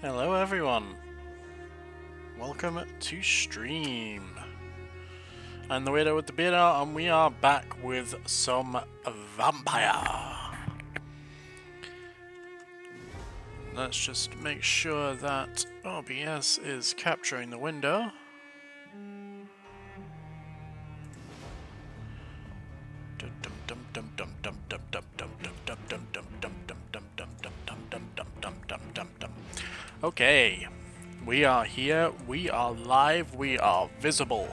Hello everyone, welcome to stream. I'm the Weirdo with the Beard Art, and we are back with some Vampyr. Let's just make sure that OBS is capturing the window. Okay, we are here, we are live, we are visible.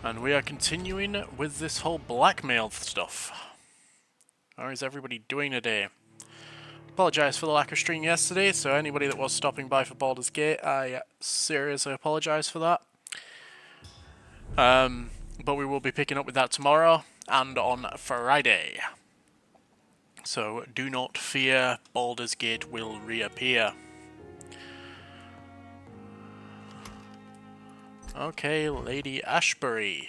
And we are continuing with this whole blackmail stuff. How is everybody doing today? Apologise for the lack of stream yesterday, so anybody that was stopping by for Baldur's Gate, I seriously apologise for that. But we will be picking up with that tomorrow and on Friday. So do not fear, Baldur's Gate will reappear. Okay, Lady Ashbury.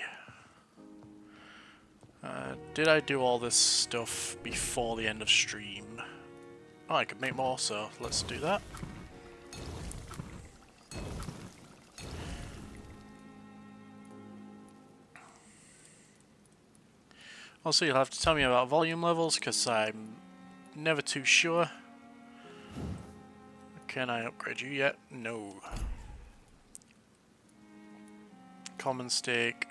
Did I do all this stuff before the end of stream? Oh, I could make more, so let's do that. Also, you'll have to tell me about volume levels, because I'm never too sure. Can I upgrade you yet? No. Common steak,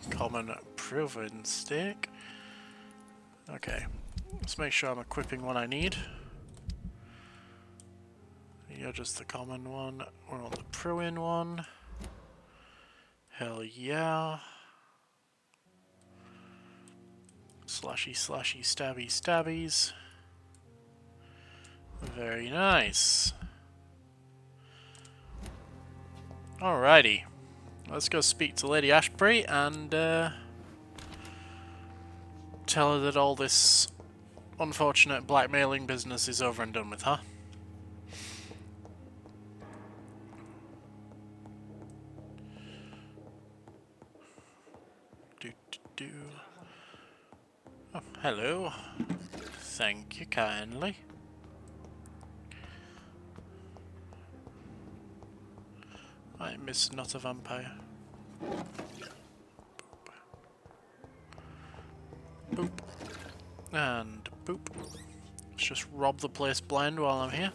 common proven steak. Okay, let's make sure I'm equipping what I need. You're just the common one. We're on the pro-in one. Hell yeah. Slashy, slashy, stabby, stabbies. Very nice. Alrighty. Let's go speak to Lady Ashbury and tell her that all this unfortunate blackmailing business is over and done with, huh? Oh, hello. Thank you kindly. I miss not a vampire. Boop. Boop. And boop. Let's just rob the place blind while I'm here.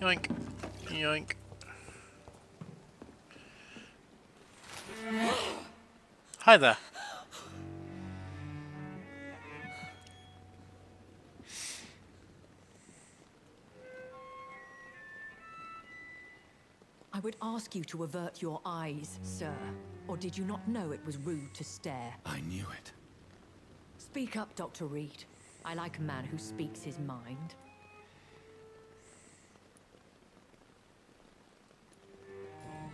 Yoink. Yoink. Hi there. I would ask you to avert your eyes, sir. Or did you not know it was rude to stare? I knew it. Speak up, Dr. Reed. I like a man who speaks his mind.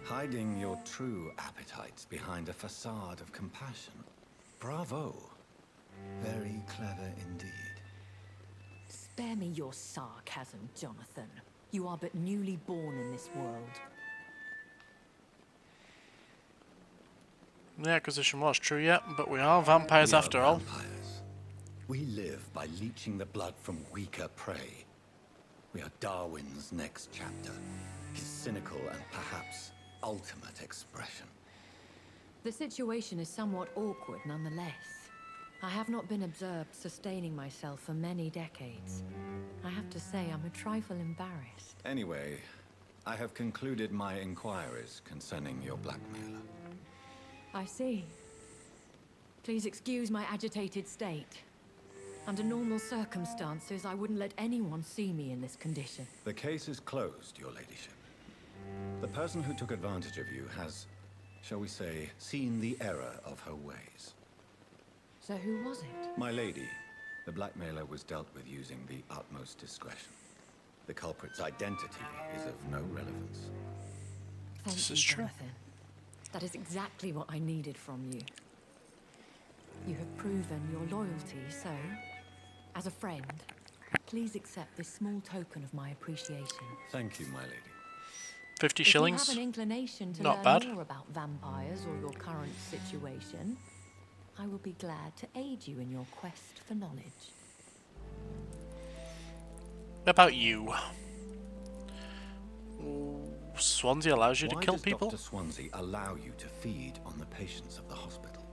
Hiding your true appetites behind a facade of compassion. Bravo. Very clever indeed. Spare me your sarcasm, Jonathan. You are but newly born in this world. The acquisition was true, yeah, but we are vampires after all. Vampires. We live by leeching the blood from weaker prey. We are Darwin's next chapter. His cynical and perhaps ultimate expression. The situation is somewhat awkward nonetheless. I have not been observed sustaining myself for many decades. I have to say I'm a trifle embarrassed. Anyway, I have concluded my inquiries concerning your blackmailer. I see. Please excuse my agitated state. Under normal circumstances, I wouldn't let anyone see me in this condition. The case is closed, your ladyship. The person who took advantage of you has, shall we say, seen the error of her ways. So who was it? My lady, the blackmailer was dealt with using the utmost discretion. The culprit's identity is of no relevance. Thank This you, is true. Jonathan. That is exactly what I needed from you. You have proven your loyalty, so, as a friend, please accept this small token of my appreciation. Thank you, my lady. 50 If you shillings? have an inclination to Not learn bad. more about vampires or your current situation, I will be glad to aid you in your quest for knowledge. About you. Swansea allows you to Why kill does people? Dr. Swansea allow you to feed on the patients of the hospital?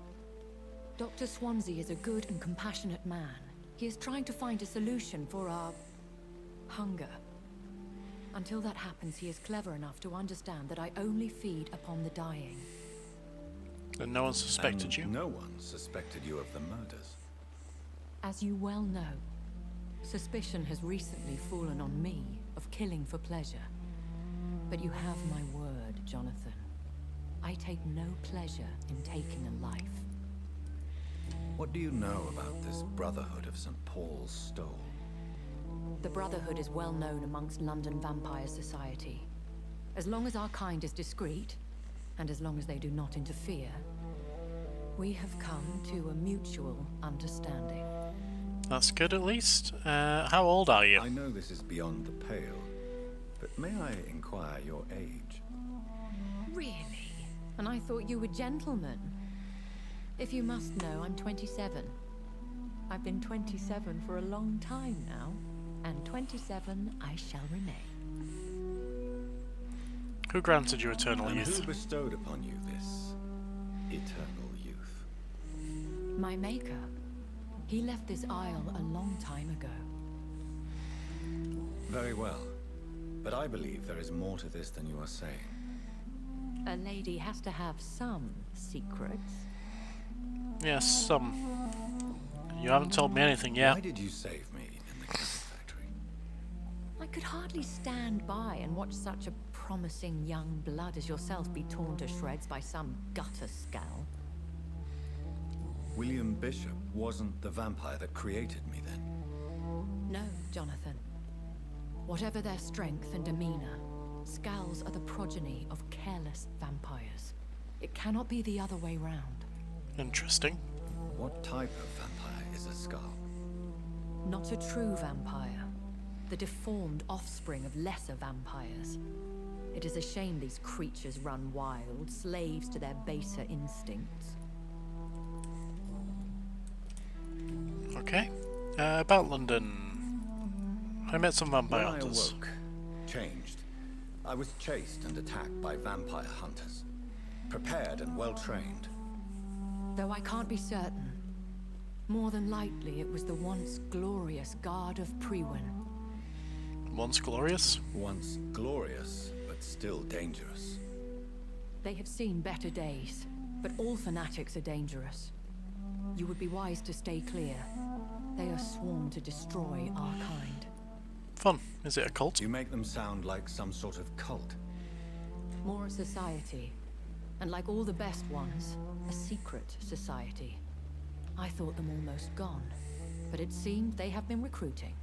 Dr. Swansea is a good and compassionate man. He is trying to find a solution for our hunger. Until that happens, he is clever enough to understand that I only feed upon the dying. And no one suspected And you? no one suspected you of the murders. As you well know, suspicion has recently fallen on me of killing for pleasure. But you have my word, Jonathan. I take no pleasure in taking a life. What do you know about this Brotherhood of St. Paul's Stole? The Brotherhood is well known amongst London Vampire Society. As long as our kind is discreet, and as long as they do not interfere, we have come to a mutual understanding. That's good at least. How old are you? I know this is beyond the pale, but may I inquire your age? Really? And I thought you were gentlemen. If you must know, I'm 27. I've been 27 for a long time now, and 27 I shall remain. Who granted you eternal And youth? who bestowed upon you this eternal youth? My maker. He left this isle a long time ago. Very well, but I believe there is more to this than you are saying. A lady has to have some secrets. Yes, some. You haven't told me anything Why yet. did you save me in the cattle factory? I could hardly stand by and watch such a promising young blood as yourself be torn to shreds by some gutter scowl. William Bishop wasn't the vampire that created me then. No, Jonathan. Whatever their strength and demeanor, Scowls are the progeny of careless vampires. It cannot be the other way round. Interesting. What type of vampire is a skull? Not a true vampire. The deformed offspring of lesser vampires. It is a shame these creatures run wild, slaves to their baser instincts. Okay. About London. I met some vampire When I hunters. awoke, changed. I was chased and attacked by vampire hunters. Prepared and well trained. Though I can't be certain. More than likely, it was the once glorious Guard of Priwen. Once glorious? Once glorious, but still dangerous. They have seen better days, but all fanatics are dangerous. You would be wise to stay clear. They are sworn to destroy our kind. Fun. Is it a cult? You make them sound like some sort of cult. More a society. And like all the best ones, a secret society. I thought them almost gone, but it seemed they have been recruiting.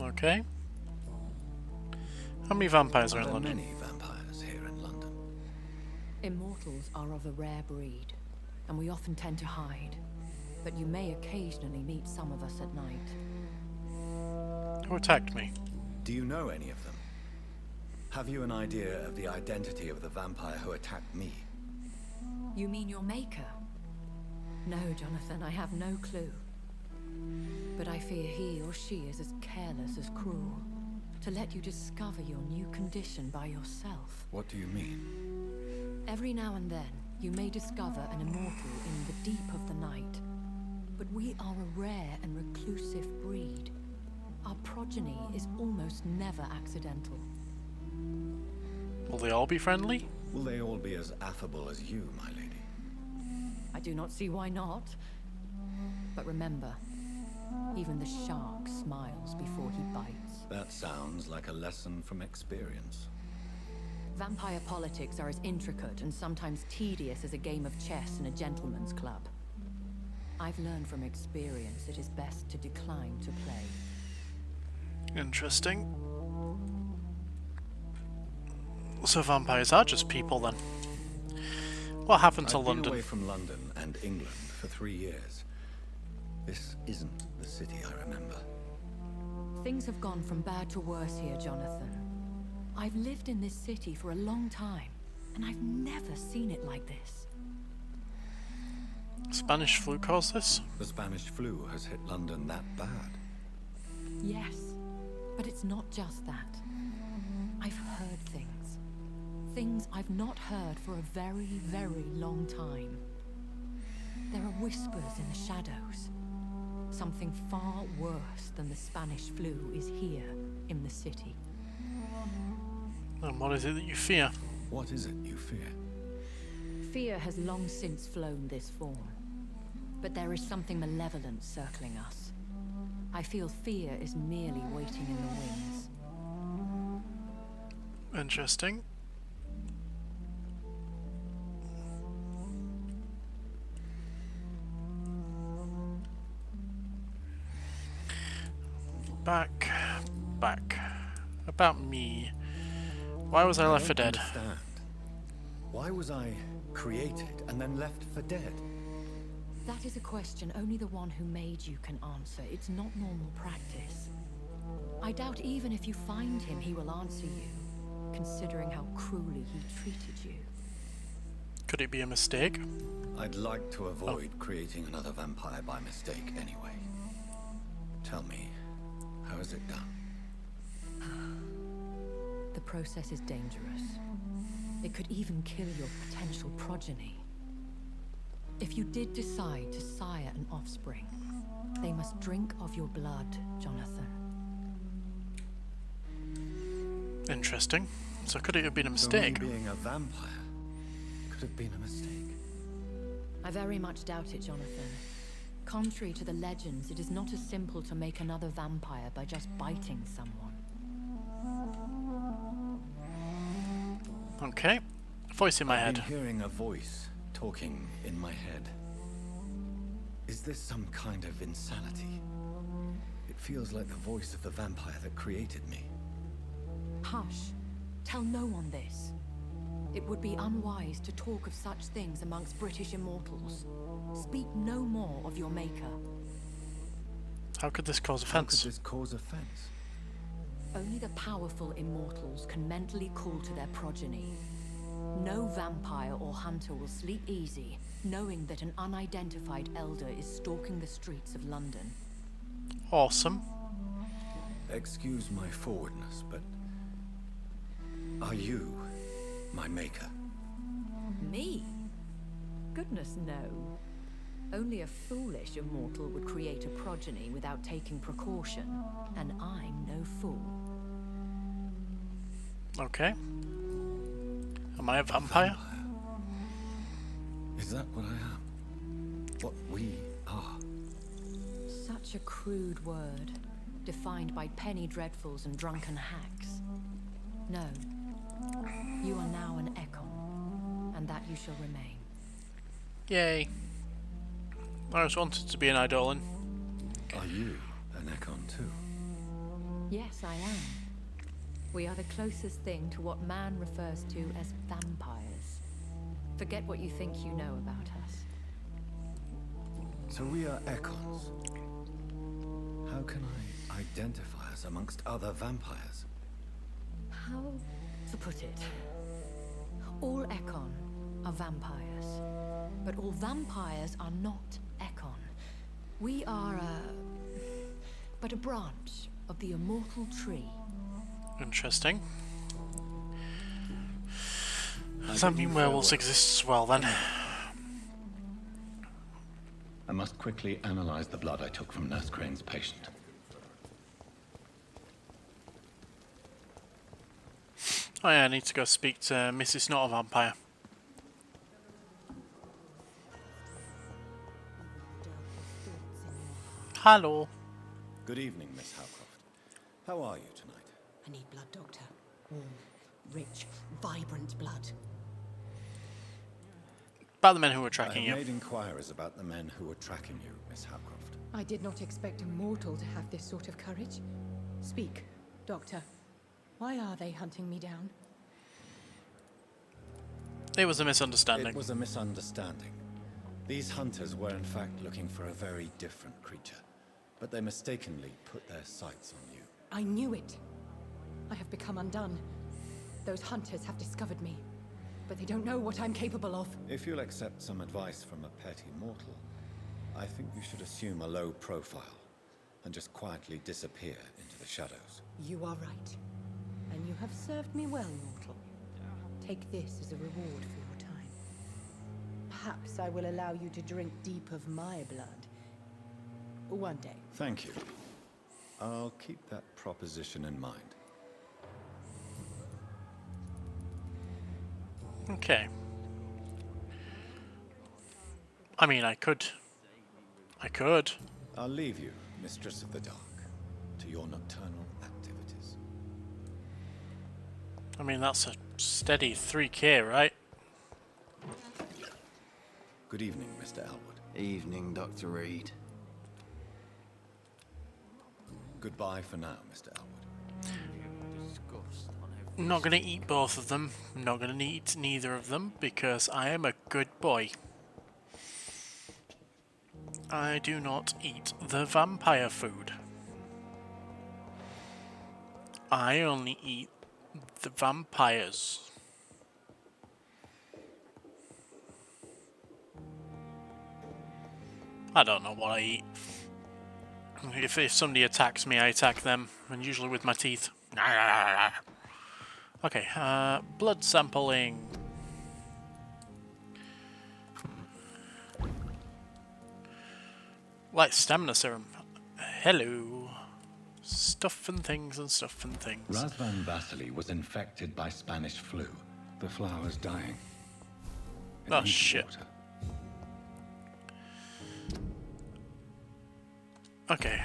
Okay. How many vampires are Are in there London? many vampires here in London? Immortals are of a rare breed, and we often tend to hide. But you may occasionally meet some of us at night. Who attacked me? Do you know any of them? Have you an idea of the identity of the vampire who attacked me? You mean your maker? No, Jonathan, I have no clue. But I fear he or she is as careless as cruel. To let you discover your new condition by yourself. What do you mean? Every now and then, you may discover an immortal in the deep of the night. But we are a rare and reclusive breed. Our progeny is almost never accidental. Will they all be friendly? Will they all be as affable as you, my lady? I do not see why not. But remember, even the shark smiles before he bites. That sounds like a lesson from experience. Vampire politics are as intricate and sometimes tedious as a game of chess in a gentleman's club. I've learned from experience it is best to decline to play. Interesting. So vampires are just people then. What happened to I've been London? away from London and England for 3 years. This isn't the city I remember. Things have gone from bad to worse here, Jonathan. I've lived in this city for a long time, and I've never seen it like this. Spanish flu caused this? The Spanish flu has hit London that bad. Yes, but it's not just that. I've heard things. Things I've not heard for a very, very long time. There are whispers in the shadows. Something far worse than the Spanish flu is here in the city. And what is it that you fear? What is it you fear? Fear has long since flown this form. But there is something malevolent circling us. I feel fear is merely waiting in the wings. Interesting. Back. About me. Why was I left for dead? Understand. Why was I created and then left for dead? That is a question only the one who made you can answer. It's not normal practice. I doubt even if you find him, he will answer you, considering how cruelly he treated you. Could it be a mistake? I'd like to avoid creating another vampire by mistake anyway. Tell me, how is it done? The process is dangerous. It could even kill your potential progeny. If you did decide to sire an offspring, they must drink of your blood, Jonathan. Interesting. So could it have been a So mistake? me being a vampire could have been a mistake. I very much doubt it, Jonathan. Contrary to the legends, it is not as simple to make another vampire by just biting someone. Okay. Voice in my head. I'm hearing a voice talking in my head. Is this some kind of insanity? It feels like the voice of the vampire that created me. Hush. Tell no one this. It would be unwise to talk of such things amongst British immortals. Speak no more of your maker. How could this cause How offense? could this cause offense? Only the powerful immortals can mentally call to their progeny. No vampire or hunter will sleep easy, knowing that an unidentified elder is stalking the streets of London. Awesome. Excuse my forwardness, but are you my maker? Me? Goodness, no. Only a foolish immortal would create a progeny without taking precaution, and I'm no fool. Okay. Am I a vampire? Is that what I am? What we are? Such a crude word, defined by penny dreadfuls and drunken hacks. No. You are now an Ekon, and that you shall remain. Yay. I always wanted to be an Eidolon. Are you an Ekon too? Yes, I am. We are the closest thing to what man refers to as vampires. Forget what you think you know about us. So we are Ekons. How can I identify us amongst other vampires? How to put it? All Ekon are vampires, but all vampires are not Ekon. We are but a branch of the immortal tree. Interesting. Does that mean werewolves exist as well then? I must quickly analyze the blood I took from Nurse Crane's patient. Oh yeah, I need to go speak to Mrs. Not a Vampire. Hello. Good evening, Miss Howcroft. How are you tonight? I need blood, Doctor. Warm, rich, vibrant blood. About the men who were I tracking you. have made inquiries about the men who were tracking you, Miss Howcroft. I did not expect a mortal to have this sort of courage. Speak, Doctor. Why are they hunting me down? It was a misunderstanding. It was a misunderstanding. These hunters were in fact looking for a very different creature, but they mistakenly put their sights on you. I knew it. I have become undone. those hunters have discovered me. But they don't know what I'm capable of. If you'll accept some advice from a petty mortal, I think you should assume a low profile and just quietly disappear into the shadows. You are right. And you have served me well, mortal. Take this as a reward for your time. Perhaps I will allow you to drink deep of my blood. One day. Thank you. I'll keep that proposition in mind. Okay. I mean, I could. I'll leave you, Mistress of the Dark, to your nocturnal activities. I mean, that's a steady 3k, right? Good evening, Mr. Elwood. Evening, Dr. Reed. Goodbye for now, Mr. Elwood. Not gonna eat both of them. Not gonna eat neither of them because I am a good boy. I do not eat the vampire food. I only eat the vampires. I don't know what I eat. If somebody attacks me, I attack them, and usually with my teeth. Okay, blood sampling. Like stamina serum. Hello. Stuff and things and stuff and things. Razvan Vasily was infected by Spanish flu. The flower's dying. It Oh needs shit. water. Okay,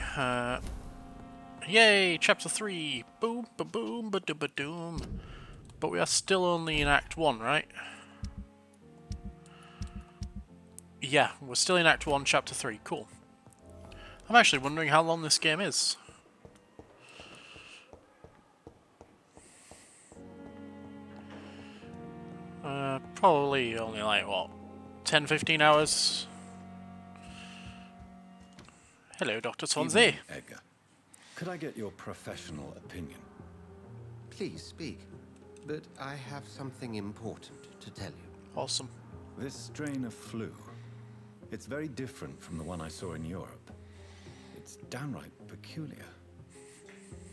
yay, chapter 3. Boom, ba boom, ba do ba doom. But we are still only in Act 1, right? Yeah, we're still in Act 1, Chapter 3. Cool. I'm actually wondering how long this game is. Probably only like, what, 10-15 hours? Hello, Dr. Swansea. Evening, Edgar. Could I get your professional opinion? Please speak. But I have something important to tell you. Awesome. This strain of flu, it's very different from the one I saw in Europe. It's downright peculiar.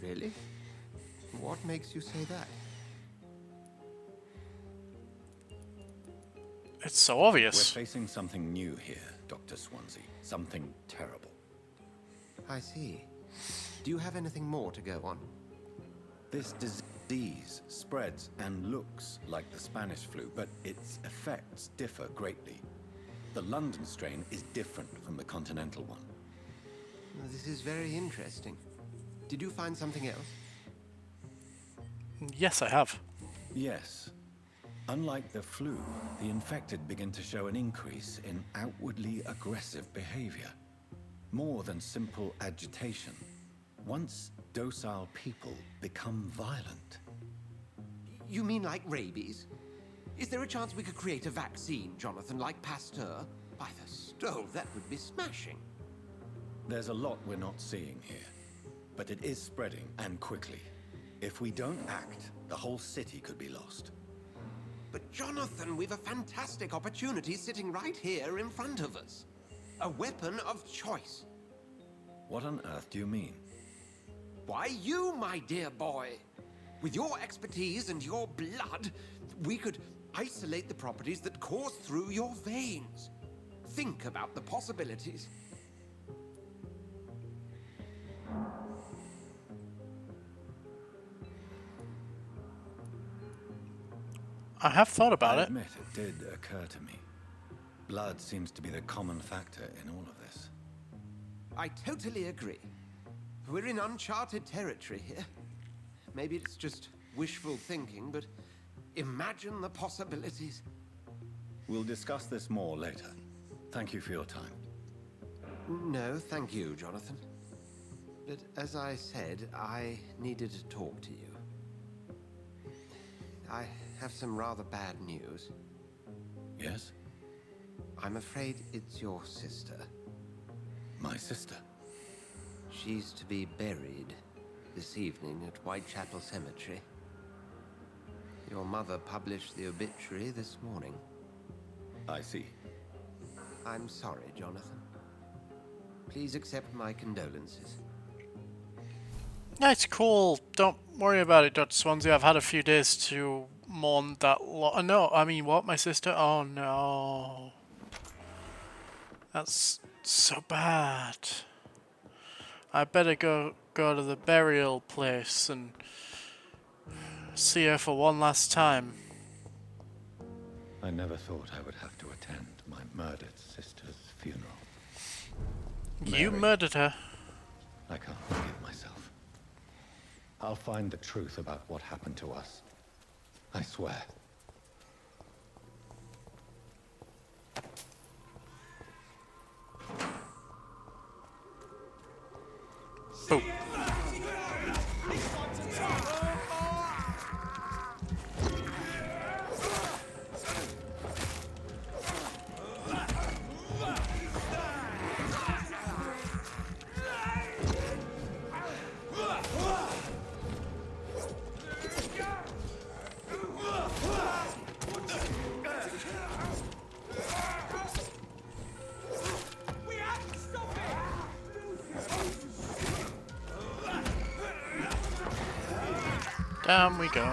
Really? What makes you say that? It's so We're obvious. facing something new here, Dr. Swansea. Something terrible. I see. Do you have anything more to go on? This disease spreads and looks like the Spanish flu, but its effects differ greatly. The London strain is different from the continental one. This is very interesting. Did you find something else? Yes, I have. Yes. Unlike the flu, the infected begin to show an increase in outwardly aggressive behavior. More than simple agitation. Once docile people become violent. You mean like rabies? Is there a chance we could create a vaccine, Jonathan, like Pasteur? By the stove, that would be smashing. There's a lot we're not seeing here. But it is spreading, and quickly. If we don't act, the whole city could be lost. But Jonathan, we've a fantastic opportunity sitting right here in front of us. A weapon of choice. What on earth do you mean? Why, you, my dear boy. With your expertise and your blood, we could isolate the properties that course through your veins. Think about the possibilities. I have thought about I it. admit it did occur to me. Blood seems to be the common factor in all of this. I totally agree. We're in uncharted territory here. Maybe it's just wishful thinking, but imagine the possibilities. We'll discuss this more later. Thank you for your time. No, thank you, Jonathan. But as I said, I needed to talk to you. I have some rather bad news. Yes? I'm afraid it's your sister. My sister? She's to be buried this evening at Whitechapel Cemetery. Your mother published the obituary this morning. I see. I'm sorry, Jonathan. Please accept my condolences. It's cool. Don't worry about it, Dr. Swansea. I've had a few days to mourn that lot. No, I mean, what? My sister? Oh, no. That's so bad. I better go to the burial place and see her for one last time. I never thought I would have to attend my murdered sister's funeral. You Mary. murdered her. I can't forgive myself. I'll find the truth about what happened to us. I swear. Boom. Down we go.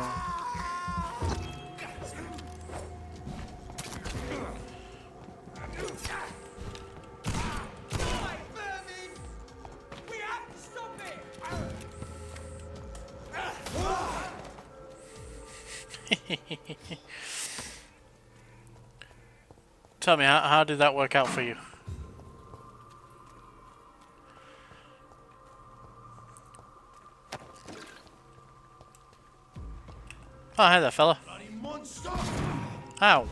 Tell me, how did that work out for you? Oh, hi there, fella. Ow.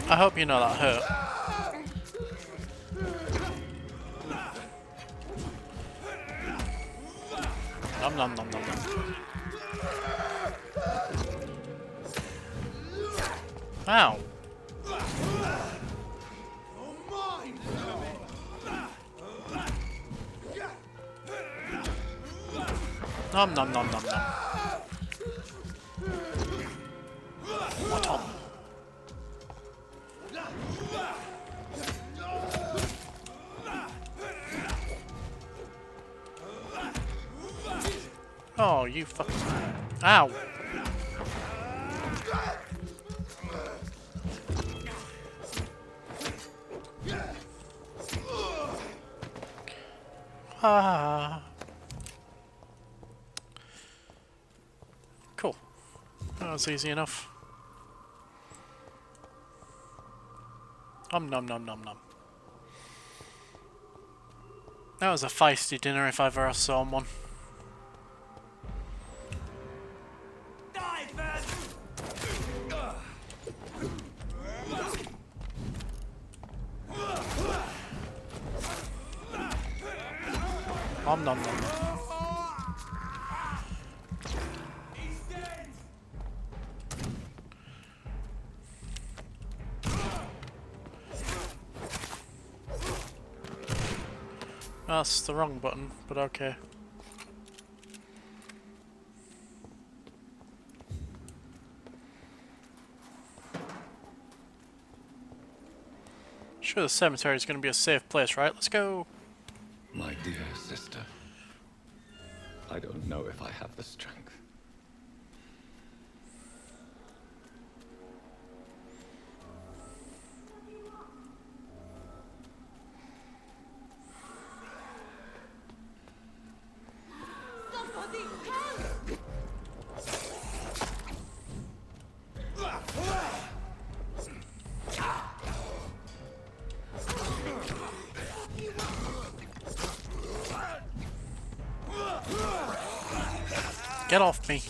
I hope you know that hurt. Nom nom nom nom nom. Ow. Nom nom nom nom nom. What on? Oh, you fucking... Ow! Ah. Cool. That was easy enough. Nom nom nom nom nom. That was a feisty dinner if I've ever saw one. Nom nom nom nom. That's the wrong button, but okay. Sure, the cemetery is going to be a safe place, right? Let's go. My dear sister, I don't know if I have the strength. Get off me.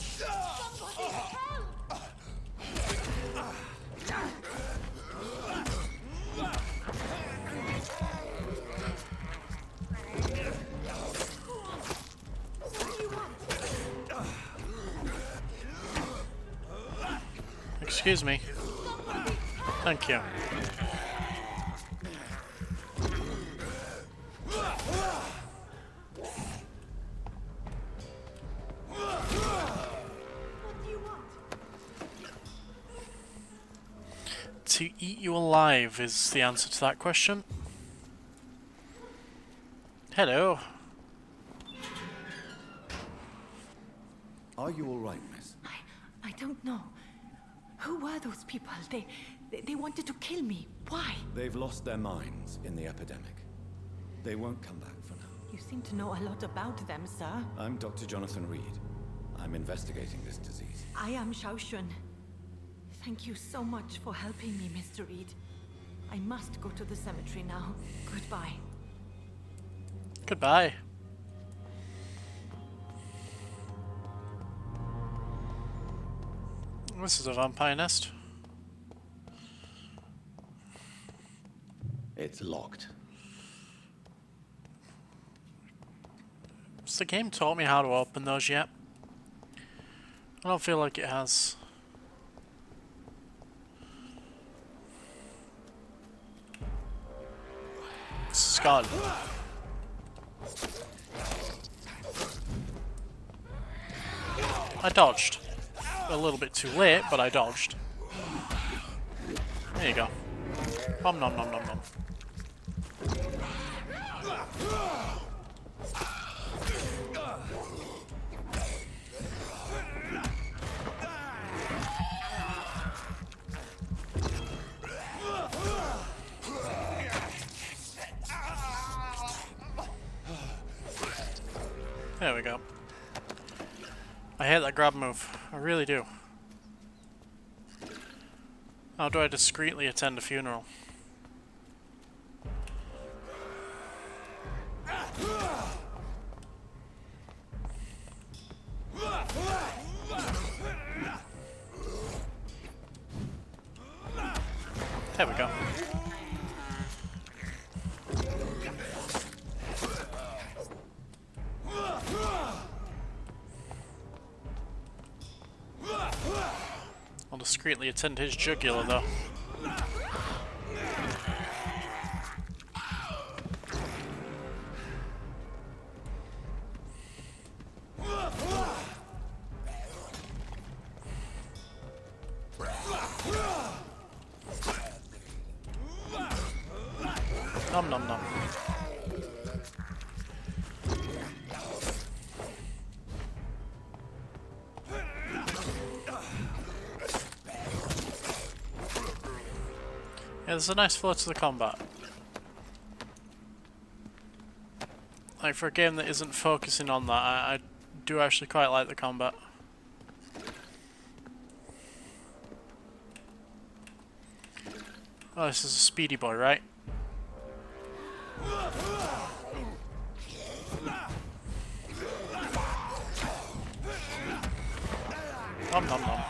Excuse me. Thank you. to eat you alive is the answer to that question. Hello. Are you all right, miss? I don't know. Who were those people? They wanted to kill me. Why? They've lost their minds in the epidemic. They won't come back for now. You seem to know a lot about them, sir. I'm Dr. Jonathan Reed. I'm investigating this disease. I am Xiaoxun. Thank you so much for helping me, Mr. Reed. I must go to the cemetery now. Goodbye. Goodbye. This is a vampire nest. It's locked. Has the game taught me how to open those yet? I don't feel like it has. Skull. I dodged. A little bit too late, but I dodged. There you go. Nom nom nom nom nom. There we go. I hate that grab move. I really do. How do I discreetly attend a funeral? There we go. I'll discreetly attend his jugular though. Nom nom nom. Yeah, there's a nice flow to the combat. Like, for a game that isn't focusing on that, I do actually quite like the combat. Oh, this is a speedy boy, right? Nom nom nom.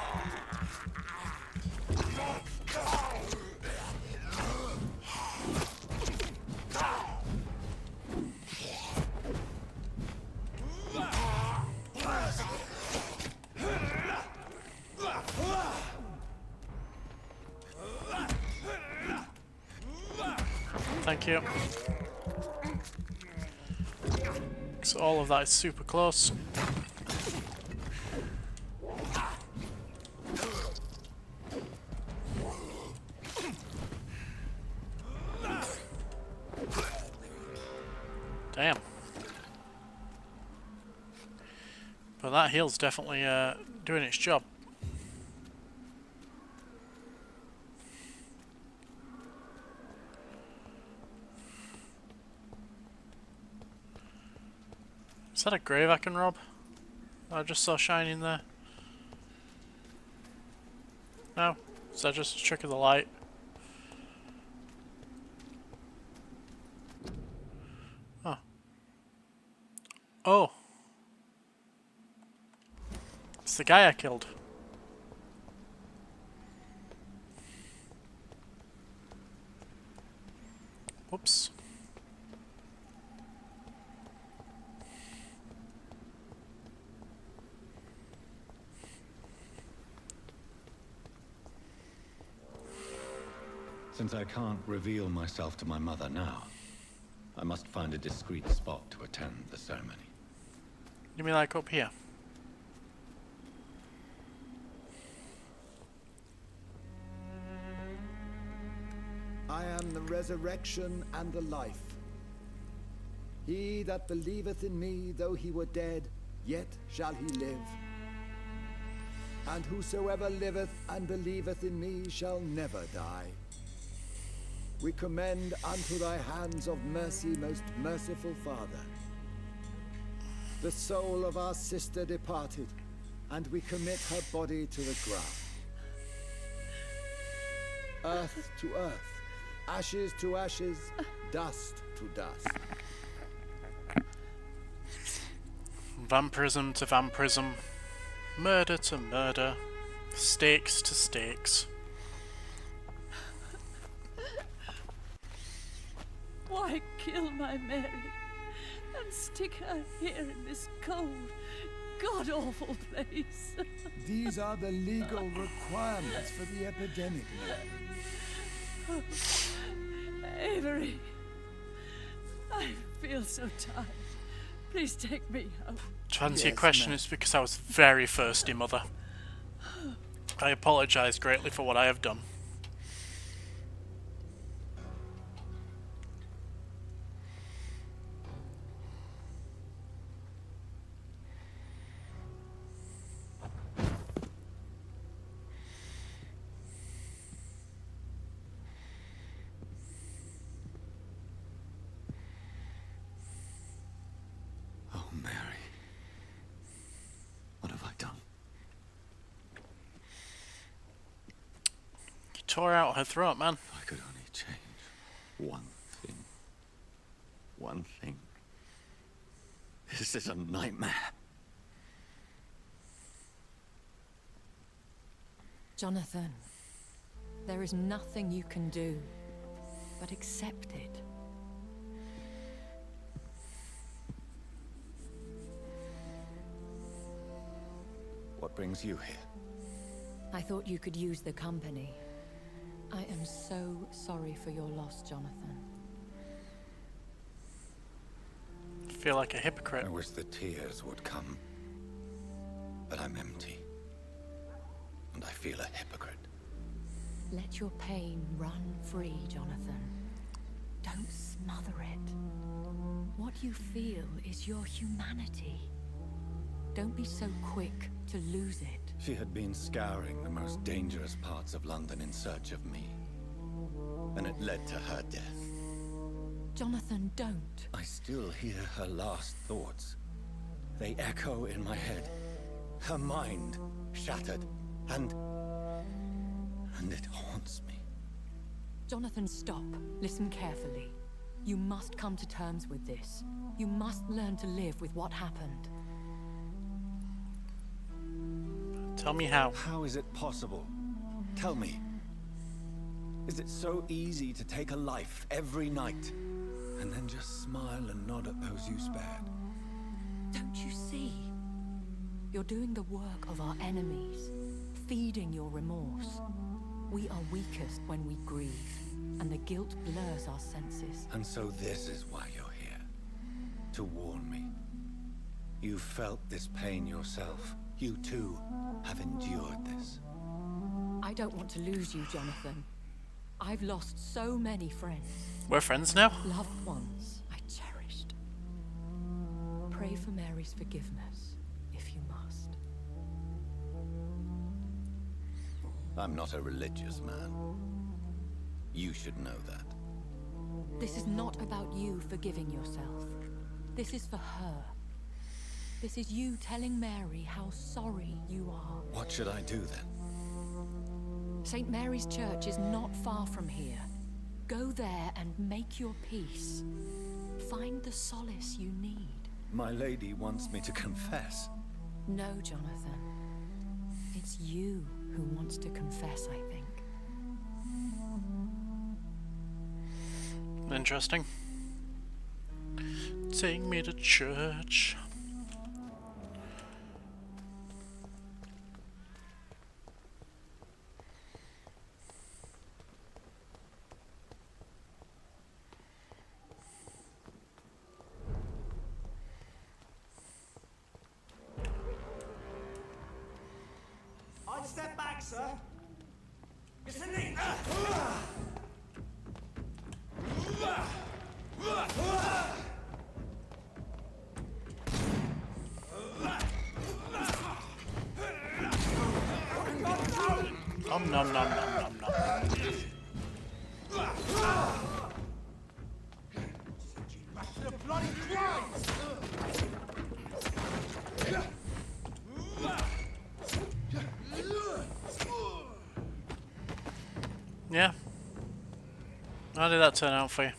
Thank you. So all of that is super close. Damn. But that heal's definitely doing its job. Is that a grave I can rob? I just saw shining there. No? Is that just a trick of the light? Oh. Oh. It's the guy I killed. Whoops. Since I can't reveal myself to my mother now, I must find a discreet spot to attend the ceremony. You mean like up here? I am the resurrection and the life. He that believeth in me, though he were dead, yet shall he live. And whosoever liveth and believeth in me shall never die. We commend unto thy hands of mercy, most merciful Father, the soul of our sister departed, and we commit her body to the ground. Earth to earth, ashes to ashes, dust to dust. Vampirism to vampirism, murder to murder, stakes to stakes. Why kill my Mary and stick her here in this cold, god-awful place? These are the legal requirements for the epidemic, Mary. Avery, I feel so tired. Please take me home. To answer your Yes, question, ma'am. it's because I was very thirsty, Mother. I apologise greatly for what I have done. Oh, Mary. What have I done? You tore out her throat, man. If I could only change one thing. One thing. This is a nightmare. Jonathan, there is nothing you can do but accept it. What brings you here? I thought you could use the company. I am so sorry for your loss, Jonathan. I feel like a hypocrite. I wish the tears would come. But I'm empty. And I feel a hypocrite. Let your pain run free, Jonathan. Don't smother it. What you feel is your humanity. Don't be so quick to lose it. She had been scouring the most dangerous parts of London in search of me. And it led to her death. Jonathan, don't. I still hear her last thoughts. They echo in my head. Her mind shattered, and it haunts me. Jonathan, stop. Listen carefully. You must come to terms with this. You must learn to live with what happened. Tell me how. How is it possible? Tell me. Is it so easy to take a life every night, and then just smile and nod at those you spared? Don't you see? You're doing the work of our enemies, feeding your remorse. We are weakest when we grieve, and the guilt blurs our senses. And so this is why you're here. To warn me. You've felt this pain yourself. You too have endured this. I don't want to lose you, Jonathan. I've lost so many friends, We're friends now? loved ones I cherished. Pray for Mary's forgiveness, if you must. I'm not a religious man. You should know that. This is not about you forgiving yourself. This is for her. This is you telling Mary how sorry you are. What should I do then? St. Mary's Church is not far from here. Go there and make your peace. Find the solace you need. My lady wants me to confess. No, Jonathan. It's you who wants to confess, I think. Interesting. Take me to church. I'd step back, sir. It's a knee. nom nom nom nom nom. Yeah. How did that turn out for you?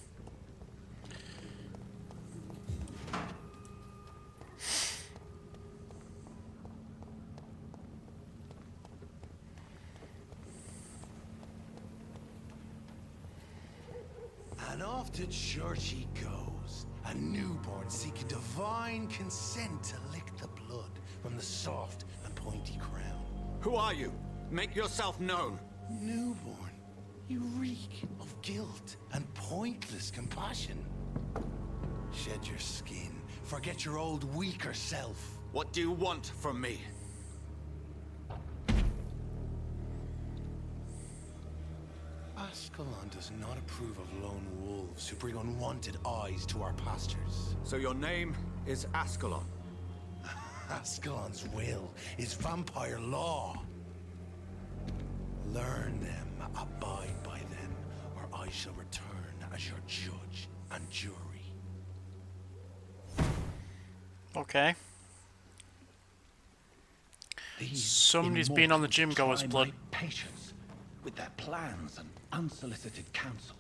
And off to church he goes, a newborn seeking divine consent to lick the blood from the soft and pointy crown. Who are you? Make yourself known. Newborn, you reek of guilt and pointless compassion. Shed your skin, forget your old weaker self. What do you want from me? Ascalon does not approve of lone wolves who bring unwanted eyes to our pastures. So your name is Ascalon. Ascalon's will is vampire law. Learn them, abide by them, or I shall return as your judge and jury. Okay. These Somebody's been on the gym goer's try blood. my patience with their plans and unsolicited counsel.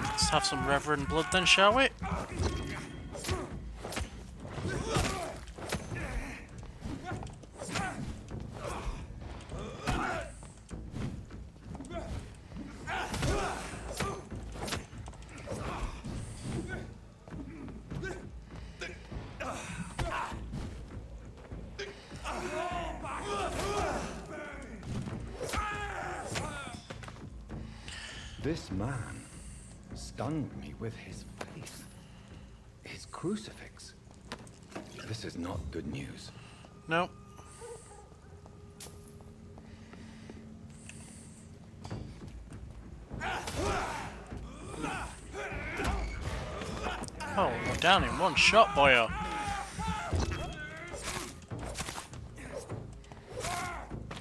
Let's have some reverend blood then, shall we? This man stunned me with his face. His crucifix. This is not good news. No. Oh, we're down in one shot, boyo.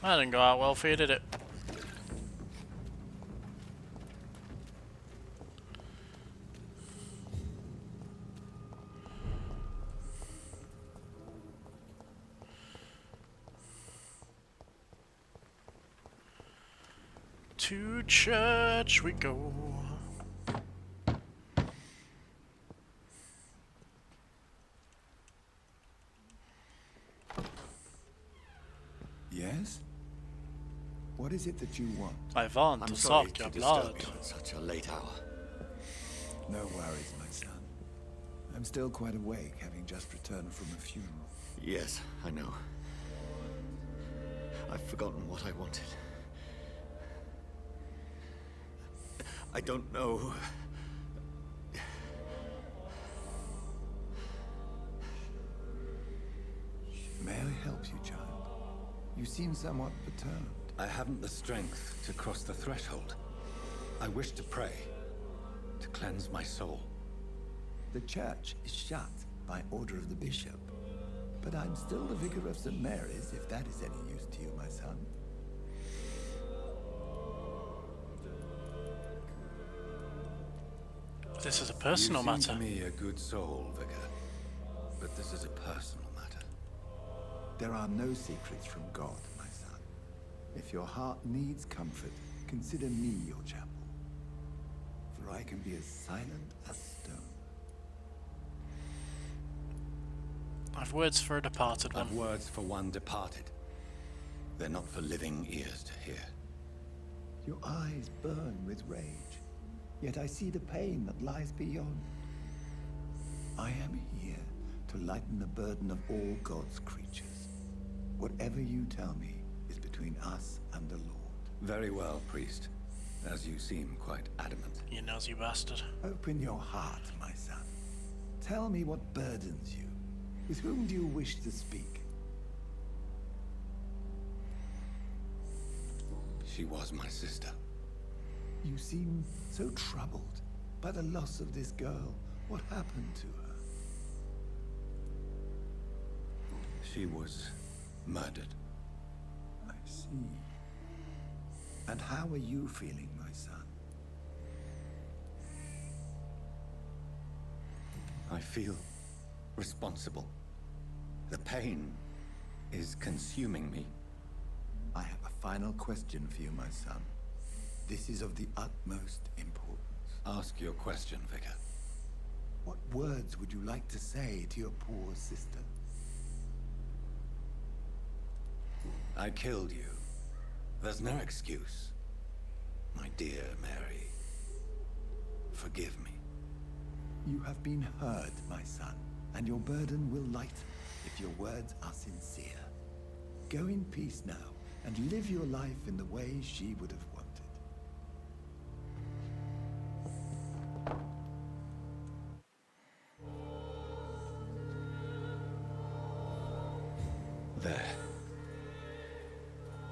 That didn't go out well for you, did it? To church we go. Yes? What is it that you want? I want to suck your blood. at such a late hour. No worries, my son. I'm still quite awake, having just returned from a funeral. Yes, I know. I've forgotten what I wanted. I don't know. May I help you, child? You seem somewhat perturbed. I haven't the strength to cross the threshold. I wish to pray, to cleanse my soul. The church is shut by order of the bishop. But I'm still the vicar of St. Mary's, if that is any use to you, my son. This is a personal You seem matter. to me a good soul, vicar. But this is a personal matter. There are no secrets from God, my son. If your heart needs comfort, consider me your chapel. For I can be as silent as stone. I've words for a departed one. I've words for one departed. They're not for living ears to hear. Your eyes burn with rage, yet I see the pain that lies beyond. I am here to lighten the burden of all God's creatures. Whatever you tell me is between us and the Lord. Very well, priest. As you seem quite adamant. You nosy bastard. Open your heart, my son. Tell me what burdens you. With whom do you wish to speak? She was my sister. You seem so troubled by the loss of this girl. What happened to her? She was murdered. I see. And how are you feeling, my son? I feel responsible. The pain is consuming me. I have a final question for you, my son. This is of the utmost importance. Ask your question, Vicar. What words would you like to say to your poor sister? I killed you. There's no excuse. My dear Mary, forgive me. You have been heard, my son, and your burden will lighten if your words are sincere. Go in peace now, and live your life in the way she would have wanted. There.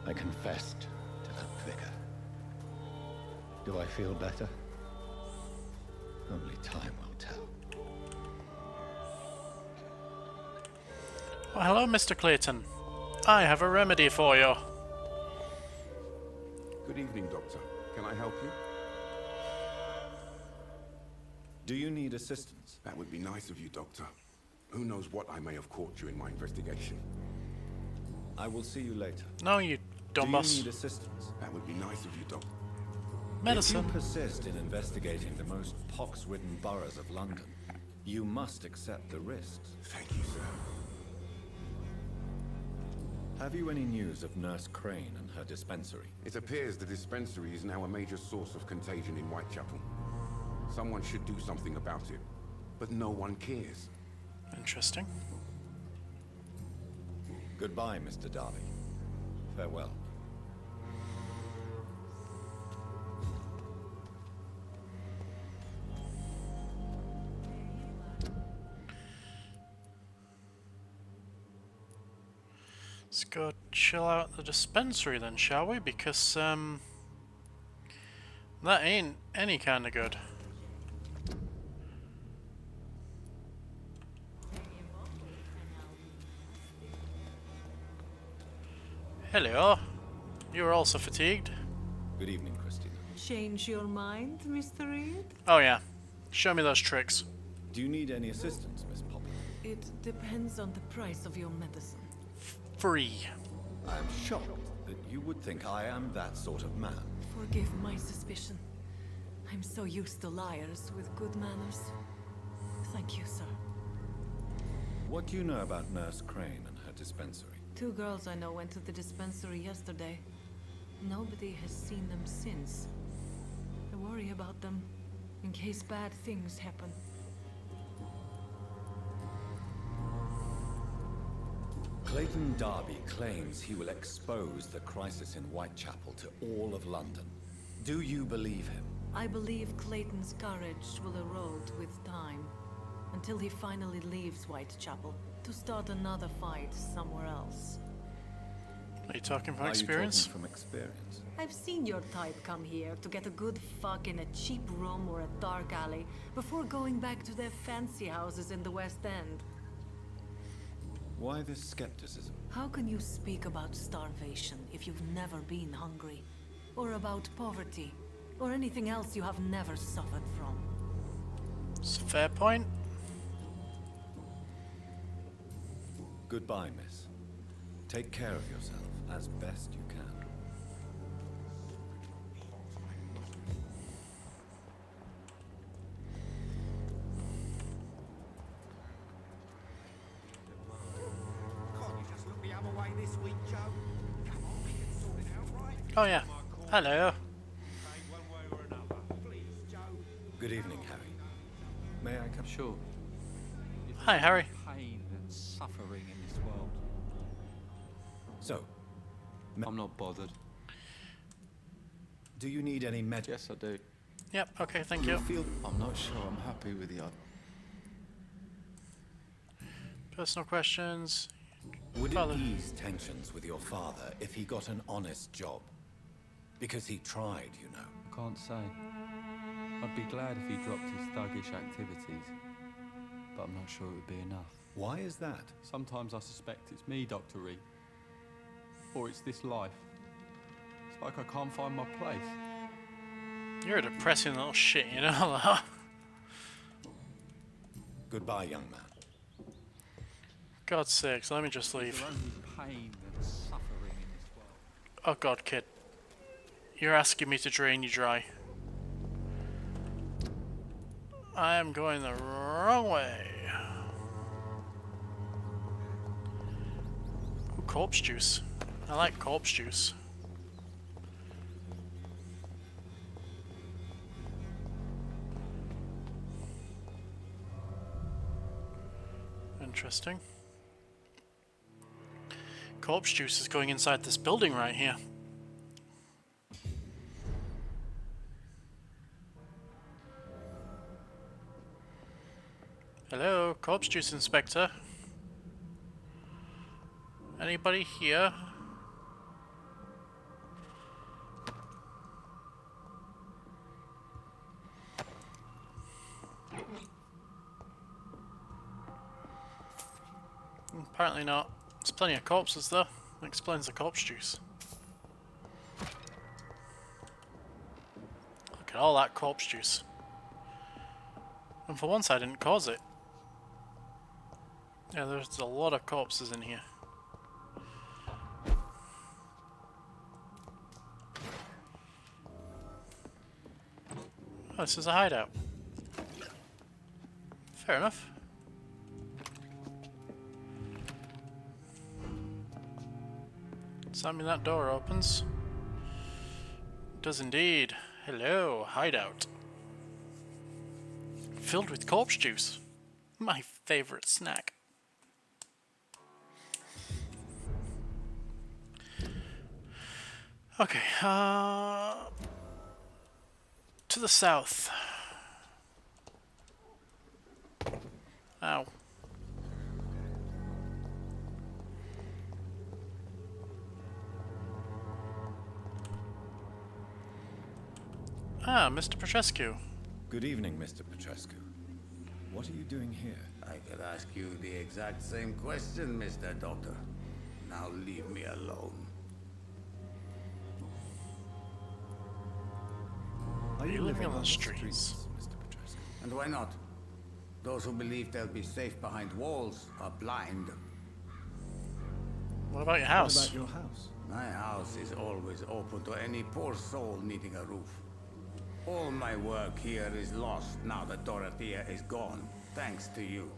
I confessed to that vicar. Do I feel better? Only time will tell. Well, hello, Mr. Clayton. I have a remedy for you. Good evening, Doctor. Can I help you? Do you need assistance? That would be nice of you, Doctor. Who knows what I may have caught you in my investigation. I will see you later. No, you dumb Do you boss. need assistance? That would be nice of you, Doctor. Medicine. If you persist in investigating the most pox-ridden boroughs of London, you must accept the risks. Thank you, sir. Have you any news of Nurse Crane and her dispensary? It appears the dispensary is now a major source of contagion in Whitechapel. Someone should do something about it, but no one cares. Interesting. Goodbye, Mr. Darby. Farewell. Let's go chill out at the dispensary then, shall we? Because, that ain't any kind of good. Hello. You're also fatigued? Good evening, Christina. Change your mind, Mr. Reed? Oh yeah. Show me those tricks. Do you need any assistance, Miss Poppy? It depends on the price of your medicine. Free. I am shocked that you would think I am that sort of man. Forgive my suspicion. I'm so used to liars with good manners. Thank you, sir. What do you know about Nurse Crane and her dispensary? 2 girls I know went to the dispensary yesterday. Nobody has seen them since. I worry about them, in case bad things happen. Clayton Darby claims he will expose the crisis in Whitechapel to all of London. Do you believe him? I believe Clayton's courage will erode with time, until he finally leaves Whitechapel to start another fight somewhere else. Are you talking from Are experience? you talking from experience? I've seen your type come here to get a good fuck in a cheap room or a dark alley before going back to their fancy houses in the West End. Why this skepticism? How can you speak about starvation if you've never been hungry? Or about poverty? Or anything else you have never suffered from? It's a fair point. Goodbye, miss. Take care of yourself as best you can. Oh yeah. Hello. Good evening, Harry. May I come? Sure. Hi, Harry. Pain and suffering in this world. So, I'm not bothered. do you need any med? Yes, I do. Yep, okay, thank you. Feel I'm not sure I'm happy with the. Personal questions. Would Father. it ease tensions with your father if he got an honest job? Because he tried, you know. I can't say. I'd be glad if he dropped his thuggish activities, but I'm not sure it would be enough. Why is that? Sometimes I suspect it's me, Dr. Reed. Or it's this life. It's like I can't find my place. You're a depressing little shit, you know that? Goodbye, young man. God's sakes, let me just leave. There's only pain and suffering in this world. Oh god, kid. You're asking me to drain you dry. I am going the wrong way. Ooh, corpse juice. I like corpse juice. Interesting. Corpse juice is going inside this building right here. Hello, corpse juice inspector. Anybody here? Apparently not. There's plenty of corpses though. That explains the corpse juice. Look at all that corpse juice. And for once I didn't cause it. Yeah, there's a lot of corpses in here. Oh, this is a hideout. Fair enough. Does that mean that door opens? It does indeed. Hello, hideout. Filled with corpse juice. My favorite snack. Okay, to the south. Ow. Ah, Mr. Petrescu. Good evening, Mr. Petrescu. What are you doing here? I could ask you the exact same question, Mr. Doctor. Now leave me alone. Are you living on the streets? Mr. Petrescu? And why not? Those who believe they'll be safe behind walls are blind. What about your What house? about your house? My house is always open to any poor soul needing a roof. All my work here is lost now that Dorothea is gone, thanks to you.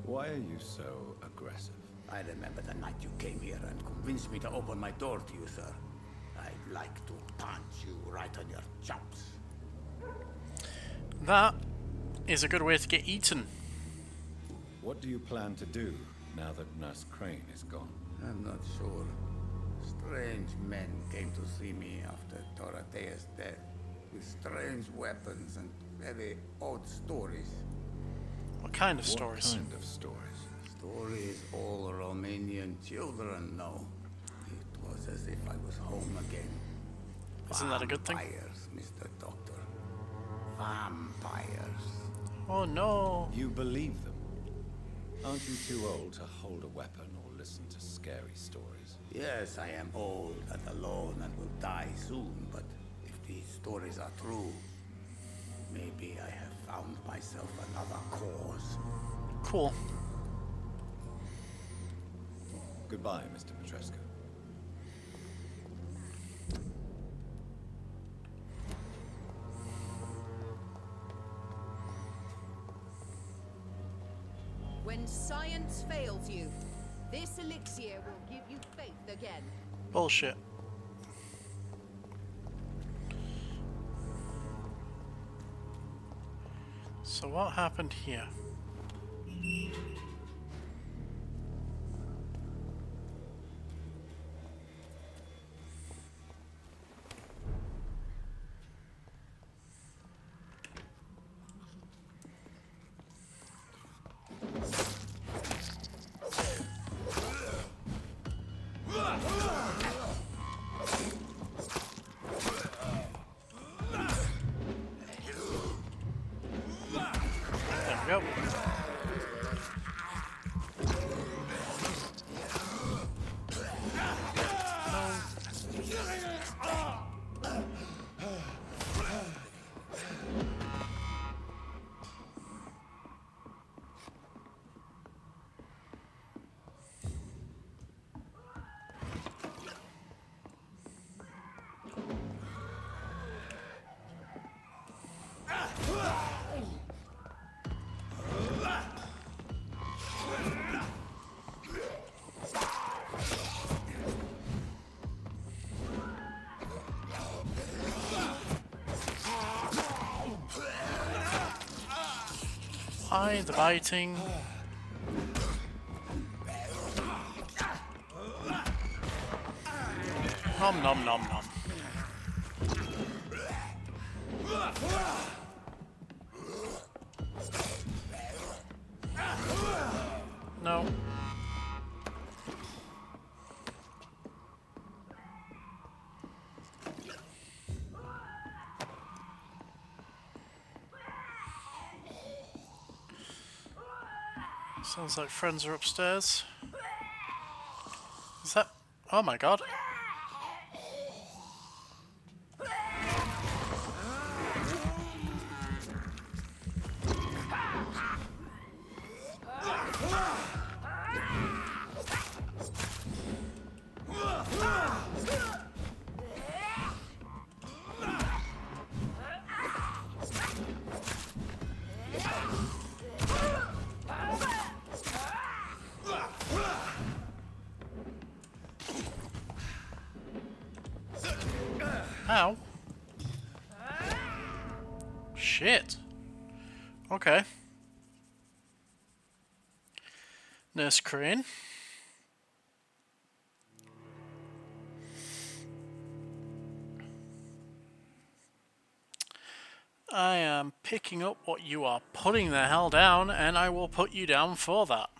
Why are you so aggressive? I remember the night you came here and convinced me to open my door to you, sir. I'd like to punch you right on your chops. That is a good way to get eaten. What do you plan to do now that Nurse Crane is gone? I'm not sure. Strange men came to see me after Dorothea's death, with strange weapons and very odd stories. What kind of stories? What kind of stories? Stories all Romanian children know. It was as if I was home again. Isn't that a good thing? Vampires, Mr. Doctor. Vampires. Oh no. You believe them? Aren't you too old to hold a weapon or listen to scary stories? Yes, I am old and alone and will die soon, but if these stories are true, maybe I have found myself another cause. Cool. Goodbye, Mr. Petrescu. When science fails you, this elixir will give you faith again. Bullshit. So what happened here? eye, the biting. Nom nom nom nom. No. Sounds like friends are upstairs. Is that... Oh my god. Ow. Shit. Okay. Nurse Crane. I am picking up what you are putting the hell down, and I will put you down for that.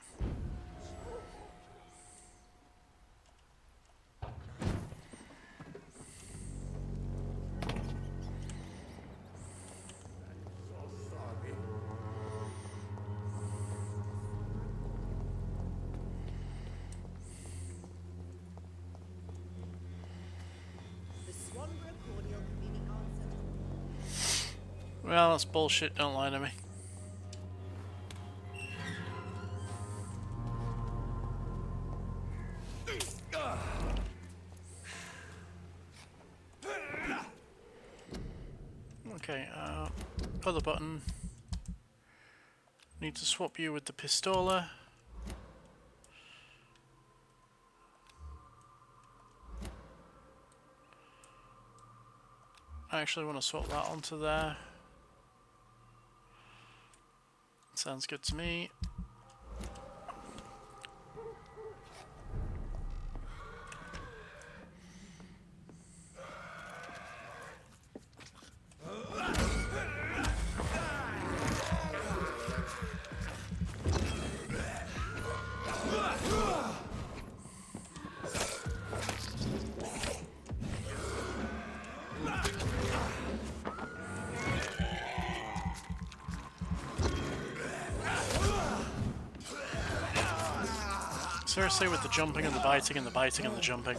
Well, that's bullshit, don't lie to me. Okay, other button. Need to swap you with the pistola. I actually want to swap that onto there. Sounds good to me. Seriously, with the jumping and the biting and the biting and the jumping.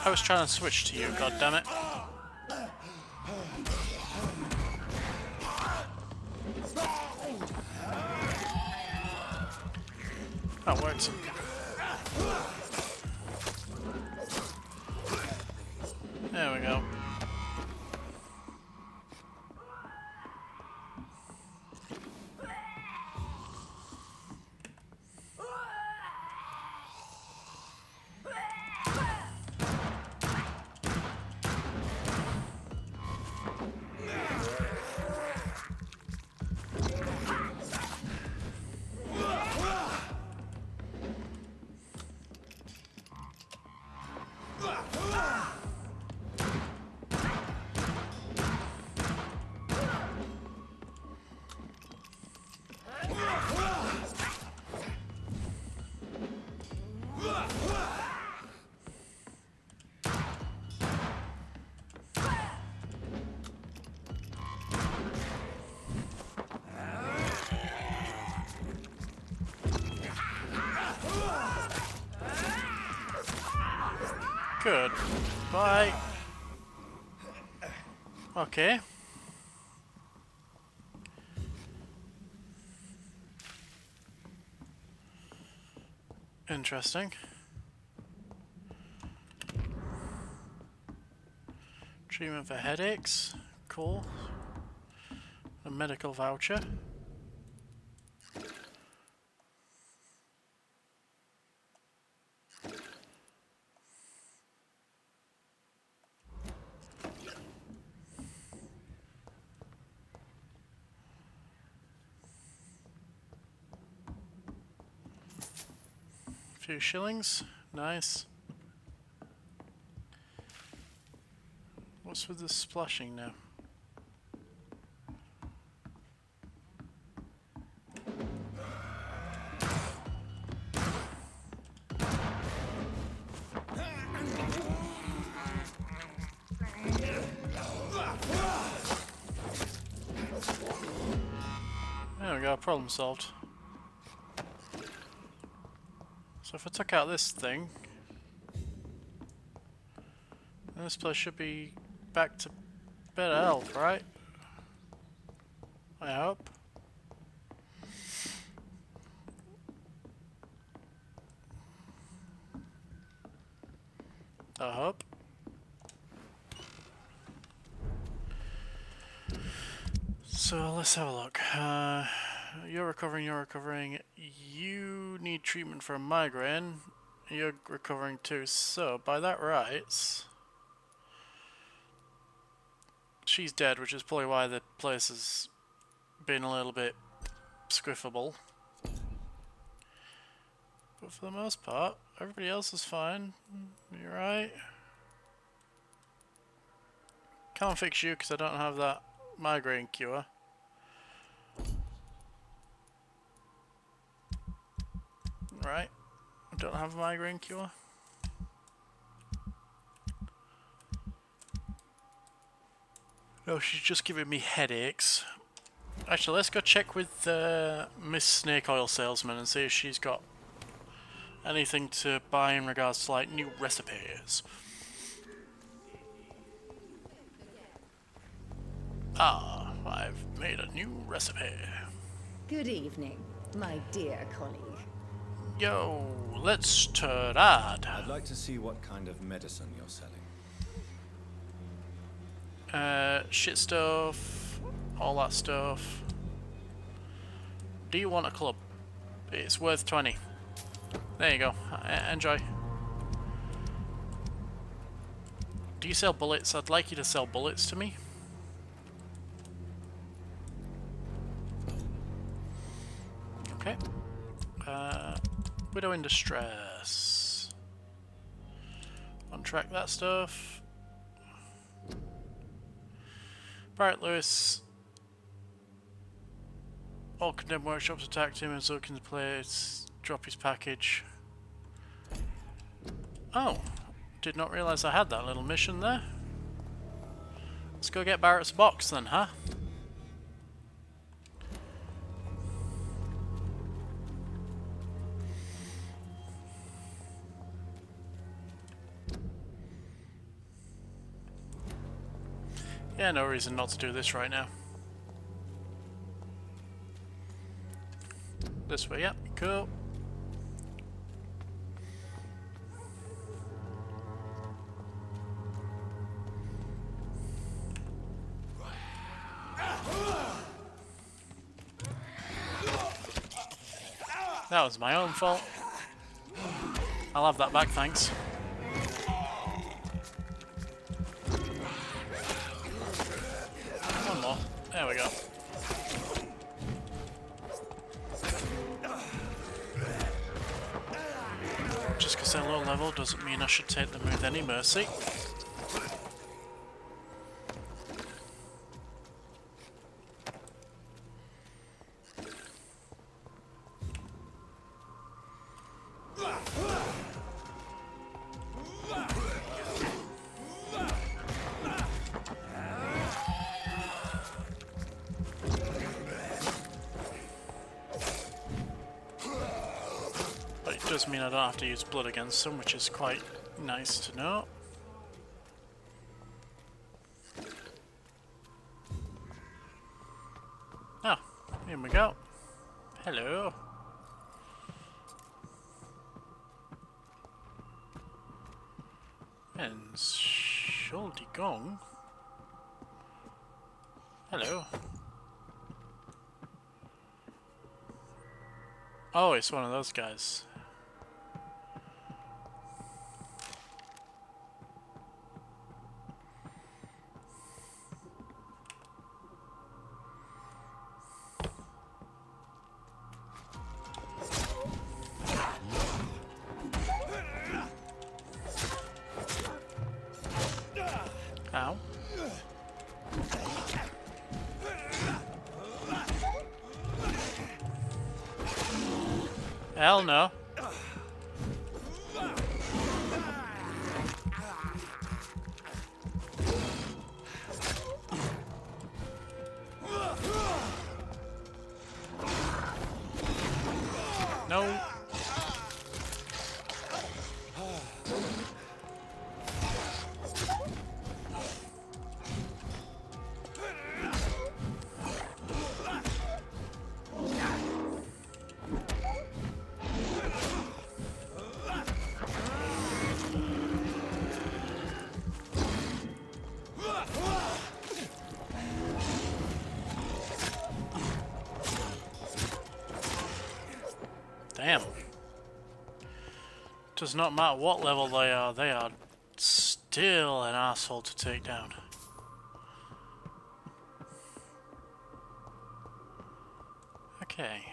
I was trying to switch to you, goddammit. That works. There we go. Good. Bye. Okay. Interesting. Treatment for headaches. Cool. A medical voucher. Few shillings. Nice. What's with the splashing now? There we go, problem solved. So if I took out this thing, then this place should be back to better health, right? I hope. I hope. So let's have a look. You're recovering, you're recovering. You need treatment for a migraine. You're recovering too. So, by that rights, she's dead, which is probably why the place has been a little bit squiffable. But for the most part, everybody else is fine. You're right. Can't fix you because I don't have that migraine cure. Right. I don't have a migraine cure. No, she's just giving me headaches. Actually, let's go check with Miss Snake Oil Salesman and see if she's got anything to buy in regards to like new recipes. Ah, I've made a new recipe. Good evening, my dear colleague. Yo, let's turad. I'd like to see what kind of medicine you're selling. Shit stuff, all that stuff. Do you want a club? It's worth 20. There you go. Enjoy. Do you sell bullets? I'd like you to sell bullets to me. Okay. Widow in distress. Untrack that stuff. Barrett Lewis. All condemned workshops attacked him and so can the place drop his package. Oh, did not realise I had that little mission there. Let's go get Barrett's box then, huh? Yeah, no reason not to do this right now. This way, yep, cool. That was my own fault. I'll have that back, thanks. One more. There we go. Just because they're low level doesn't mean I should take them with any mercy. Does mean I don't have to use blood against them, which is quite nice to know. Ah, here we go. Hello. And Schuldigong. Hello. Oh, it's one of those guys. Ow. Hell no. No. Damn. Does not matter what level they are still an asshole to take down. Okay.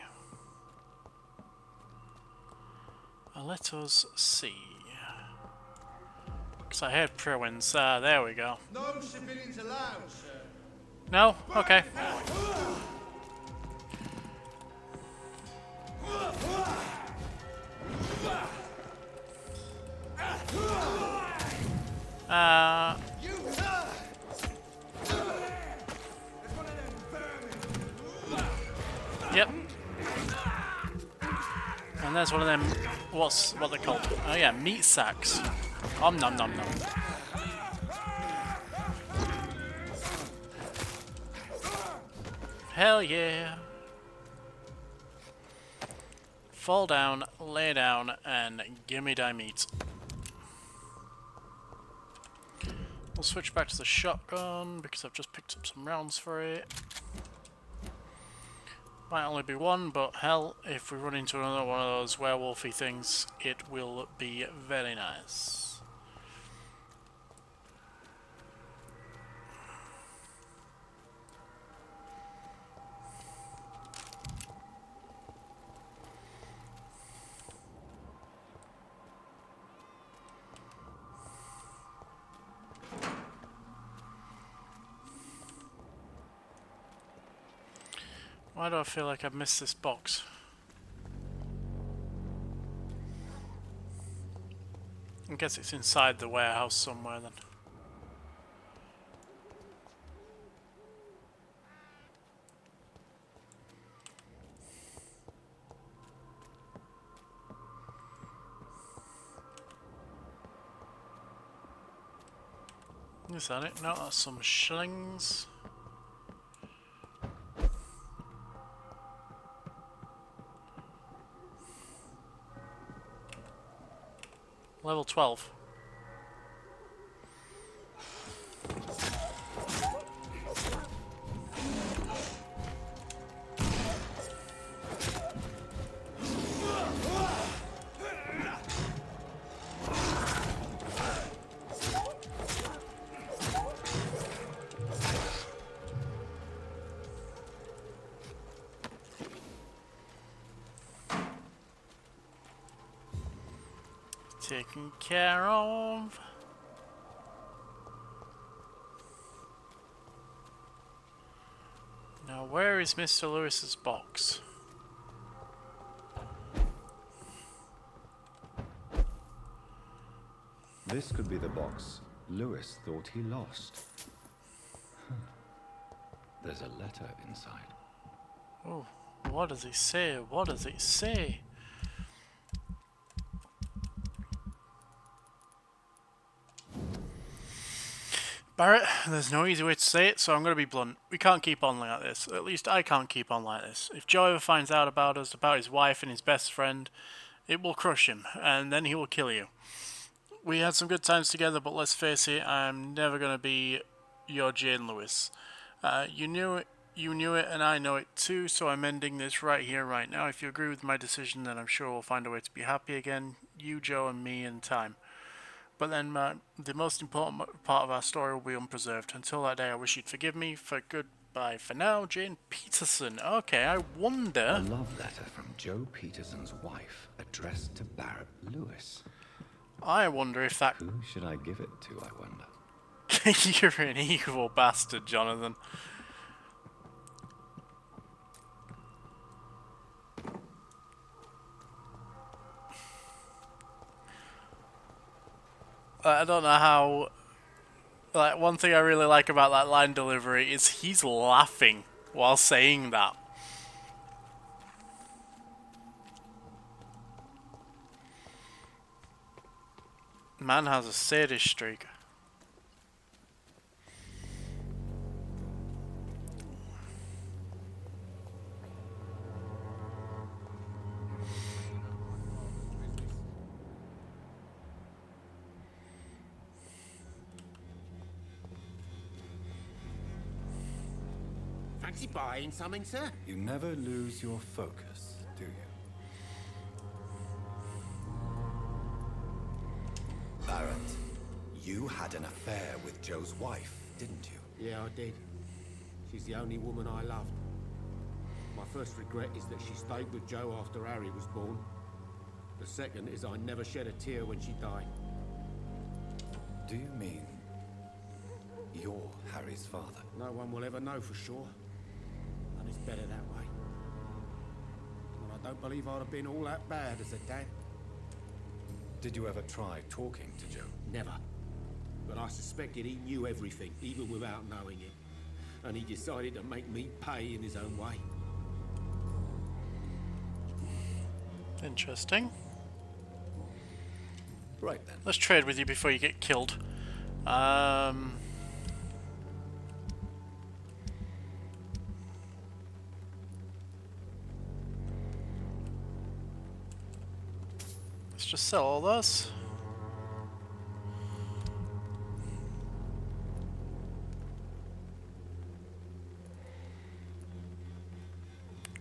Let us see. Because I heard Prowins. There we go. No civilians allowed, sir. No? Okay. Yep. And there's one of them, what they're called? Oh yeah, meat sacks. Nom nom nom nom. Hell yeah. Fall down, lay down, and gimme die meat. We'll switch back to the shotgun because I've just picked up some rounds for it. Might only be one, but hell, if we run into another one of those werewolfy things, it will be very nice. Why do I feel like I've missed this box? I guess it's inside the warehouse somewhere then. Is that it? No, that's some shillings. Level 12. Taken care of. Now, where is Mr. Lewis's box? This could be the box Lewis thought he lost. There's a letter inside. Oh, what does it say? What does it say? Barrett, there's no easy way to say it, so I'm going to be blunt. We can't keep on like this. At least I can't keep on like this. If Joe ever finds out about us, about his wife and his best friend, it will crush him, and then he will kill you. We had some good times together, but let's face it, I'm never going to be your Jane Lewis. You knew it, and I know it too, so I'm ending this right here, right now. If you agree with my decision, then I'm sure we'll find a way to be happy again. You, Joe, and me in time. But then the most important part of our story will be unpreserved. Until that day, I wish you'd forgive me. For goodbye for now, Jane Peterson. Okay, I wonder... A love letter from Joe Peterson's wife, addressed to Barrett Lewis. I wonder if that... Who should I give it to, I wonder? You're an evil bastard, Jonathan. I don't know how... Like, one thing I really like about that line delivery is he's laughing while saying that. Man has a sadist streak. Fancy buying something, sir? You never lose your focus, do you? Barrett, you had an affair with Joe's wife, didn't you? Yeah, I did. She's the only woman I loved. My first regret is that she stayed with Joe after Harry was born. The second is I never shed a tear when she died. Do you mean you're Harry's father? No one will ever know for sure. And it's better that way. And I don't believe I'd have been all that bad as a dad. Did you ever try talking to Joe? Never. But I suspected he knew everything, even without knowing it. And he decided to make me pay in his own way. Interesting. Right then. Let's trade with you before you get killed. Let's just sell all those.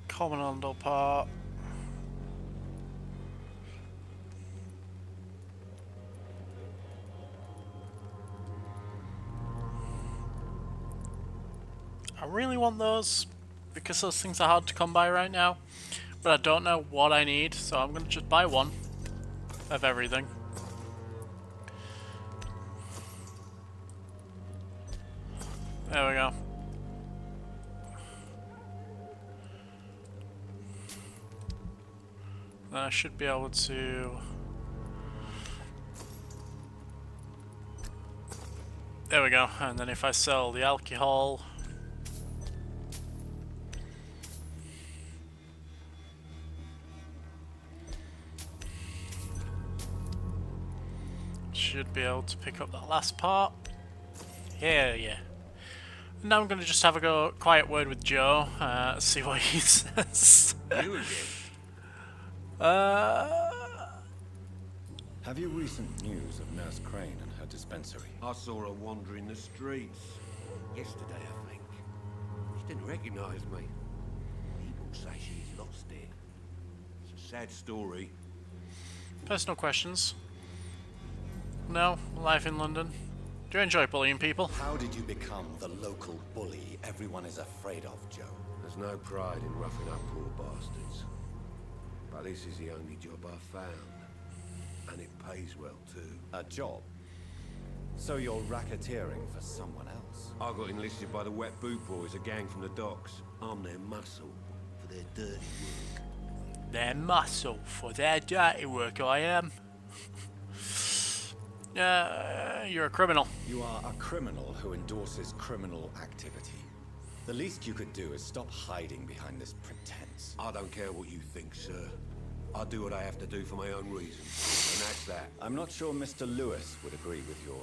Common underl part. I really want those because those things are hard to come by right now, but I don't know what I need, so I'm gonna just buy one of everything. There we go. Then I should be able to... There we go, and then if I sell the alcohol... Should be able to pick up that last part. Yeah. Now I'm going to just have a quiet word with Joe, see what he says. You again? Have you recent news of Nurse Crane and her dispensary? I saw her wandering the streets. Yesterday, I think. She didn't recognize me. People say she's lost it. It's a sad story. Personal questions. No, life in London. Do you enjoy bullying people? How did you become the local bully everyone is afraid of, Joe? There's no pride in roughing up poor bastards. But this is the only job I've found. And it pays well, too. A job? So you're racketeering for someone else? I got enlisted by the Wet Boot Boys, a gang from the docks. I'm their muscle for their dirty work. Their muscle for their dirty work, I am. You're a criminal. You are a criminal who endorses criminal activity. The least you could do is stop hiding behind this pretense. I don't care what you think, sir. I do what I have to do for my own reasons, and that's that. I'm not sure Mr. Lewis would agree with your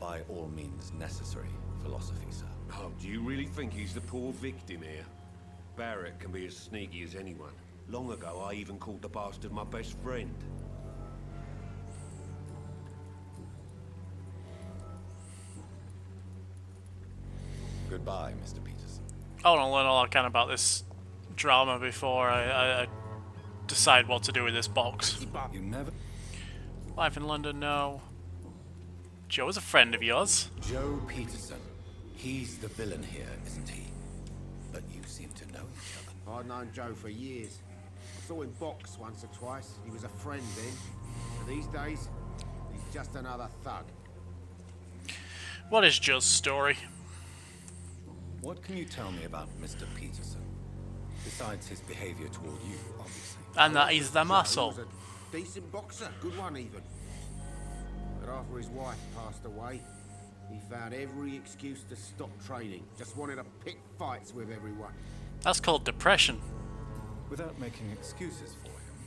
by all means necessary philosophy, sir. Oh, do you really think he's the poor victim here? Barrett can be as sneaky as anyone. Long ago, I even called the bastard my best friend. Goodbye, Mr. Peterson. I want to learn all I can about this drama before I decide what to do with this box. You never... Life in London, no. Joe is a friend of yours. Joe Peterson. He's the villain here, isn't he? But you seem to know each other. I've known Joe for years. I saw him box once or twice. He was a friend then. But these days, he's just another thug. What is Joe's story? What can you tell me about Mr. Peterson? Besides his behavior toward you, obviously. And that he's the muscle. He was a decent boxer, good one even. But after his wife passed away, he found every excuse to stop training. Just wanted to pick fights with everyone. That's called depression. Without making excuses for him,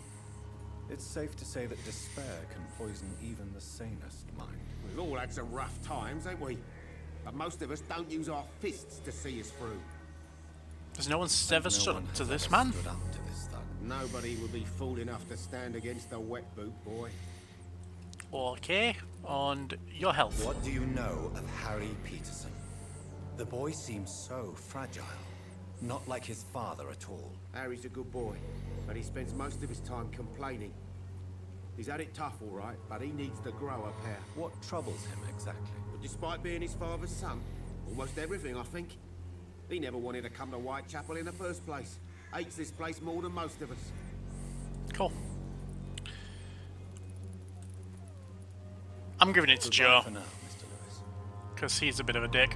it's safe to say that despair can poison even the sanest mind. We've all had some rough times, ain't we? But most of us don't use our fists to see us through. Has no one ever stood up to this man? Stood up to this thug. Nobody would be fool enough to stand against a wet boot boy. Okay, and your health. What do you know of Harry Peterson? The boy seems so fragile. Not like his father at all. Harry's a good boy, but he spends most of his time complaining. He's had it tough, all right, but he needs to grow a pair. What troubles him exactly? But despite being his father's son, almost everything, I think. He never wanted to come to Whitechapel in the first place. Hates this place more than most of us. Cool. I'm giving it to Joe. For now, Mr. Lewis. Because he's a bit of a dick.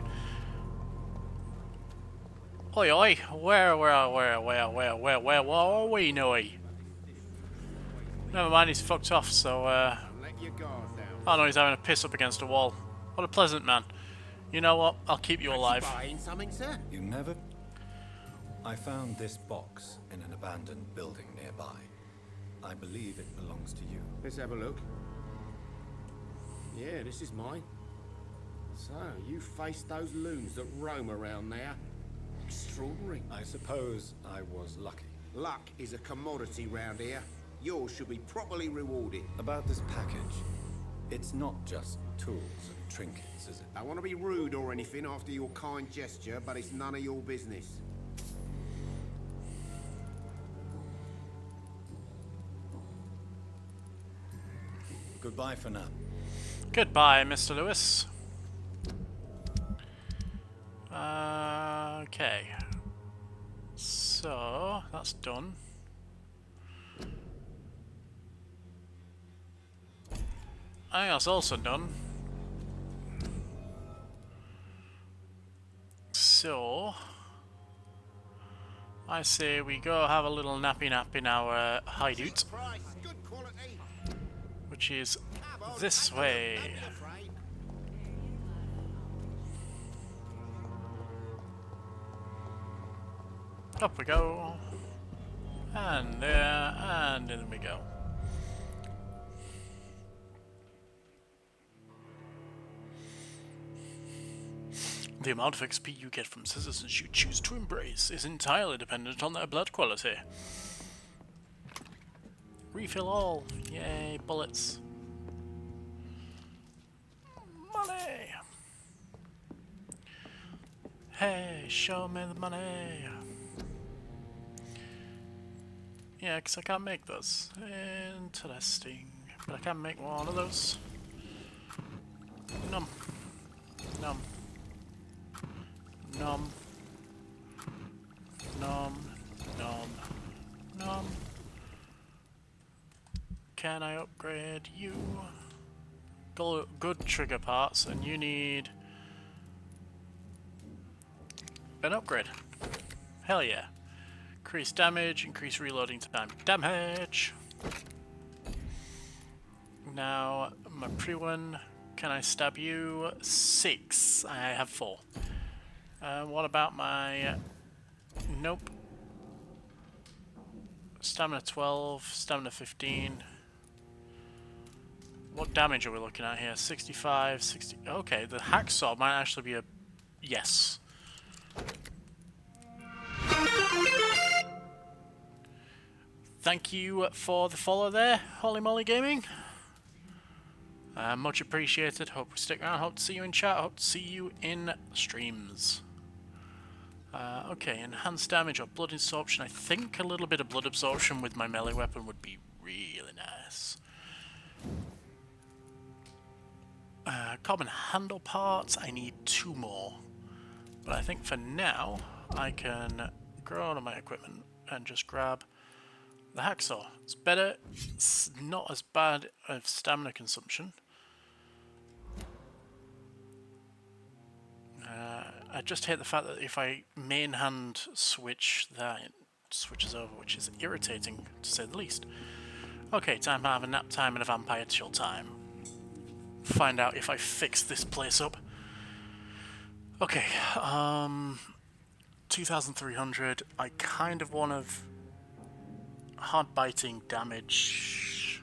Oi, oi, where are we, Noi? Never mind, he's fucked off, so, Let your guard down. oh no, he's having a piss up against a wall. What a pleasant man. You know what? I'll keep you alive. Buying something, sir? You never... I found this box in an abandoned building nearby. I believe it belongs to you. Let's have a look. Yeah, this is mine. So, you faced those loons that roam around there. Extraordinary. I suppose I was lucky. Luck is a commodity round here. Yours should be properly rewarded. About this package, it's not just tools and trinkets, is it? I want to be rude or anything after your kind gesture, but it's none of your business. Goodbye for now. Goodbye, Mr. Lewis. Okay. So, that's done. I think that's also done. So, I say we go have a little nappy nap in our hideout, which is this way. Up we go, and there, and in we go. The amount of XP you get from citizens you choose to embrace is entirely dependent on their blood quality. Refill all. Yay, bullets. Money! Hey, show me the money! Yeah, because I can't make those. Interesting. But I can make one of those. Num. Num. Num. Num. Num. Num. Can I upgrade you? Good trigger parts, and you need an upgrade. Hell yeah. Increase damage, increase reloading time. Damage! Now, my pre-one, can I stab you? 6. I have 4. What about my... Nope. Stamina 12, stamina 15. What damage are we looking at here? 65, 60... Okay, the hacksaw might actually be a... Yes. Thank you for the follow there, Holy Moly Gaming. Much appreciated. Hope you stick around. Hope to see you in chat. Hope to see you in streams. Okay, enhanced damage or blood absorption. I think a little bit of blood absorption with my melee weapon would be really nice. Common handle parts, I need 2 more. But I think for now, I can go out of my equipment and just grab the hacksaw. It's better, it's not as bad of stamina consumption. I just hate the fact that if I main hand switch, that it switches over, which is irritating to say the least. Okay, time to have a nap time and a vampire chill time. Find out if I fix this place up. Okay, 2,300. I kind of want of hard biting damage.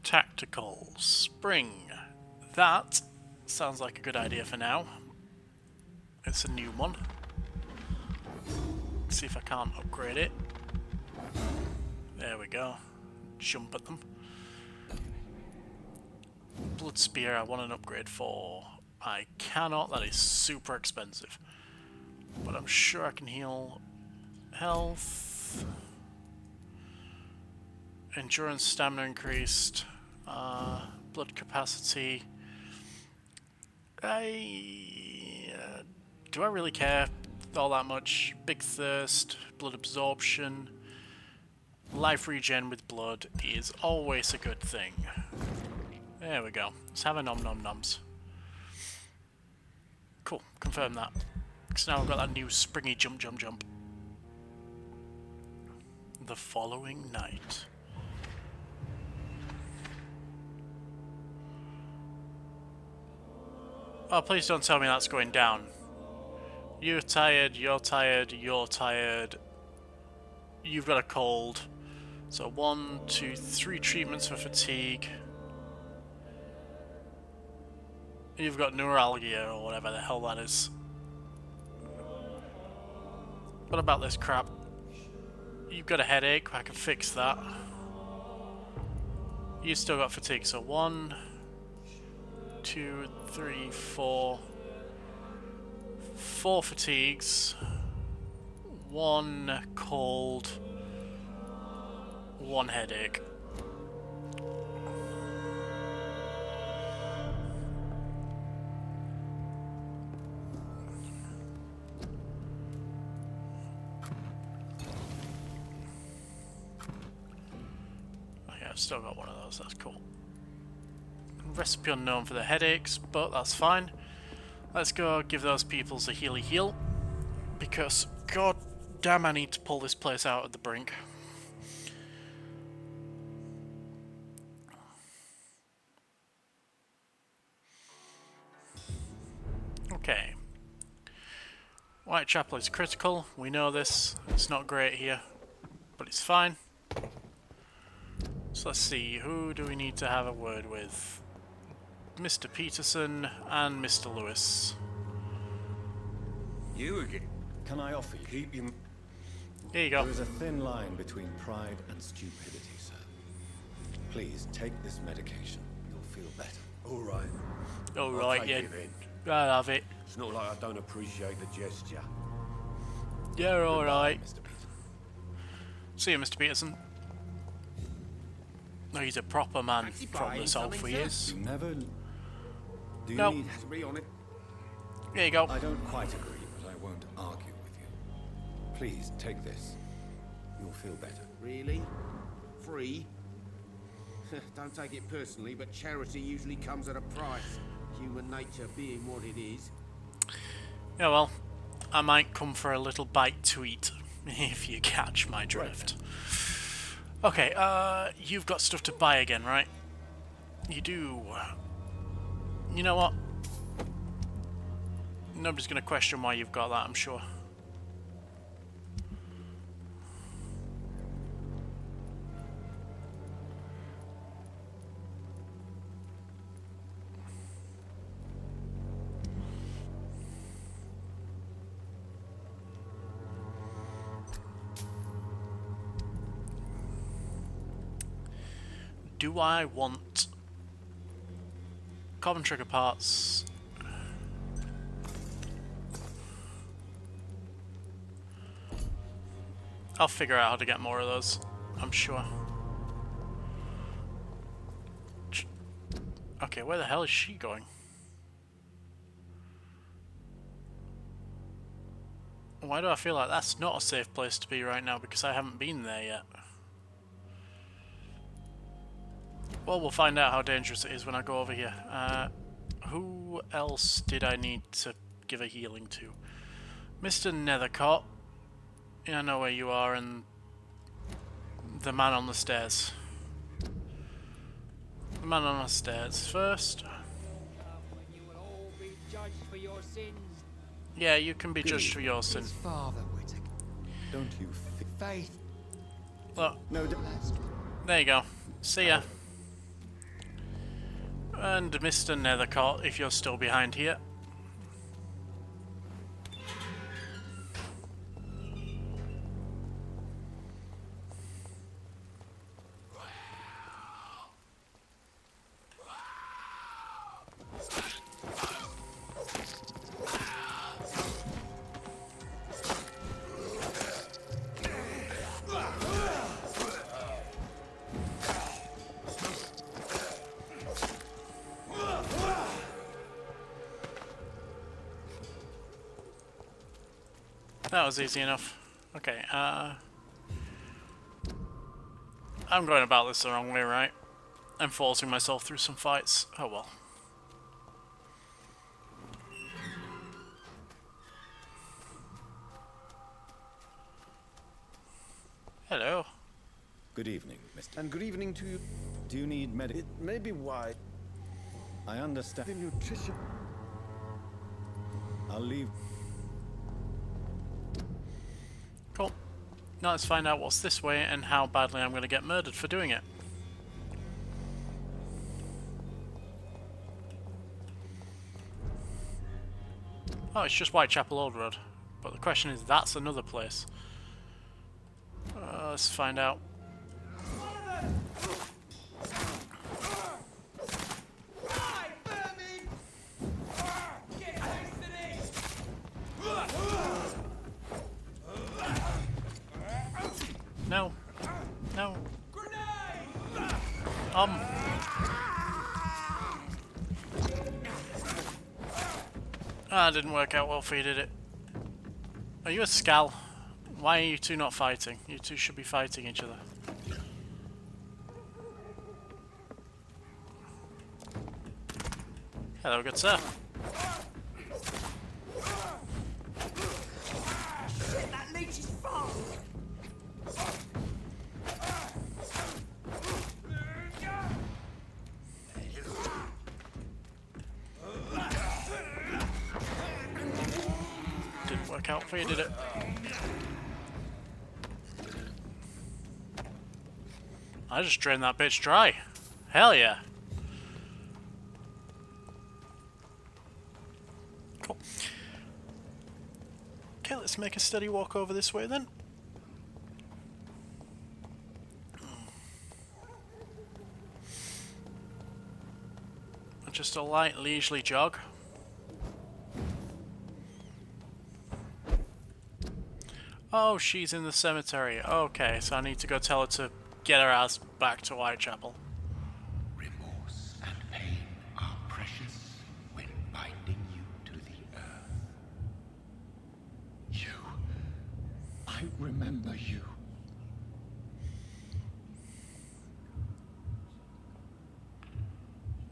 Tactical spring. That sounds like a good idea for now. It's a new one. See if I can't upgrade it. There we go. Jump at them. Blood spear I want an upgrade for. I cannot, that is super expensive. But I'm sure I can heal health. Endurance, stamina increased. Blood capacity. Do I really care all that much? Big thirst, blood absorption. Life regen with blood is always a good thing. There we go. Let's have a nom nom noms. Cool, confirm that. Because now I've got that new springy jump jump jump. The following night. Oh, please don't tell me that's going down. You're tired, you're tired, you're tired. You've got a cold. So 1, 2, 3 treatments for fatigue. You've got neuralgia or whatever the hell that is. What about this crap? You've got a headache, I can fix that. You've still got fatigue, so 1, 2, 3, 4. 4 fatigues. 1 cold. 1 headache. I've still got one of those, that's cool. Recipe unknown for the headaches, but that's fine. Let's go give those peoples a healy heal. Because, god damn, I need to pull this place out of the brink. Okay. Whitechapel is critical, we know this. It's not great here, but it's fine. So let's see, who do we need to have a word with? Mr. Peterson and Mr. Lewis. You again? Can I offer you? Keep him. Here you go. There is a thin line between pride and stupidity, sir. Please take this medication. You'll feel better. All right. Alright, yeah. It then. I'll have it. It's not like I don't appreciate the gesture. Yeah, alright. Mr. Peterson. See you, Mr. Peterson. No, he's a proper man Fancy from buying the south something, for sir? years. You never... Do you No. need... To be on it. Here you go. I don't quite agree, but I won't argue with you. Please, take this. You'll feel better. Really? Free? Don't take it personally, but charity usually comes at a price. Human nature being what it is. Yeah, well, I might come for a little bite to eat, if you catch my drift. Okay, you've got stuff to buy again, right? You do. You know what? Nobody's gonna question why you've got that, I'm sure. Do I want carbon trigger parts? I'll figure out how to get more of those, I'm sure. Okay, where the hell is she going? Why do I feel like that's not a safe place to be right now? Because I haven't been there yet. Well, we'll find out how dangerous it is when I go over here. Who else did I need to give a healing to? Mr. Nethercott. Yeah, I know where you are, and the man on the stairs. The man on the stairs first. Yeah, you can be judged for your sin. Father Whittaker. Don't you Faith. Look, No, there you go. See ya. And Mr. Nethercott, if you're still behind here. That was easy enough. Okay, I'm going about this the wrong way, right? I'm forcing myself through some fights. Oh well. Hello. Good evening, Mr. And good evening to you. Do you need It may be why I the understand. nutrition. I'll leave. Cool. Now let's find out what's this way and how badly I'm going to get murdered for doing it. Oh, it's just Whitechapel Old Road. But the question is, that's another place. Let's find out. No. No. Ah, didn't work out well for you, did it? Are you a Skal? Why are you two not fighting? You two should be fighting each other. Hello, good sir. That leech is fast. Didn't work out for you, did it? I just drained that bitch dry. Hell yeah. Cool. Okay, let's make a steady walk over this way then. Just a light, leisurely jog. Oh, she's in the cemetery. Okay, so I need to go tell her to get her ass back to Whitechapel. Remorse and pain are precious when binding you to the earth. You. I remember you.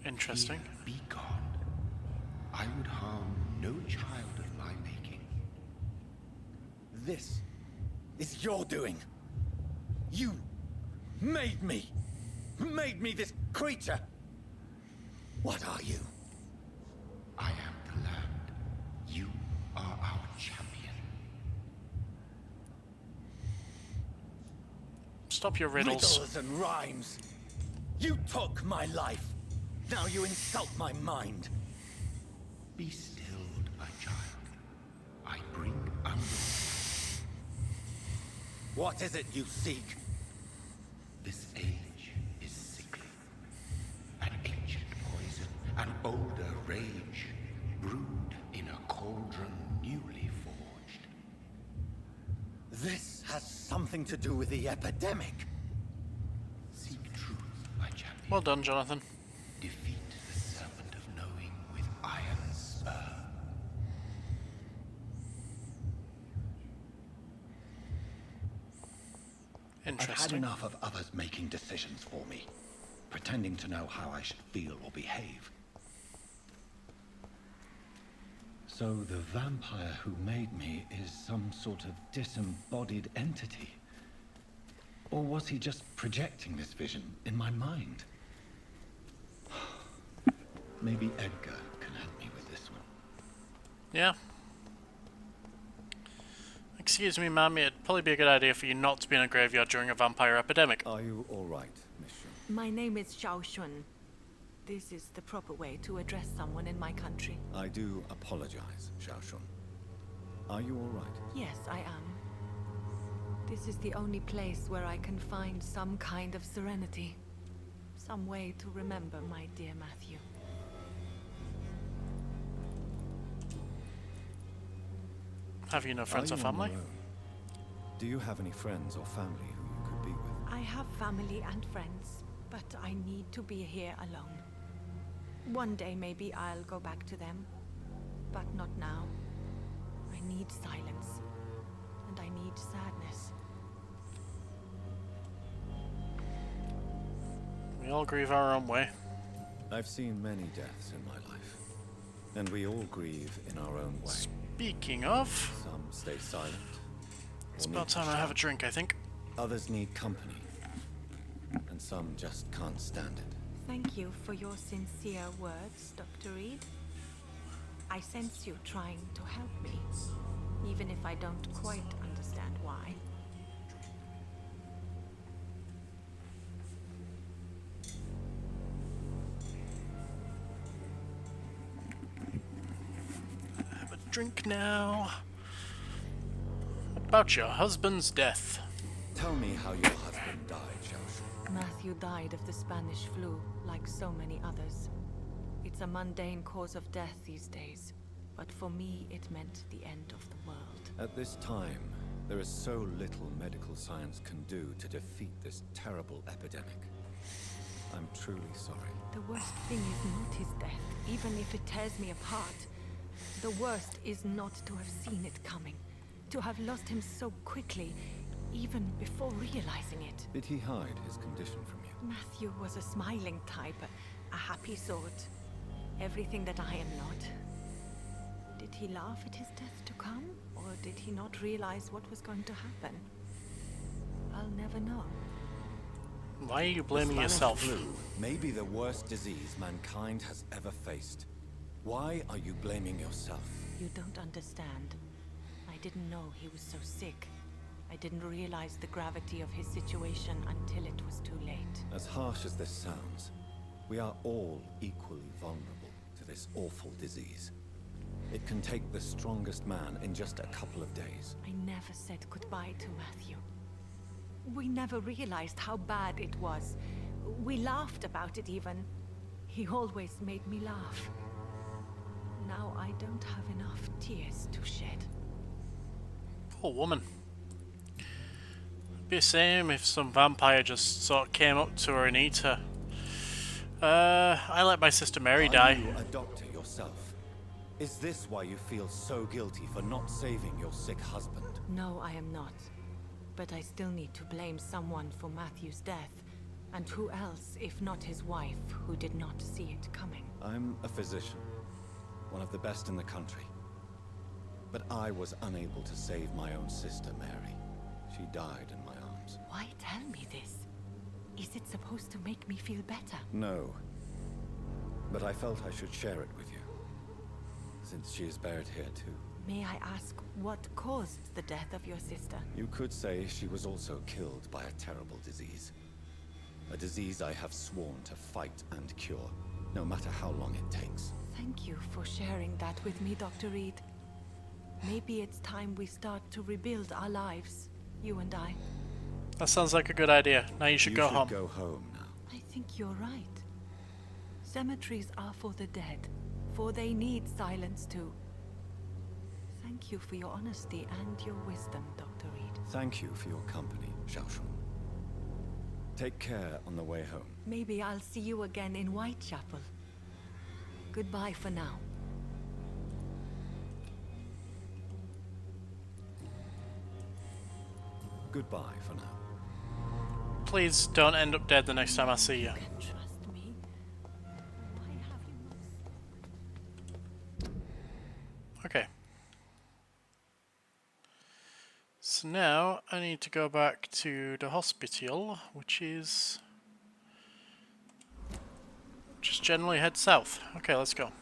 Interesting. Fear be gone. I would harm no child of my making. This is your doing. You made me this creature. What are you? I am the land. You are our champion. Stop your riddles. And rhymes. You took my life. Now you insult my mind. Be stilled, my child. I bring unrest. What is it you seek? This age is sickly. An ancient poison, an older rage, brewed in a cauldron newly forged. This has something to do with the epidemic. Seek truth, my champion. Well done, Jonathan. Defeat the serpent of knowing with iron spur. I've had Interesting. enough of others making decisions for me, pretending to know how I should feel or behave. So the vampire who made me is some sort of disembodied entity? Or was he just projecting this vision in my mind? Maybe Edgar can help me with this one. Yeah. Excuse me, ma'am, it'd probably be a good idea for you not to be in a graveyard during a vampire epidemic. Are you all right, Miss Shun? My name is Xiao Shun. This is the proper way to address someone in my country. I do apologize, Xiao Shun. Are you all right? Yes, I am. This is the only place where I can find some kind of serenity. Some way to remember my dear Matthew. Have you no friends or Are you on family? your own? Do you have any friends or family who you could be with? I have family and friends, but I need to be here alone. One day maybe I'll go back to them, but not now. I need silence, and I need sadness. We all grieve our own way. I've seen many deaths in my life, and we all grieve in our own way. Speaking of, Some stay silent. it's or about need to time I have a shout. drink, I think. Others need company, and some just can't stand it. Thank you for your sincere words, Dr. Reed. I sense you trying to help me, even if I don't quite understand why. Have a drink now. About your husband's death. Tell me how your husband died, Xiao Shun. Matthew died of the Spanish flu, like so many others. It's a mundane cause of death these days, but for me it meant the end of the world. At this time, there is so little medical science can do to defeat this terrible epidemic. I'm truly sorry. The worst thing is not his death, even if it tears me apart. The worst is not to have seen it coming, to have lost him so quickly, even before realizing it. Did he hide his condition from you? Matthew was a smiling type, a happy sort. Everything that I am not. Did he laugh at his death to come, or did he not realize what was going to happen? I'll never know. Why are you blaming The yourself? Spanish flu may be the worst disease mankind has ever faced. Why are you blaming yourself? You don't understand. I didn't know he was so sick. I didn't realize the gravity of his situation until it was too late. As harsh as this sounds, we are all equally vulnerable to this awful disease. It can take the strongest man in just a couple of days. I never said goodbye to Matthew. We never realized how bad it was. We laughed about it even. He always made me laugh. Now I don't have enough tears to shed. Poor woman. It'd be the same if some vampire just sort of came up to her and ate her. I let my sister Mary die. Are you a doctor yourself? Is this why you feel so guilty for not saving your sick husband? No, I am not. But I still need to blame someone for Matthew's death. And who else, if not his wife, who did not see it coming? I'm a physician, one of the best in the country. But I was unable to save my own sister, Mary. She died in my arms. Why tell me this? Is it supposed to make me feel better? No. But I felt I should share it with you, since she is buried here too. May I ask what caused the death of your sister? You could say she was also killed by a terrible disease. A disease I have sworn to fight and cure, no matter how long it takes. Thank you for sharing that with me, Dr. Reed. Maybe it's time we start to rebuild our lives, you and I. That sounds like a good idea. Now you should go home. Go home now. I think you're right. Cemeteries are for the dead, for they need silence too. Thank you for your honesty and your wisdom, Dr. Reed. Thank you for your company, Xiaoshu. Take care on the way home. Maybe I'll see you again in Whitechapel. Goodbye for now. Goodbye for now. Please don't end up dead the next time I see you. Trust me. Why have you not? Okay. So now I need to go back to the hospital, which is just generally head south. Okay, let's go.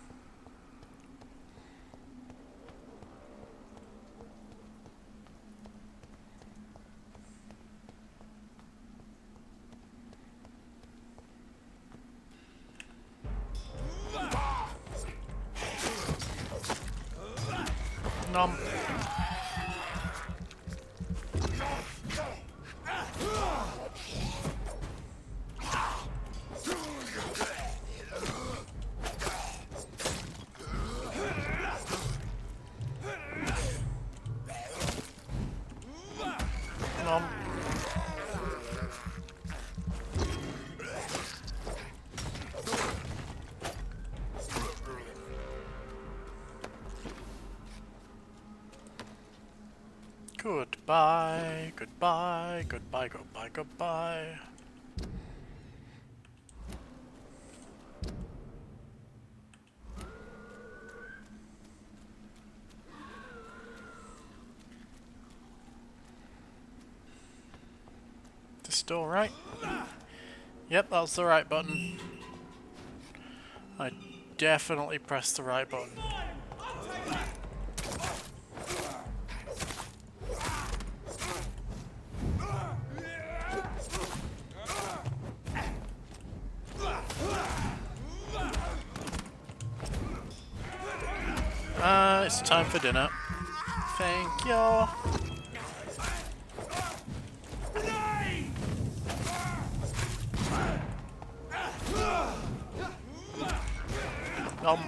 Nom. Nom. Goodbye, goodbye, goodbye, goodbye, goodbye. This door right? Yep, that's the right button. I definitely pressed the right button. It's time for dinner. Thank you. Nom.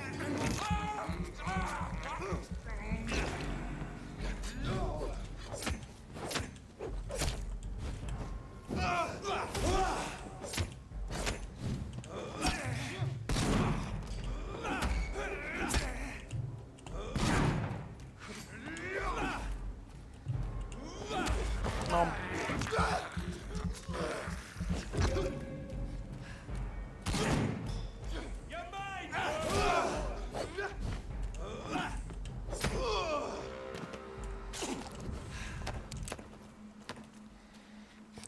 Nom.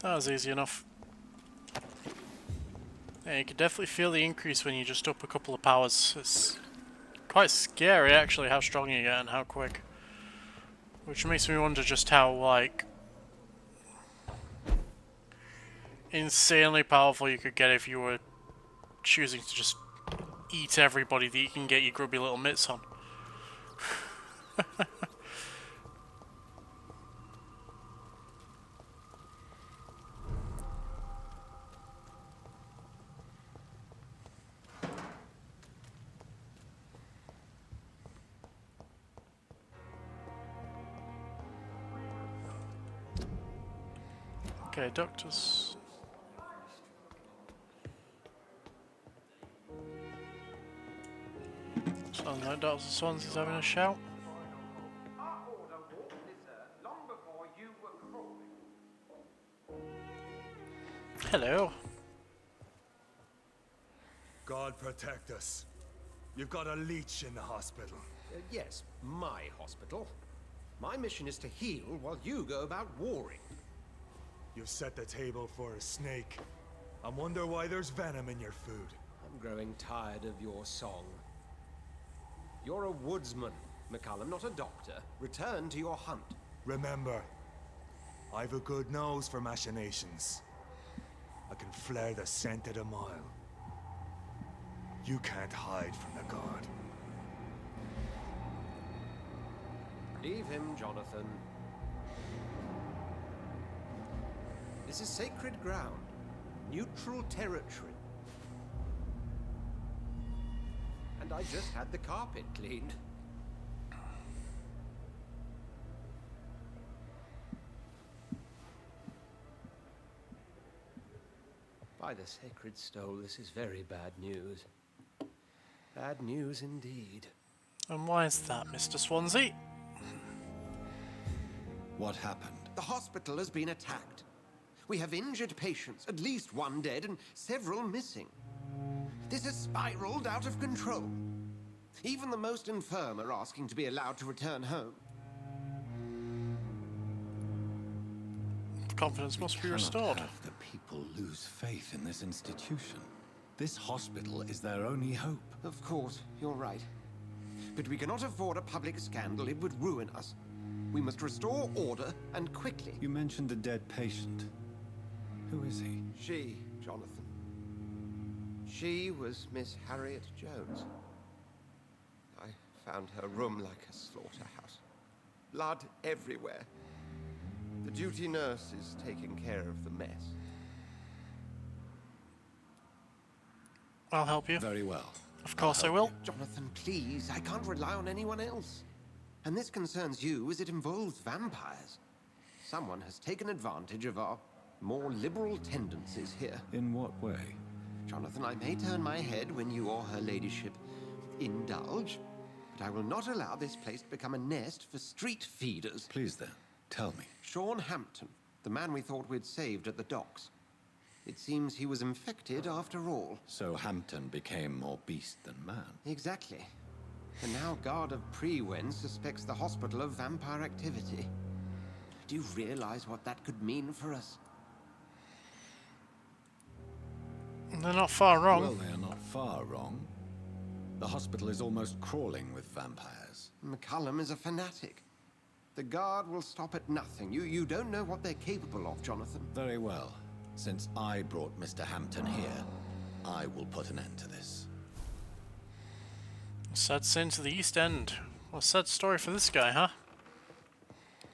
That was easy enough. Yeah, you can definitely feel the increase when you just up a couple of powers. It's quite scary actually how strong you get and how quick. Which makes me wonder just how, like, insanely powerful you could get if you were choosing to just eat everybody that you can get your grubby little mitts on. Okay, doctors. Sounds like Dr. Swansea's having a shout. Hello. God protect us. You've got a leech in the hospital. Yes, my hospital. My mission is to heal while you go about warring. You've set the table for a snake. I wonder why there's venom in your food. I'm growing tired of your song. You're a woodsman, McCallum, not a doctor. Return to your hunt. Remember, I've a good nose for machinations. I can flare the scent at a mile. You can't hide from the god. Leave him, Jonathan. This is sacred ground. Neutral territory. And I just had the carpet cleaned. By the sacred stone, this is very bad news. Bad news indeed. And why is that, Mr. Swansea? What happened? The hospital has been attacked. We have injured patients, at least one dead and several missing. This has spiraled out of control. Even the most infirm are asking to be allowed to return home. Confidence must be We cannot restored. have the people lose faith in this institution. This hospital is their only hope. Of course, you're right. But we cannot afford a public scandal. It would ruin us. We must restore order, and quickly. You mentioned a dead patient. Who is he? She, Jonathan. She was Miss Harriet Jones. I found her room like a slaughterhouse. Blood everywhere. The duty nurse is taking care of the mess. I'll help you. Very well. Of course I will. Jonathan, please. I can't rely on anyone else. And this concerns you as it involves vampires. Someone has taken advantage of our more liberal tendencies here. In what way? Jonathan, I may turn my head when you or her ladyship indulge, but I will not allow this place to become a nest for street feeders. Please then, tell me. Sean Hampton, the man we thought we'd saved at the docks. It seems he was infected after all. So Hampton became more beast than man. Exactly. And now Guard of Prewen suspects the hospital of vampire activity. Do you realize what that could mean for us? They're not far wrong. Well, they are not far wrong. The hospital is almost crawling with vampires. McCullum is a fanatic. The Guard will stop at nothing. You don't know what they're capable of, Jonathan. Very well. Since I brought Mr. Hampton here, I will put an end to this. Sad sin to the East End. What a sad story for this guy, huh?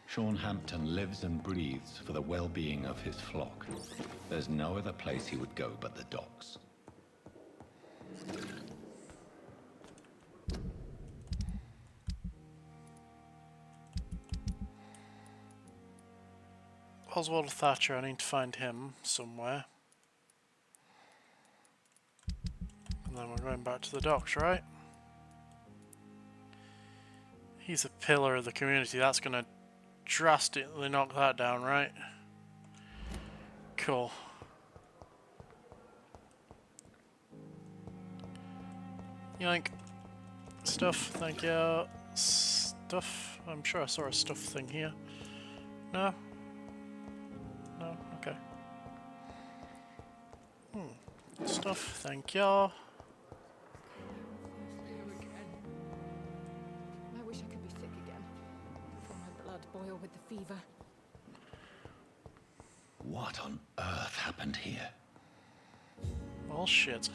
Sean Hampton lives and breathes for the well-being of his flock. There's no other place he would go but the docks. Oswald Thatcher, I need to find him somewhere. And then we're going back to the docks, right? He's a pillar of the community. That's going to drastically knock that down, right? Cool. Yoink. Stuff, thank you. Stuff. I'm sure I saw a stuff thing here. No? No? Okay. Stuff, thank you. I wish I could be sick again, before my blood boil with the fever. What on earth happened here? Well, shit.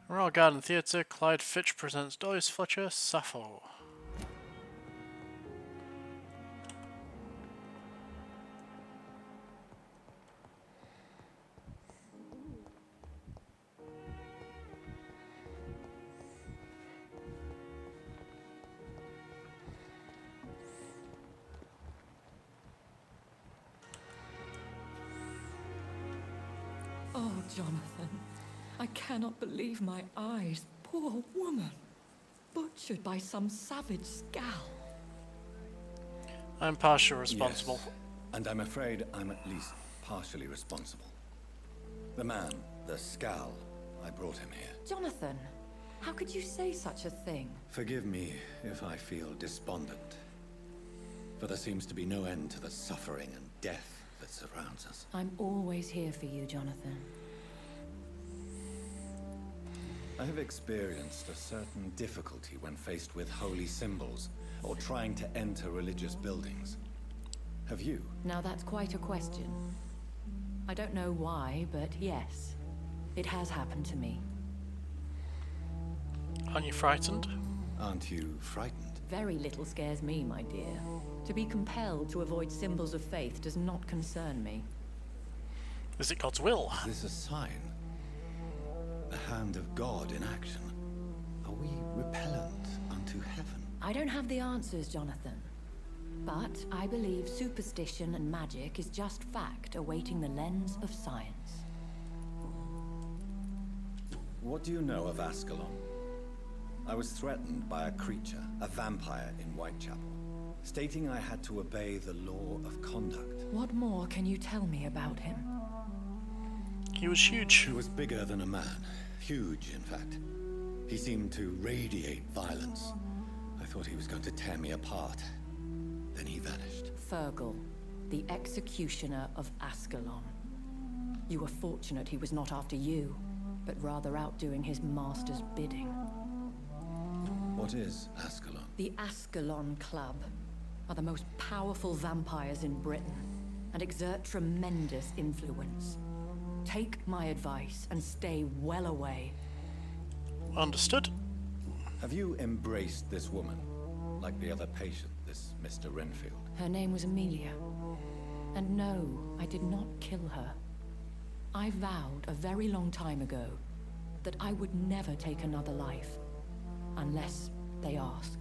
Royal Garden Theatre, Clyde Fitch presents Doris Fletcher, Sappho. Oh, Jonathan, I cannot believe my eyes. Poor woman, butchered by some savage scowl. I'm partially responsible. Yes, and I'm afraid I'm at least partially responsible. The man, the scowl, I brought him here. Jonathan, how could you say such a thing? Forgive me if I feel despondent, for there seems to be no end to the suffering and death that surrounds us. I'm always here for you, Jonathan. I have experienced a certain difficulty when faced with holy symbols or trying to enter religious buildings. Have you? Now that's quite a question. I don't know why, but yes, it has happened to me. Aren't you frightened? Aren't you frightened? Very little scares me, my dear. To be compelled to avoid symbols of faith does not concern me. Is it God's will? Is this a sign? The hand of God in action? Are we repellent unto heaven? I don't have the answers, Jonathan. But I believe superstition and magic is just fact awaiting the lens of science. What do you know of Ascalon? I was threatened by a creature, a vampire in Whitechapel, stating I had to obey the law of conduct. What more can you tell me about him? He was huge. He was bigger than a man. Huge, in fact. He seemed to radiate violence. I thought he was going to tear me apart. Then he vanished. Fergal, the executioner of Ascalon. You were fortunate he was not after you, but rather out doing his master's bidding. What is Ascalon? The Ascalon Club are the most powerful vampires in Britain and exert tremendous influence. Take my advice and stay well away. Understood. Have you embraced this woman, like the other patient, this Mr. Renfield? Her name was Amelia. And no, I did not kill her. I vowed a very long time ago that I would never take another life, unless they ask.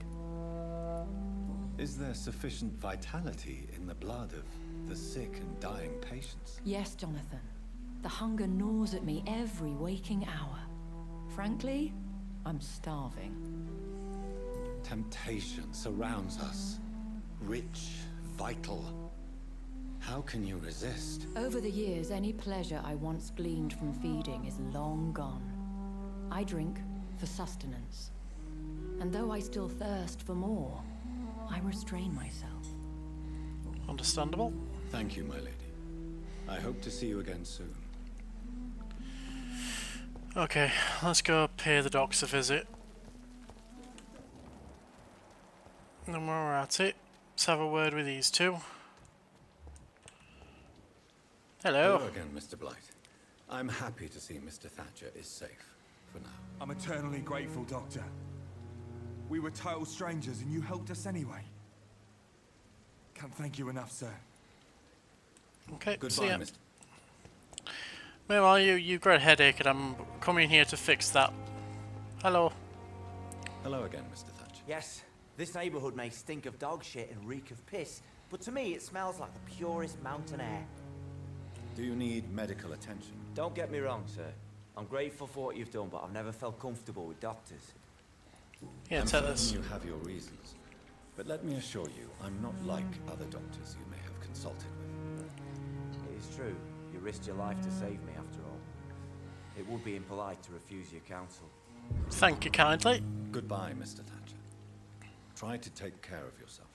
Is there sufficient vitality in the blood of the sick and dying patients? Yes, Jonathan. The hunger gnaws at me every waking hour. Frankly, I'm starving. Temptation surrounds us. Rich, vital. How can you resist? Over the years, any pleasure I once gleaned from feeding is long gone. I drink for sustenance. And though I still thirst for more, I restrain myself. Understandable. Thank you, my lady. I hope to see you again soon. Okay, let's go pay the docs a visit. And then while we're at it, let's have a word with these two. Hello. Hello again, Mr. Blight. I'm happy to see Mr. Thatcher is safe, for now. I'm eternally grateful, Doctor. We were total strangers and you helped us anyway. Can't thank you enough, sir. Okay, Goodbye, see ya. Mr. Meanwhile, you've got a headache and I'm coming here to fix that. Hello. Hello again, Mr. Thatcher. Yes, this neighborhood may stink of dog shit and reek of piss, but to me it smells like the purest mountain air. Do you need medical attention? Don't get me wrong, sir. I'm grateful for what you've done, but I've never felt comfortable with doctors. Yeah, I'm tell certain us. you have your reasons. But let me assure you, I'm not like other doctors you may have consulted with. It is true. You risked your life to save me, after all. It would be impolite to refuse your counsel. Thank you kindly. Goodbye, Mr. Thatcher. Try to take care of yourself.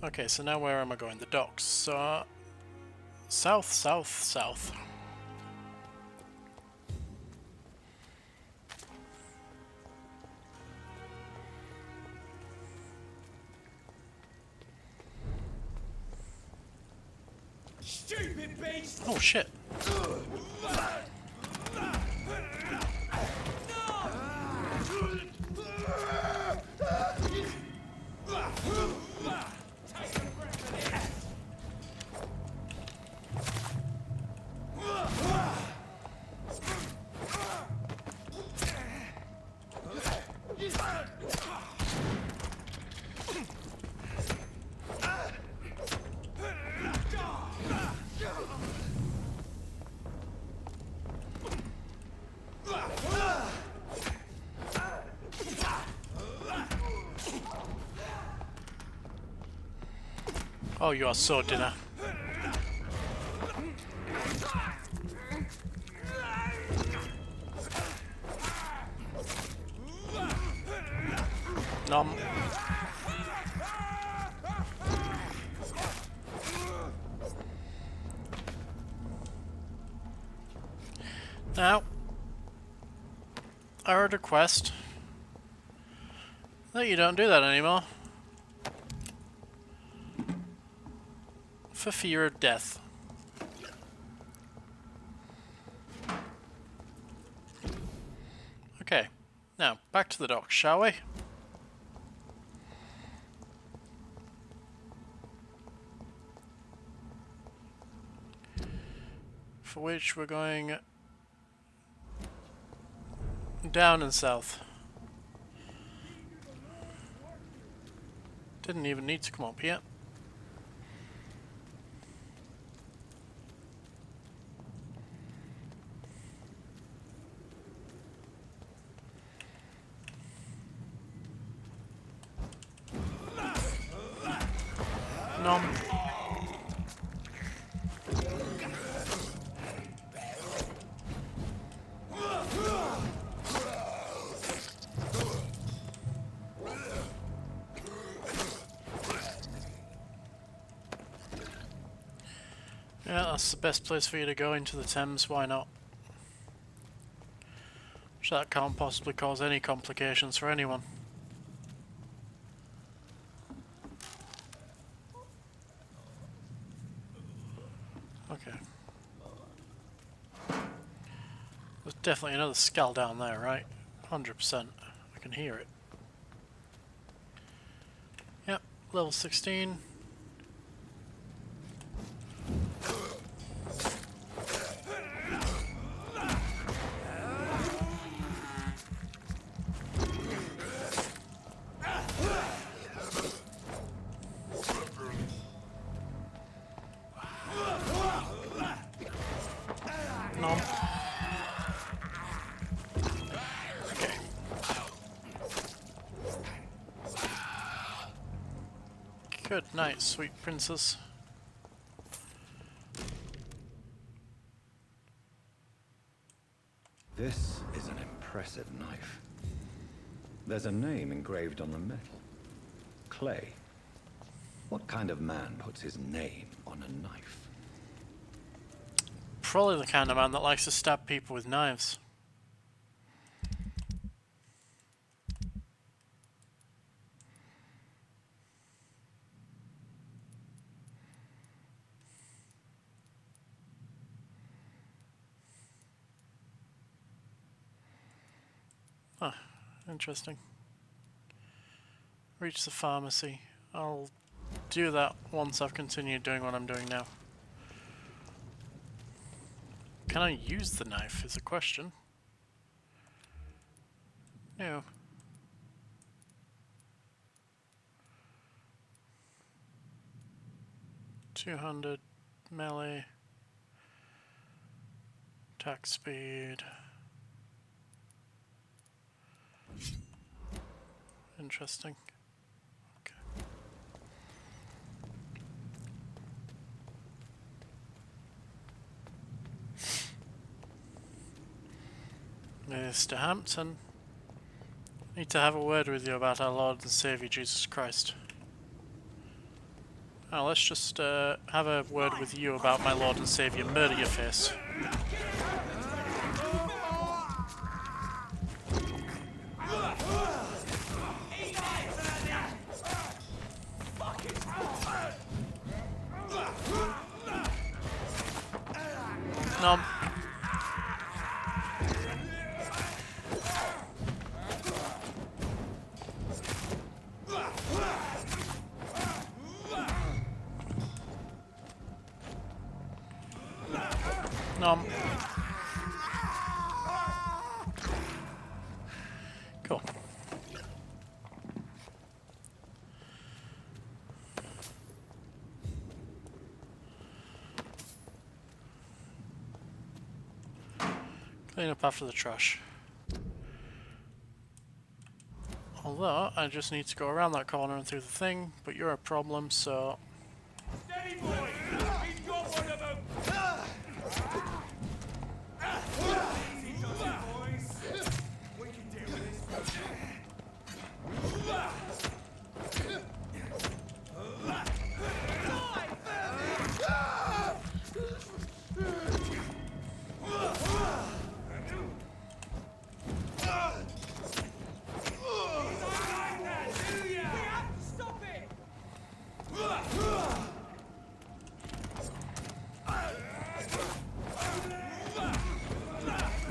Okay, so now where am I going? The docks. So, south, south, south. Stupid beast! Oh shit. Oh, you are so dinner. Nom. Now, I heard a quest that you don't do that anymore. For fear of death. Okay, now back to the docks, shall we? For which we're going down and south. Didn't even need to come up yet. Nom. Yeah, that's the best place for you to go, into the Thames, why not? So that can't possibly cause any complications for anyone. Okay. There's definitely another skull down there, right? 100%. I can hear it. Yep, level 16. Nom. Okay. Good night, sweet princess. This is an impressive knife. There's a name engraved on the metal. Clay. What kind of man puts his name on a knife? Probably the kind of man that likes to stab people with knives. Huh, interesting. Reach the pharmacy. I'll do that once I've continued doing what I'm doing now. Can I use the knife is a question. No. .200 melee. Attack speed. Interesting. Okay. Mr. Hampton, need to have a word with you about our Lord and Saviour Jesus Christ. Now let's just have a word with you about my Lord and Saviour. Murder your face. Nom. Nom. Cool. Clean up after the trash. Although, I just need to go around that corner and through the thing, but you're a problem, so... Steady, boy! He's got one of them! Easy does it, boys. We can deal with this.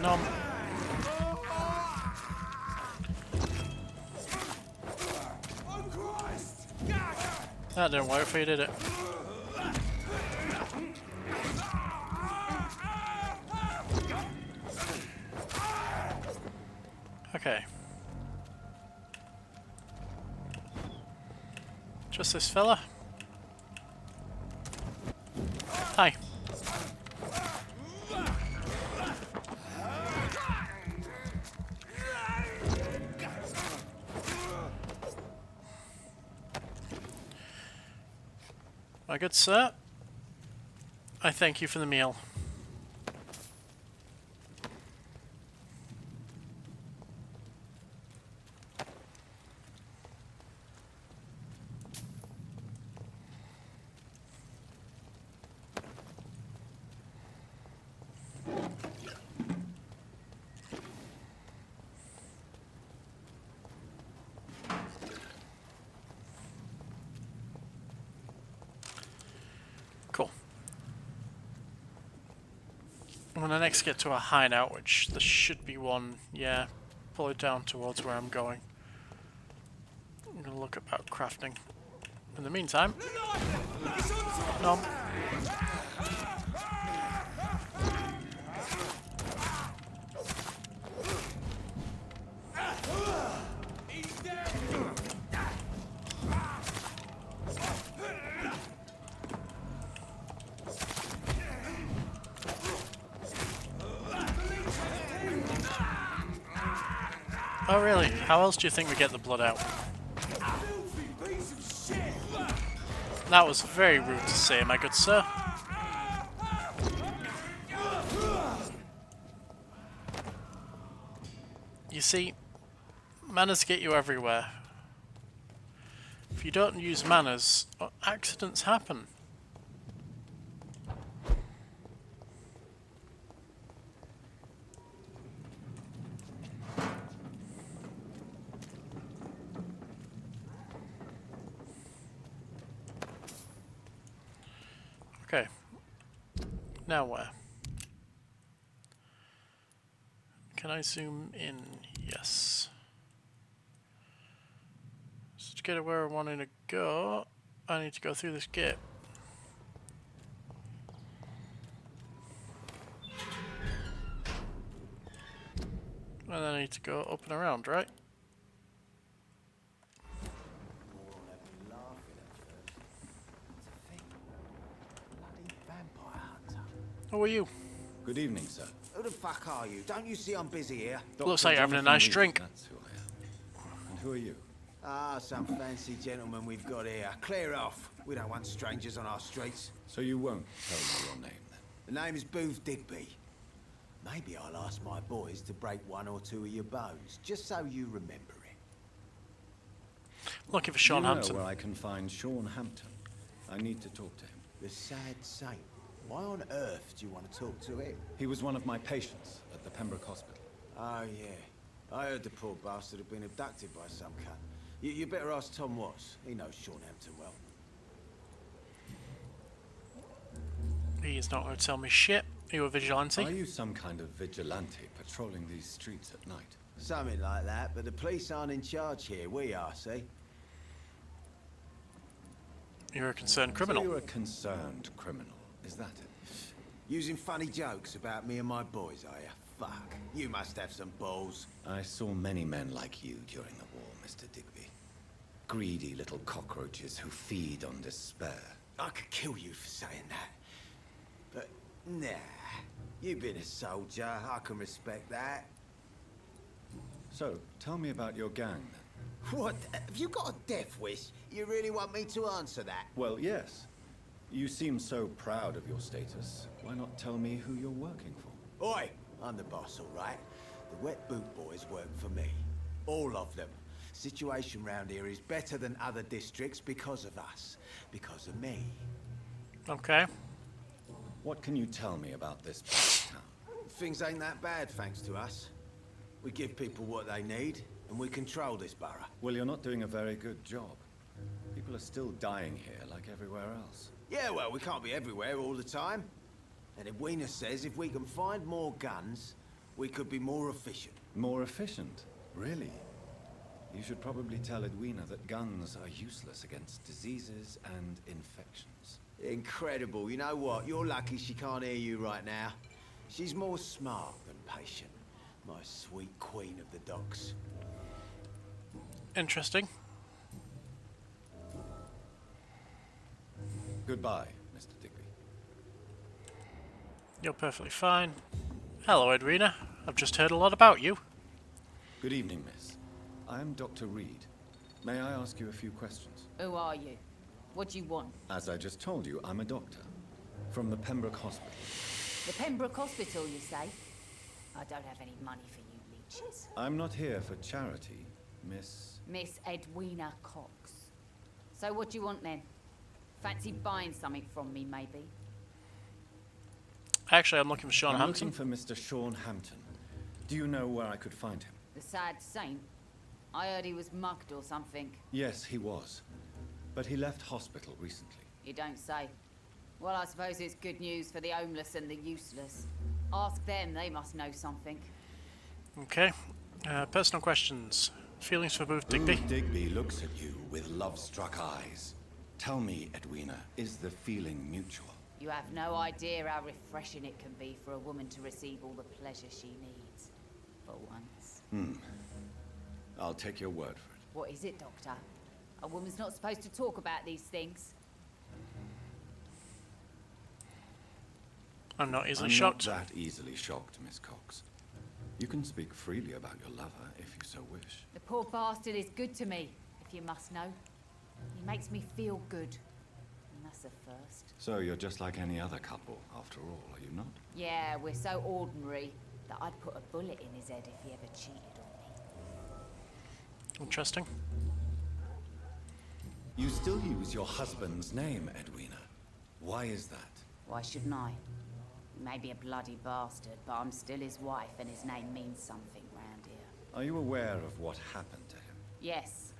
Nom. That didn't work for you, did it? Okay. Just this fella. Hi. My good sir, I thank you for the meal. Cool. When I next get to a hideout, which there should be one, yeah, pull it down towards where I'm going. I'm gonna look about crafting. In the meantime, nom. Oh really? How else do you think we get the blood out? That was very rude to say, my good sir. You see, manners get you everywhere. If you don't use manners, accidents happen. Okay. Now where? Can I zoom in? Yes. So to get to where I wanted to go, I need to go through this gate. And then I need to go up and around, right? Who are you? Good evening, sir. Who the fuck are you? Don't you see I'm busy here? Looks like you're having a nice drink. That's who I am. And who are you? Ah, some fancy gentleman we've got here. Clear off. We don't want strangers on our streets. So you won't tell me your name, then? The name is Booth Digby. Maybe I'll ask my boys to break one or two of your bones, just so you remember it. Looking for Sean Hampton. You know where I can find Sean Hampton. I need to talk to him. The sad saint. Why on earth do you want to talk to him? He was one of my patients at the Pembroke Hospital. Oh, yeah. I heard the poor bastard had been abducted by some cunt. You better ask Tom Watts. He knows Sean Hampton well. He's not going to tell me shit. Are you a vigilante? Are you some kind of vigilante patrolling these streets at night? Something like that, but the police aren't in charge here. We are, see? You're a concerned criminal. So you're a concerned criminal. Is that it? Using funny jokes about me and my boys, are you? Fuck. You must have some balls. I saw many men like you during the war, Mr. Digby. Greedy little cockroaches who feed on despair. I could kill you for saying that. But, nah. You've been a soldier. I can respect that. So, tell me about your gang, then. What? Have you got a death wish? You really want me to answer that? Well, yes. You seem so proud of your status. Why not tell me who you're working for? Oi! I'm the boss, all right? The Wet Boot Boys work for me. All of them. Situation round here is better than other districts because of us. Because of me. Okay. What can you tell me about this town? Things ain't that bad, thanks to us. We give people what they need, and we control this borough. Well, you're not doing a very good job. People are still dying here like everywhere else. Yeah, well, we can't be everywhere all the time. And Edwina says if we can find more guns, we could be more efficient. More efficient? Really? You should probably tell Edwina that guns are useless against diseases and infections. Incredible. You know what? You're lucky she can't hear you right now. She's more smart than patient. My sweet queen of the docks. Interesting. Goodbye, Mr. Digby. You're perfectly fine. Hello, Edwina. I've just heard a lot about you. Good evening, miss. I am Dr. Reed. May I ask you a few questions? Who are you? What do you want? As I just told you, I'm a doctor. From the Pembroke Hospital. The Pembroke Hospital, you say? I don't have any money for you leeches. I'm not here for charity, Miss... Miss Edwina Cox. So what do you want then? Fancy buying something from me, maybe? Actually, I'm looking for Sean I'm Hampton. looking for Mr. Sean Hampton. Do you know where I could find him? The sad saint? I heard he was mugged or something. Yes, he was. But he left hospital recently. You don't say. Well, I suppose it's good news for the homeless and the useless. Ask them, they must know something. Okay. Personal questions. Feelings for Booth Digby? Booth Digby looks at you with love-struck eyes. Tell me, Edwina, is the feeling mutual? You have no idea how refreshing it can be for a woman to receive all the pleasure she needs. For once. I'll take your word for it. What is it, Doctor? A woman's not supposed to talk about these things. I'm not easily I'm shocked. not that easily shocked, Miss Cox. You can speak freely about your lover if you so wish. The poor bastard is good to me, if you must know. He makes me feel good. And that's a first. So you're just like any other couple, after all, are you not? Yeah, we're so ordinary that I'd put a bullet in his head if he ever cheated on me. Interesting. You still use your husband's name, Edwina. Why is that? Why shouldn't I? He may be a bloody bastard, but I'm still his wife, and his name means something round here. Are you aware of what happened to him? Yes.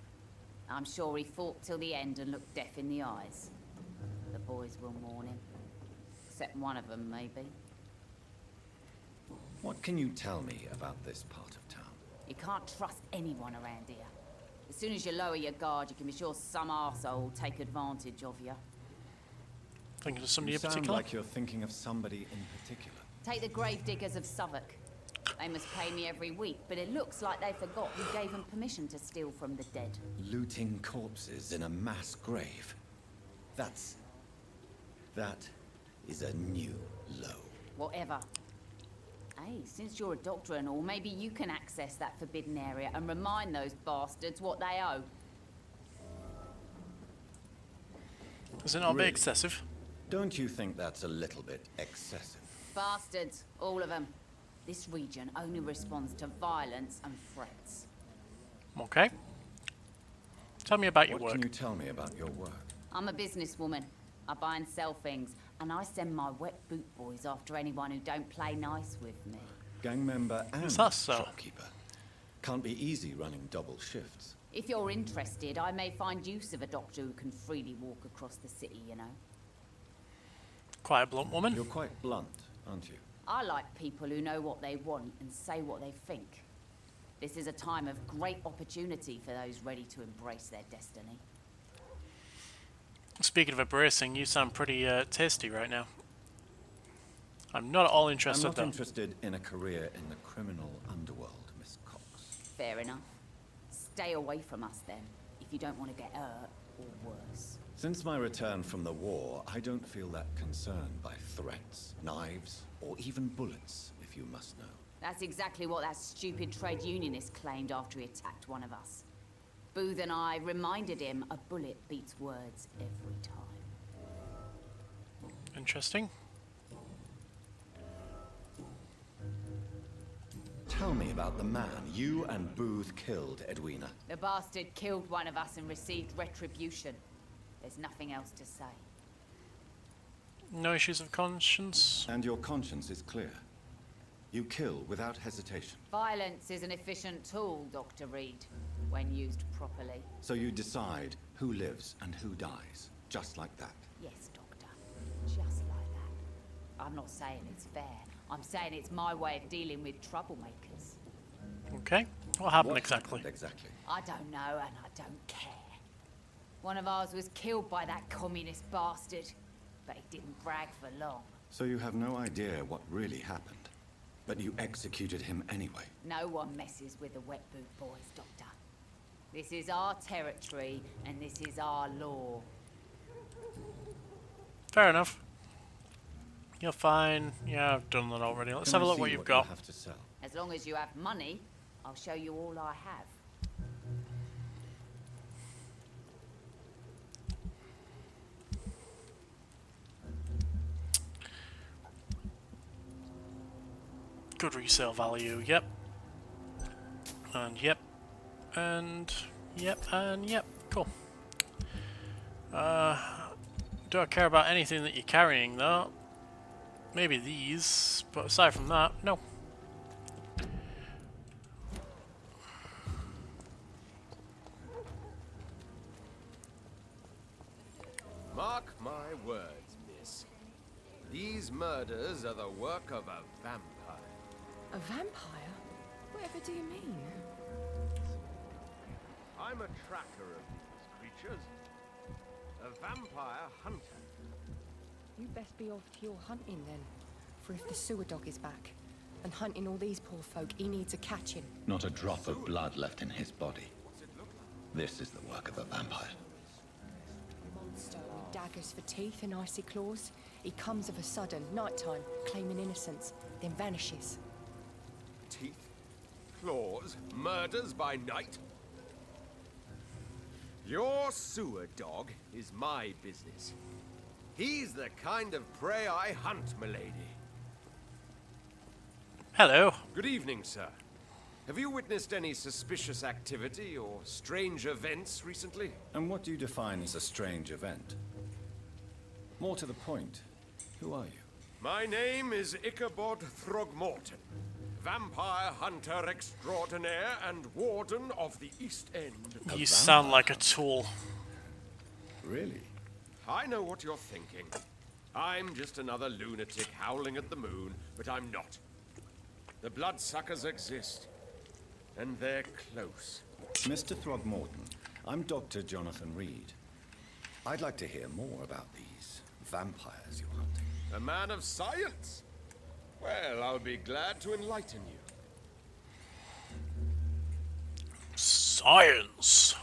I'm sure he fought till the end and looked death in the eyes. The boys will mourn him. Except one of them, maybe. What can you tell me about this part of town? You can't trust anyone around here. As soon as you lower your guard, you can be sure some arsehole will take advantage of you. Thinking of somebody You in sound particular? like you're thinking of somebody in particular. Take the gravediggers of Southwark. They must pay me every week, but it looks like they forgot who gave them permission to steal from the dead. Looting corpses in a mass grave. That is a new low. Whatever. Hey, since you're a doctor and all, maybe you can access that forbidden area and remind those bastards what they owe. Is it not a bit Really? excessive? Don't you think that's a little bit excessive? Bastards, all of them. This region only responds to violence and threats. Okay. Tell me about your What work. can you tell me about your work? I'm a businesswoman. I buy and sell things, and I send my wet boot boys after anyone who don't play nice with me. Gang member and Is that so? shopkeeper. Can't be easy running double shifts. If you're interested, I may find use of a doctor who can freely walk across the city, you know. Quite a blunt woman. You're quite blunt, aren't you? I like people who know what they want and say what they think. This is a time of great opportunity for those ready to embrace their destiny. Speaking of embracing, you sound pretty tasty right now. I'm not at all I'm interested not though. interested in a career in the criminal underworld, Miss Cox. Fair enough. Stay away from us then, if you don't want to get hurt or worse. Since my return from the war, I don't feel that concerned by threats, knives, or even bullets, if you must know. That's exactly what that stupid trade unionist claimed after he attacked one of us. Booth and I reminded him a bullet beats words every time. Interesting. Tell me about the man you and Booth killed, Edwina. The bastard killed one of us and received retribution. There's nothing else to say. No issues of conscience? And your conscience is clear. You kill without hesitation. Violence is an efficient tool, Dr. Reed, when used properly. So you decide who lives and who dies, just like that. Yes, Doctor. Just like that. I'm not saying it's fair. I'm saying it's my way of dealing with troublemakers. Okay. What happened exactly? Exactly. I don't know, and I don't care. One of ours was killed by that communist bastard, but he didn't brag for long. So you have no idea what really happened, but you executed him anyway. No one messes with the wet boot boys, Doctor. This is our territory, and this is our law. Fair enough. You're fine. Yeah, I've done that already. Let's have a look what you've got. Have to sell. As long as you have money, I'll show you all I have. Good resale value, yep. And yep. And yep, and yep. Cool. Do I care about anything that you're carrying though? Maybe these, but aside from that, no. Mark my words, miss. These murders are the work of a vampire. A vampire? Whatever do you mean? I'm a tracker of these creatures. A vampire hunter. You best be off to your hunting then. For if the sewer dog is back and hunting all these poor folk, he needs a catching. Not a drop of blood left in his body. This is the work of a vampire. Monster with daggers for teeth and icy claws. He comes of a sudden, nighttime, claiming innocence, then vanishes. Teeth, claws, murders by night. Your sewer dog is my business. He's the kind of prey I hunt, milady. Hello. Good evening, sir. Have you witnessed any suspicious activity or strange events recently? And what do you define as a strange event? More to the point, who are you? My name is Ichabod Throgmorton, vampire hunter extraordinaire and warden of the East End. You sound like a tool. Really? I know what you're thinking. I'm just another lunatic howling at the moon, but I'm not. The bloodsuckers exist, and they're close. Mr. Throgmorton, I'm Dr. Jonathan Reed. I'd like to hear more about these vampires you're hunting. A man of science? Well, I'll be glad to enlighten you. Science.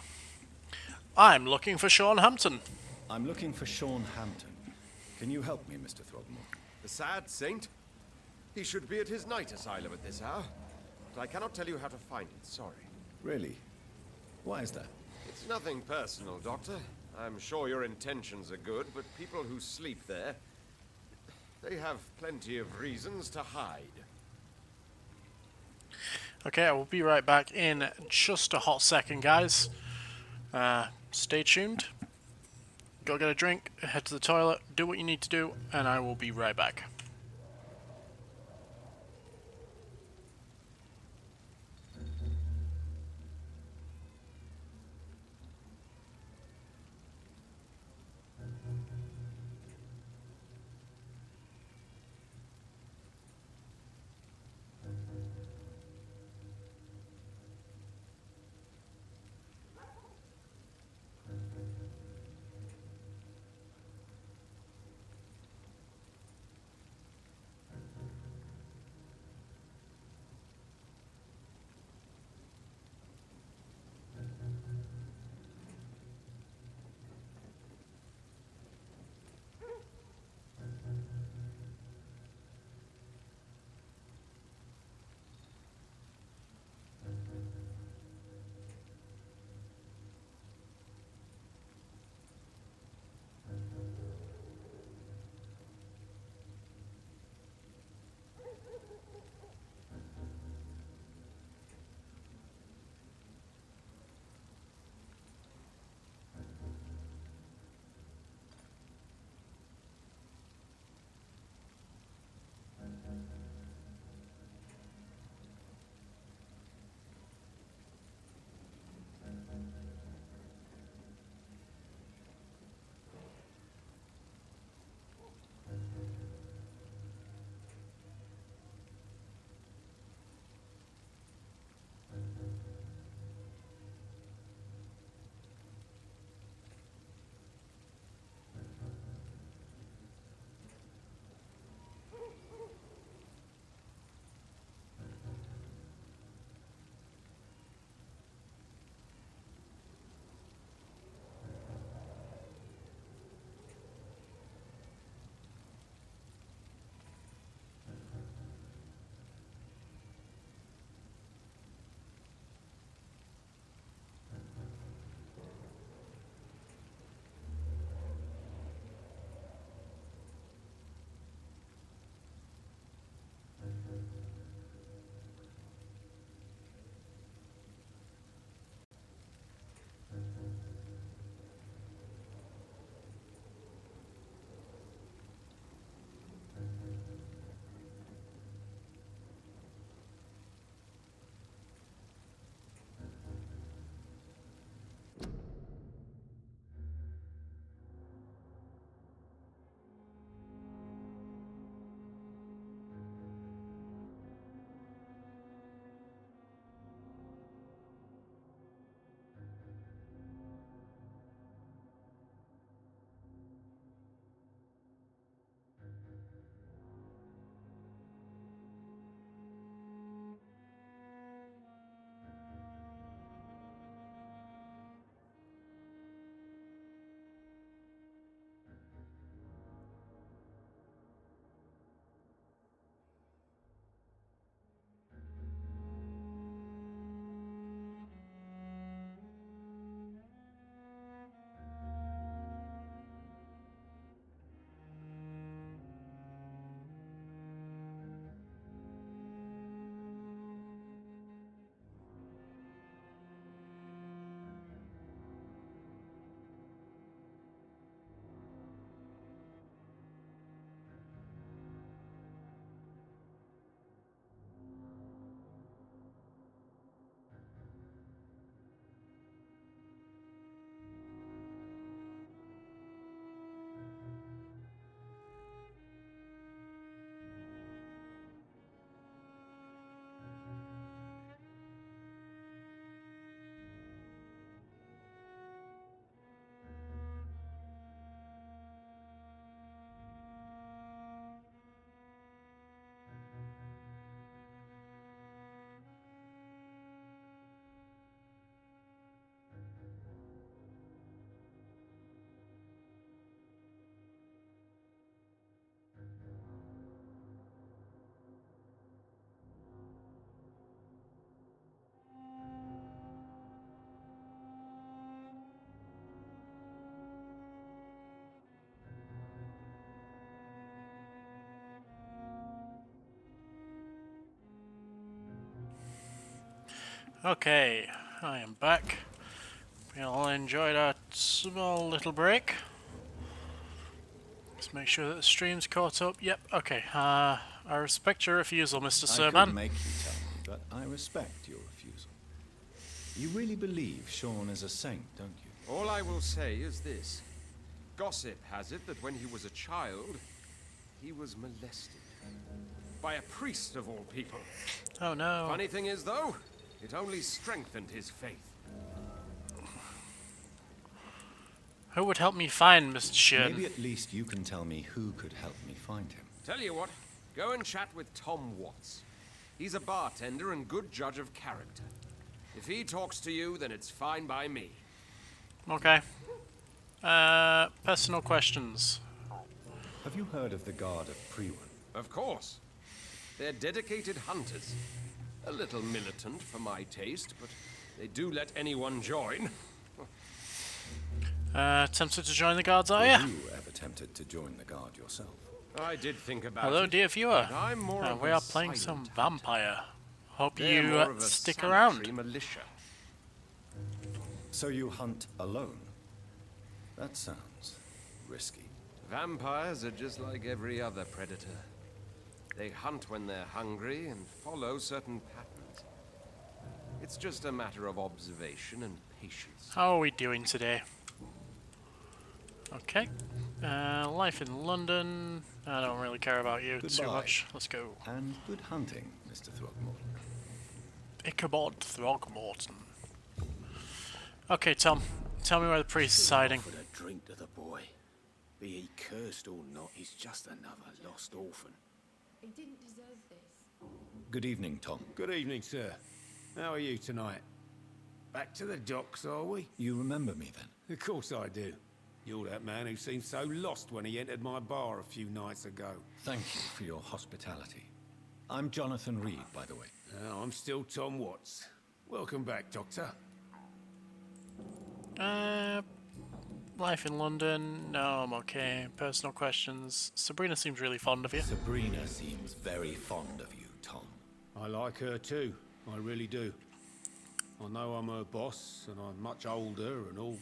I'm looking for Sean Hampton. I'm looking for Sean Hampton. Can you help me, Mr. Throgmorton? The sad saint? He should be at his night asylum at this hour. But I cannot tell you how to find it, sorry. Really? Why is that? It's nothing personal, Doctor. I'm sure your intentions are good, but people who sleep there, they have plenty of reasons to hide. Okay, I will be right back in just a hot second, guys. Stay tuned. Go get a drink, head to the toilet, do what you need to do, and I will be right back. Okay, I am back. We all enjoyed our small little break. Let's make sure that the stream's caught up. Yep, okay. I respect your refusal, Mr. I Sirman. could make you tell me, but I respect your refusal. You really believe Sean is a saint, don't you? All I will say is this. Gossip has it that when he was a child, he was molested. By a priest of all people. Oh no. Funny thing is, though, it only strengthened his faith. Who would help me find Mr. Shen? Maybe at least you can tell me who could help me find him. Tell you what, go and chat with Tom Watts. He's a bartender and good judge of character. If he talks to you, then it's fine by me. Okay. Personal questions. Have you heard of the Guard of Priwen? Of course. They're dedicated hunters. A little militant for my taste, but they do let anyone join. Tempted to join the guards, are ya? Were you ever tempted to join the Guard yourself? I did think about Hello, it. dear viewer. I'm more of We a are playing some silent Vampire. Hope They're you more of a stick sanitary around. militia. So you hunt alone? That sounds risky. Vampires are just like every other predator. They hunt when they're hungry and follow certain patterns. It's just a matter of observation and patience. How are we doing today? Okay. Life in London. I don't really care about you too Goodbye. much. Let's go. And good hunting, Mr. Throckmorton. Ichabod Throgmorton. Okay, Tom. Tell me where the priest is hiding. Offered a drink to the boy. Be he cursed or not, he's just another lost orphan. He didn't deserve this. Good evening, Tom. Good evening, sir. How are you tonight? Back to the docks, are we? You remember me then? Of course I do. You're that man who seemed so lost when he entered my bar a few nights ago. Thank you for your hospitality. I'm Jonathan Reed, by the way. I'm still Tom Watts. Welcome back, Doctor. Life in London. No, I'm okay. Personal questions. Sabrina seems really fond of you. Sabrina seems very fond of you, Tom. I like her too. I really do. I know I'm her boss, and I'm much older and all.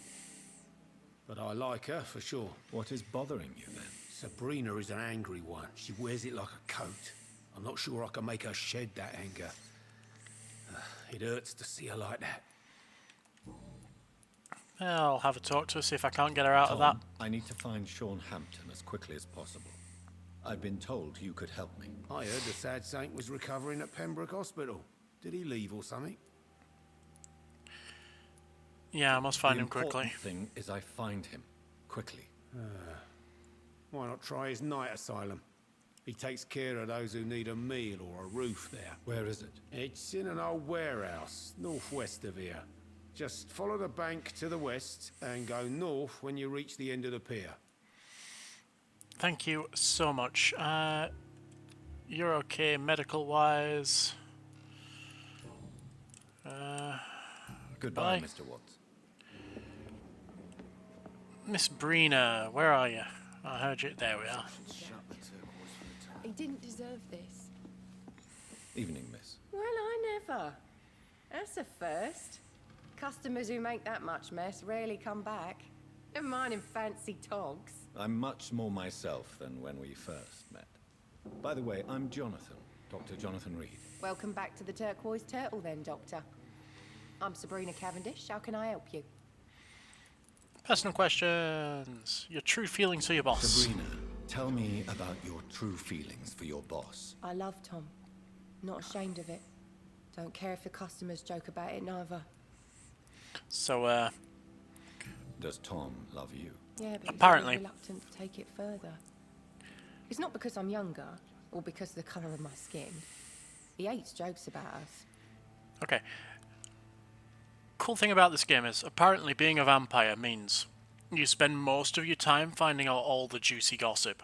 But I like her for sure. What is bothering you then? Sabrina is an angry one. She wears it like a coat. I'm not sure I can make her shed that anger. It hurts to see her like that. I'll have a talk to her, see if I can't get her out of that. I need to find Sean Hampton as quickly as possible. I've been told you could help me. I heard the sad saint was recovering at Pembroke Hospital. Did he leave or something? Yeah, I must find The him quickly. important thing is I find him quickly. Why not try his night asylum? He takes care of those who need a meal or a roof there. Where is it? It's in an old warehouse, northwest of here. Just follow the bank to the west and go north when you reach the end of the pier. Thank you so much. You're okay medical-wise. Goodbye, bye. Mr. Watts. Miss Brina, where are you? I heard you. There we are. He didn't deserve this. Evening, miss. Well, I never. That's a first. Customers who make that much mess rarely come back. Never mind in fancy togs. I'm much more myself than when we first met. By the way, I'm Jonathan, Dr. Jonathan Reed. Welcome back to the Turquoise Turtle then, Doctor. I'm Sabrina Cavendish. How can I help you? Personal questions. Your true feelings for your boss. Sabrina, tell me about your true feelings for your boss. I love Tom. Not ashamed of it. Don't care if the customers joke about it neither. So, Does Tom love you? Yeah, but apparently. he's reluctant to take it further. It's not because I'm younger, or because of the colour of my skin. He hates jokes about us. Okay. Cool thing about this game is, apparently being a vampire means you spend most of your time finding out all the juicy gossip.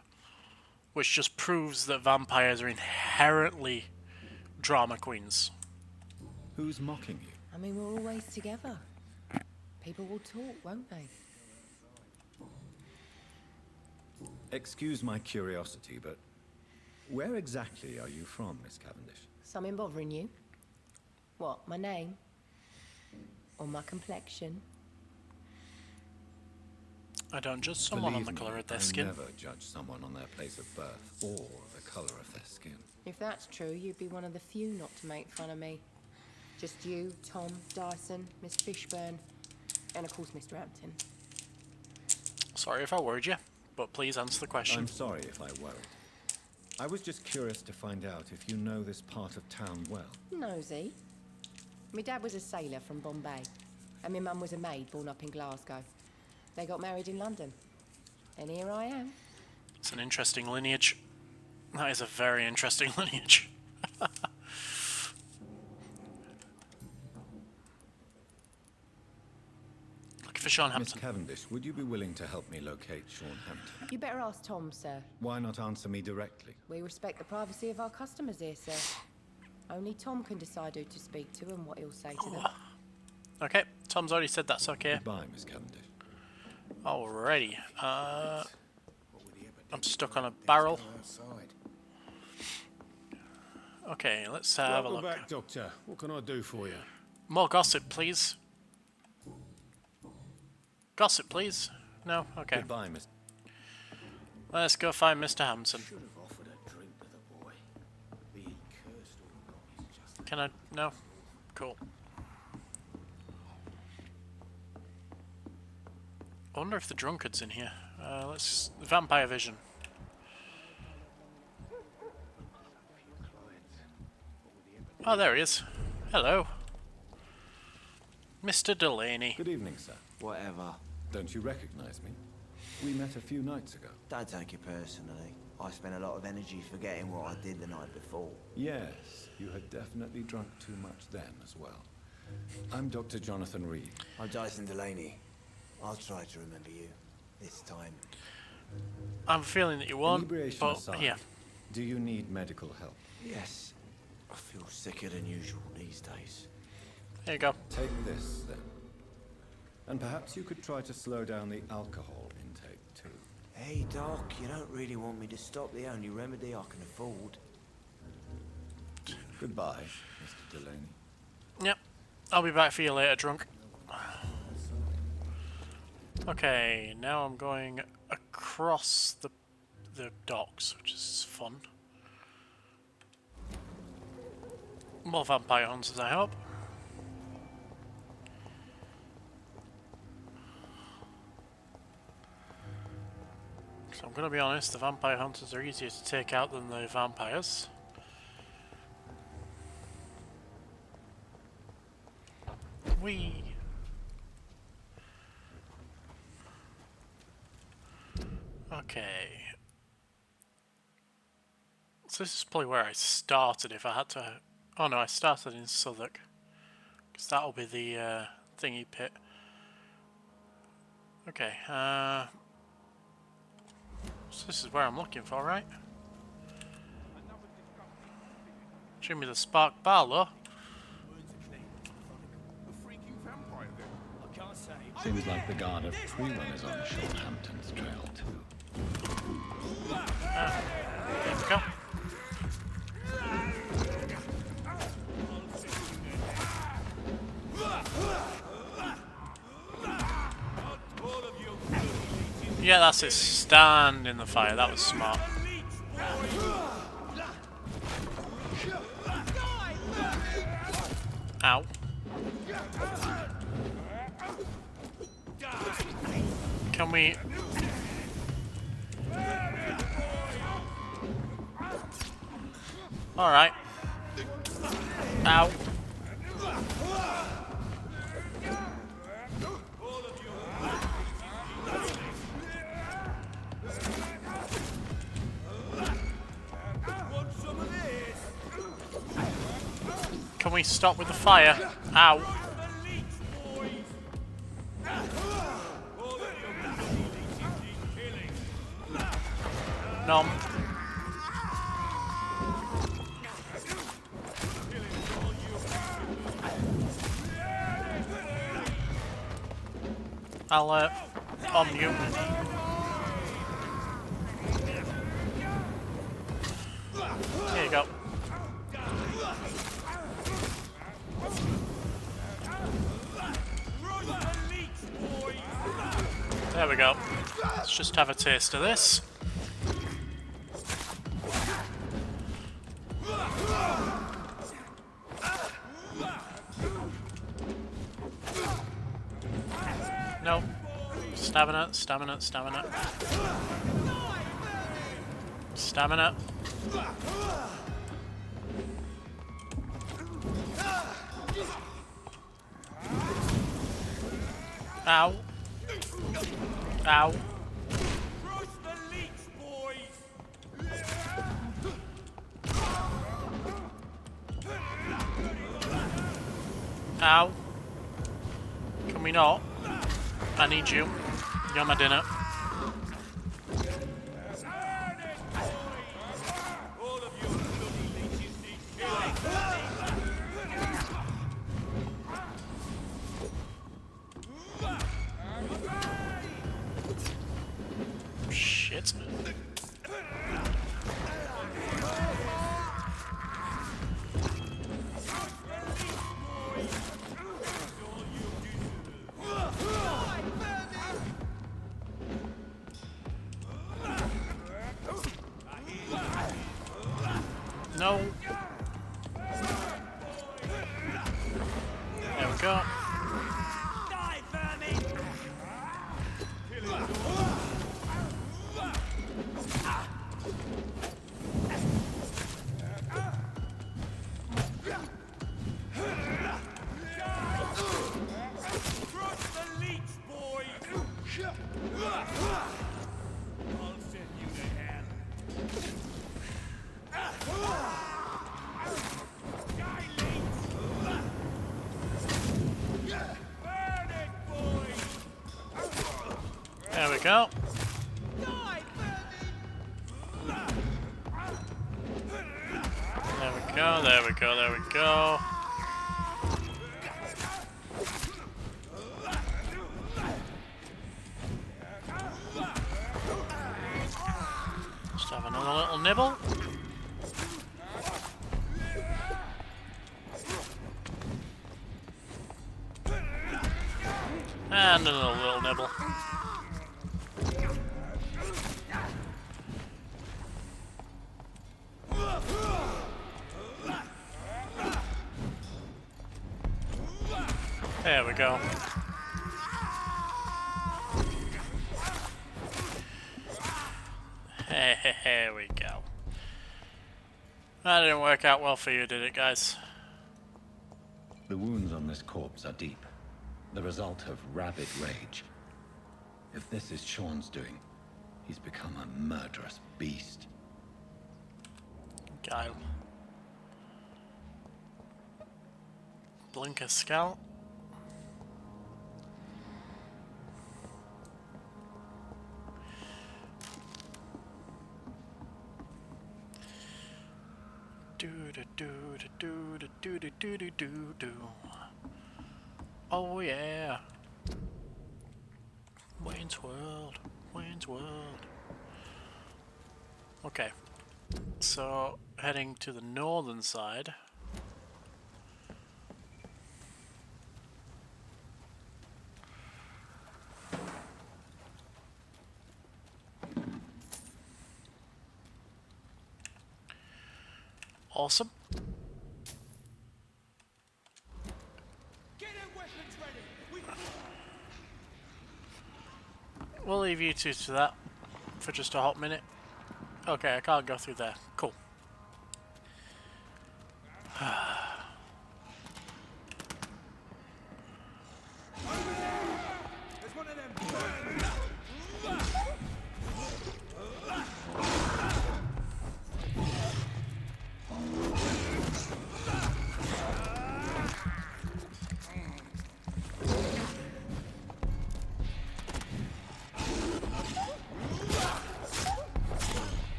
Which just proves that vampires are inherently drama queens. Who's mocking you? I mean, we're always together. People will talk, won't they? Excuse my curiosity, but where exactly are you from, Miss Cavendish? Something bothering you? What, my name? or my complexion. I don't judge someone on the Believe colour me, of their I skin. never judge someone on their place of birth or the color of their skin. If that's true, you'd be one of the few not to make fun of me. Just you, Tom, Dyson, Miss Fishburne, and of course Mr. Hampton. Sorry if I worried you, but please answer the question. I'm sorry if I worried. I was just curious to find out if you know this part of town well. Nosy. My dad was a sailor from Bombay, and my mum was a maid born up in Glasgow. They got married in London, and here I am. It's an interesting lineage. That is a very interesting lineage. Looking for Sean Hampton. Miss Cavendish, would you be willing to help me locate Sean Hampton? You better ask Tom, sir. Why not answer me directly? We respect the privacy of our customers here, sir. Only Tom can decide who to speak to and what he'll say to them. Okay, Tom's already said that's okay. Goodbye, Miss Cavendish. Alrighty. I'm stuck on a barrel. Okay, let's have a look. Welcome back, Doctor. What can I do for you? More gossip, please. Gossip, please. No? Okay. Goodbye, Miss. Let's go find Mr. Hampton. Should have offered a drink to the boy. Be he cursed or not, he's just... Can I? No? Cool. I wonder if the drunkard's in here. Let's... Vampire vision. Oh, there he is. Hello. Mr. Delaney. Good evening, sir. Whatever. Don't you recognize me? We met a few nights ago. Don't take it personally. I spent a lot of energy forgetting what I did the night before. Yes, you had definitely drunk too much then as well. I'm Dr. Jonathan Reed. I'm Dyson Delaney. I'll try to remember you. This time. I'm feeling that you won't, Inebriation but aside, yeah. do you need medical help? Yes. I feel sicker than usual these days. There you go. Take this, then. And perhaps you could try to slow down the alcohol intake, too. Hey, Doc, you don't really want me to stop the only remedy I can afford. Goodbye, Mr. Delaney. Yep. I'll be back for you later, drunk. Okay, now I'm going across the docks, which is fun. More vampire hunters, I hope. So I'm going to be honest, the vampire hunters are easier to take out than the vampires. Whee! Okay. So this is probably where I started if I had to... Oh no, I started in Southwark. Because that'll be the thingy pit. Okay, so this is where I'm looking for, right? Show me the Spark Bar, though. Seems like the guard of Freeman is on Sean Hampton's trail, too. There we go. Yeah, that's it. Stand in the fire. That was smart. Ow. Can we... Alright. Ow. Can we stop with the fire? Ow. Nom. I'll on you. Here you go. There we go. Let's just have a taste of this. Nope. Stamina, stamina, stamina. Stamina. Ow. Ow. Ow. Can we not? I need you. You're my dinner. Shit. No. There we go. There we go. There we go, there we go, there we go. Just have another little nibble. And another little nibble. There we go. Here we go. That didn't work out well for you, did it, guys? The wounds on this corpse are deep, the result of rabid rage. If this is Sean's doing, he's become a murderous beast. Guile. Blinker Scout. Do. Oh yeah. Wayne's World. Wayne's World. Okay. So heading to the northern side. Awesome. We'll leave you two to that for just a hot minute. Okay, I can't go through there. Cool.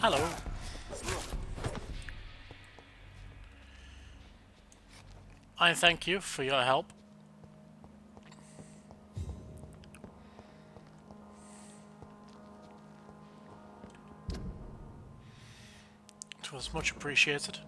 Hello. I thank you for your help. was much appreciated.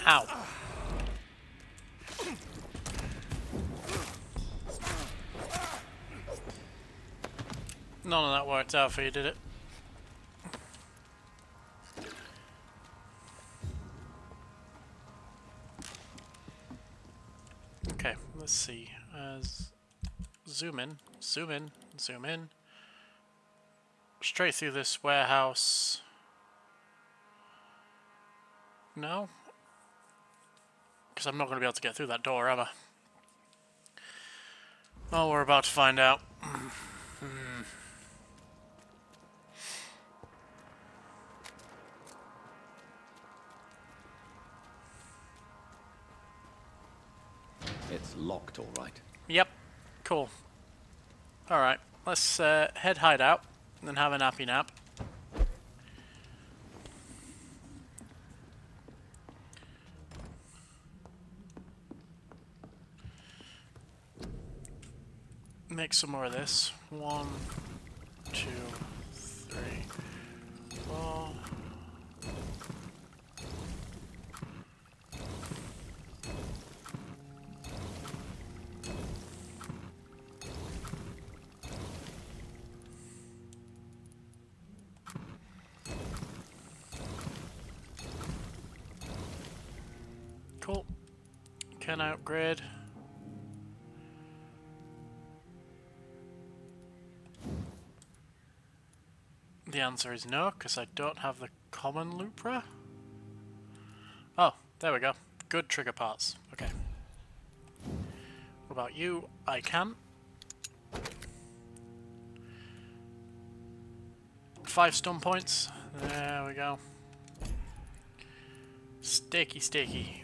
Ow. None of that worked out for you, did it? Okay, let's see. Zoom in, zoom in, zoom in. Straight through this warehouse. No? Because I'm not going to be able to get through that door, am I? Oh, we're about to find out. It's locked, all right. Yep. Cool. Alright, let's head hideout and then have a nappy nap. Make some more of this. 1, 2, 3, 4. Cool. Can I upgrade? The answer is no, because I don't have the common Lupra. Oh, there we go. Good trigger parts. Okay. What about you? I can. 5 stun points. There we go. Steaky, steaky.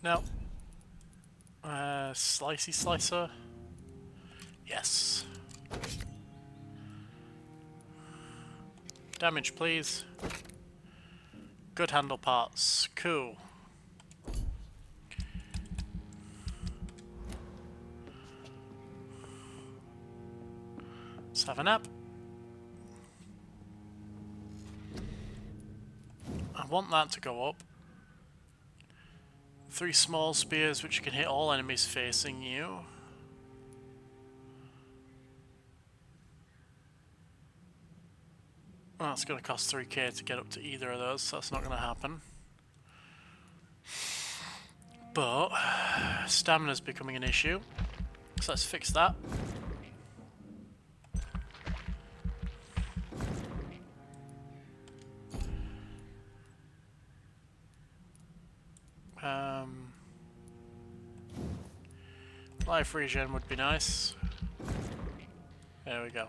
No. Slicey slicer. Yes. Damage, please. Good handle parts. Cool. Let's have a nap. I want that to go up. 3 small spears which can hit all enemies facing you. Well, it's going to cost 3k to get up to either of those, so that's not going to happen. But stamina's becoming an issue, so let's fix that. Life regen would be nice. There we go.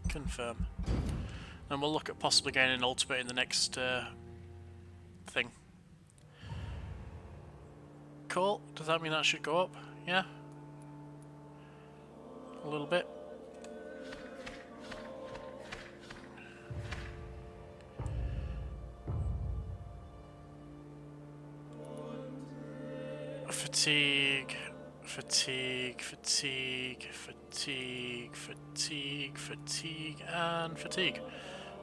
Confirm. And we'll look at possibly getting an ultimate in the next thing. Cool. Does that mean that should go up? Yeah? A little bit. Fatigue, fatigue, fatigue, fatigue, fatigue, fatigue, and fatigue.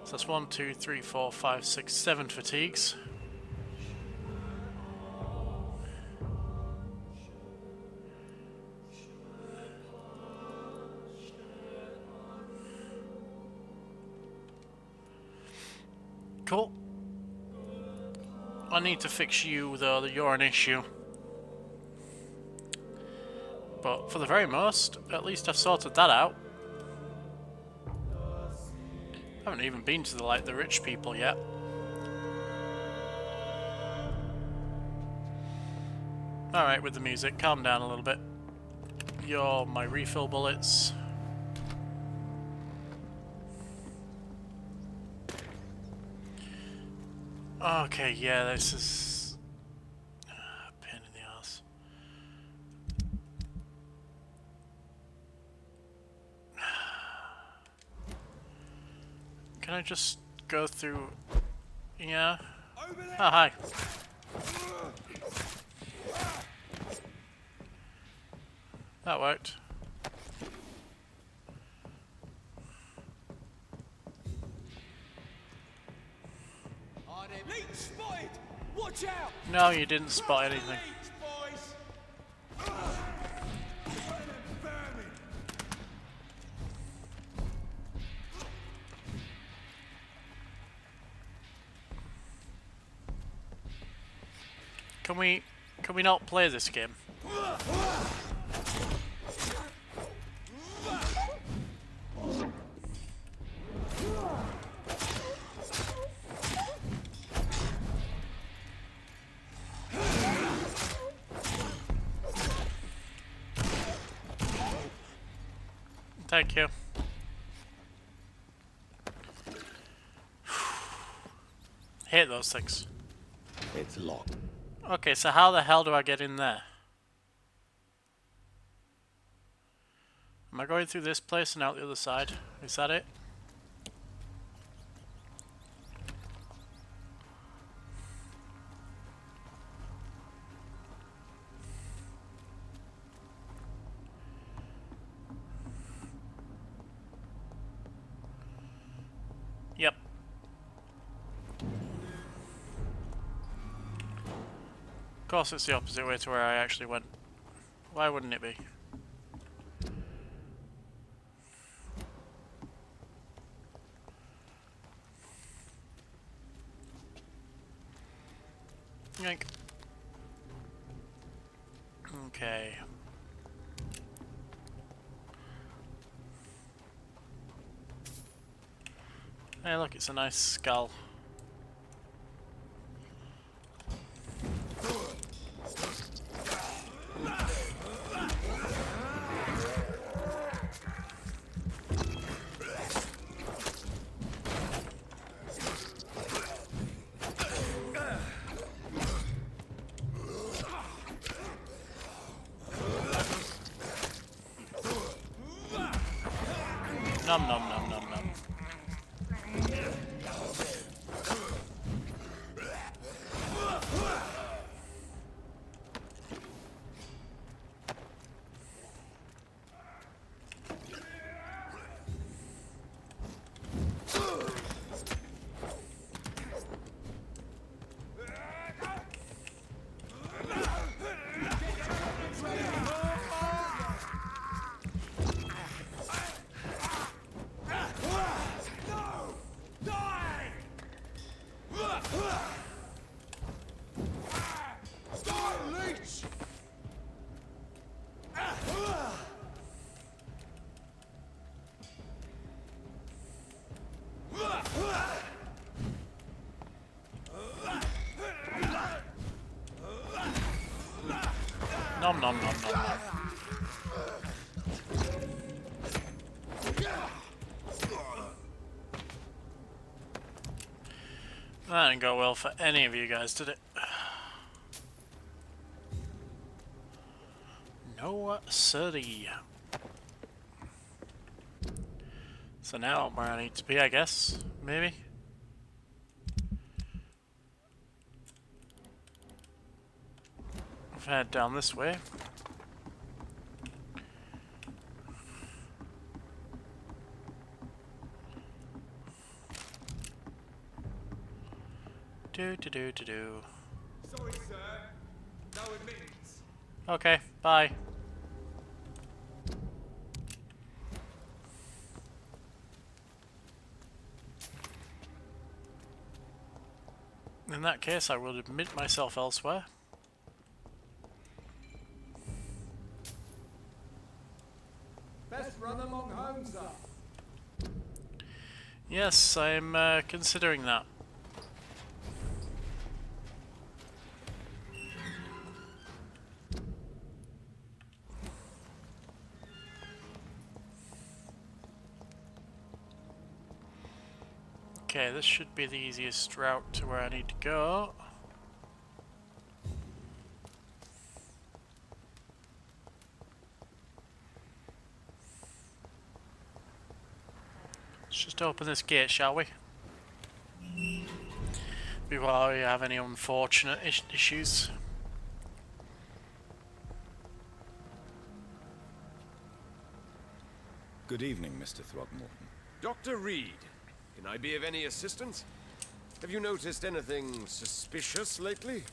So that's 1, 2, 3, 4, 5, 6, 7 fatigues. Cool. I need to fix you though, that you're an issue. But for the very most, at least I've sorted that out. Haven't even been to the rich people yet. Alright, with the music, calm down a little bit. You're my refill bullets. Okay, yeah, this is a pain in the ass. Can I just go through? Yeah. Oh, hi. That worked. Leech spotted! Watch out! No, you didn't spot anything. Leech, boys! Can we not play this game? Thank you. Hate those things. It's locked. Okay, so how the hell do I get in there? Am I going through this place and out the other side? Is that it? Yep. Of course it's the opposite way to where I actually went. Why wouldn't it be? Yank. Okay. Hey look, it's a nice skull. Nom nom nom nom nom. Nom nom nom nom nom. That didn't go well for any of you guys, did it? No, sirree. So now I'm where I need to be, I guess. Maybe? I've head down this way. Do. Sorry, sir. No admittance. Okay, bye. In that case, I will admit myself elsewhere. Best run along home, sir. Yes, I'm considering that. Okay, this should be the easiest route to where I need to go. Let's just open this gate, shall we? Before we have any unfortunate issues. Good evening, Mr. Throgmorton. Dr. Reed, can I be of any assistance? Have you noticed anything suspicious lately?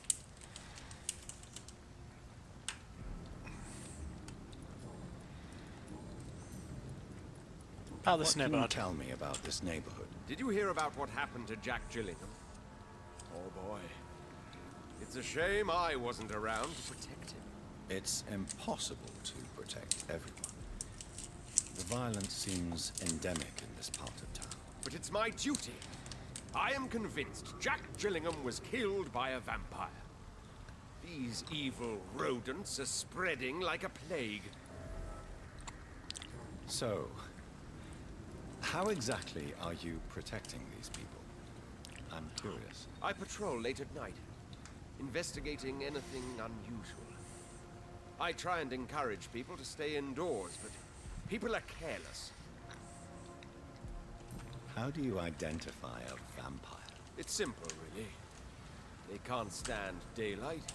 About this What can neighborhood. you tell me about this neighborhood? Did you hear about what happened to Jack Gillingham? Oh boy. It's a shame I wasn't around to protect him. It's impossible to protect everyone. The violence seems endemic in this part of town. But it's my duty. I am convinced Jack Gillingham was killed by a vampire. These evil rodents are spreading like a plague. So, how exactly are you protecting these people? I'm curious. I patrol late at night, investigating anything unusual. I try and encourage people to stay indoors, but people are careless. How do you identify a vampire? It's simple, really. They can't stand daylight.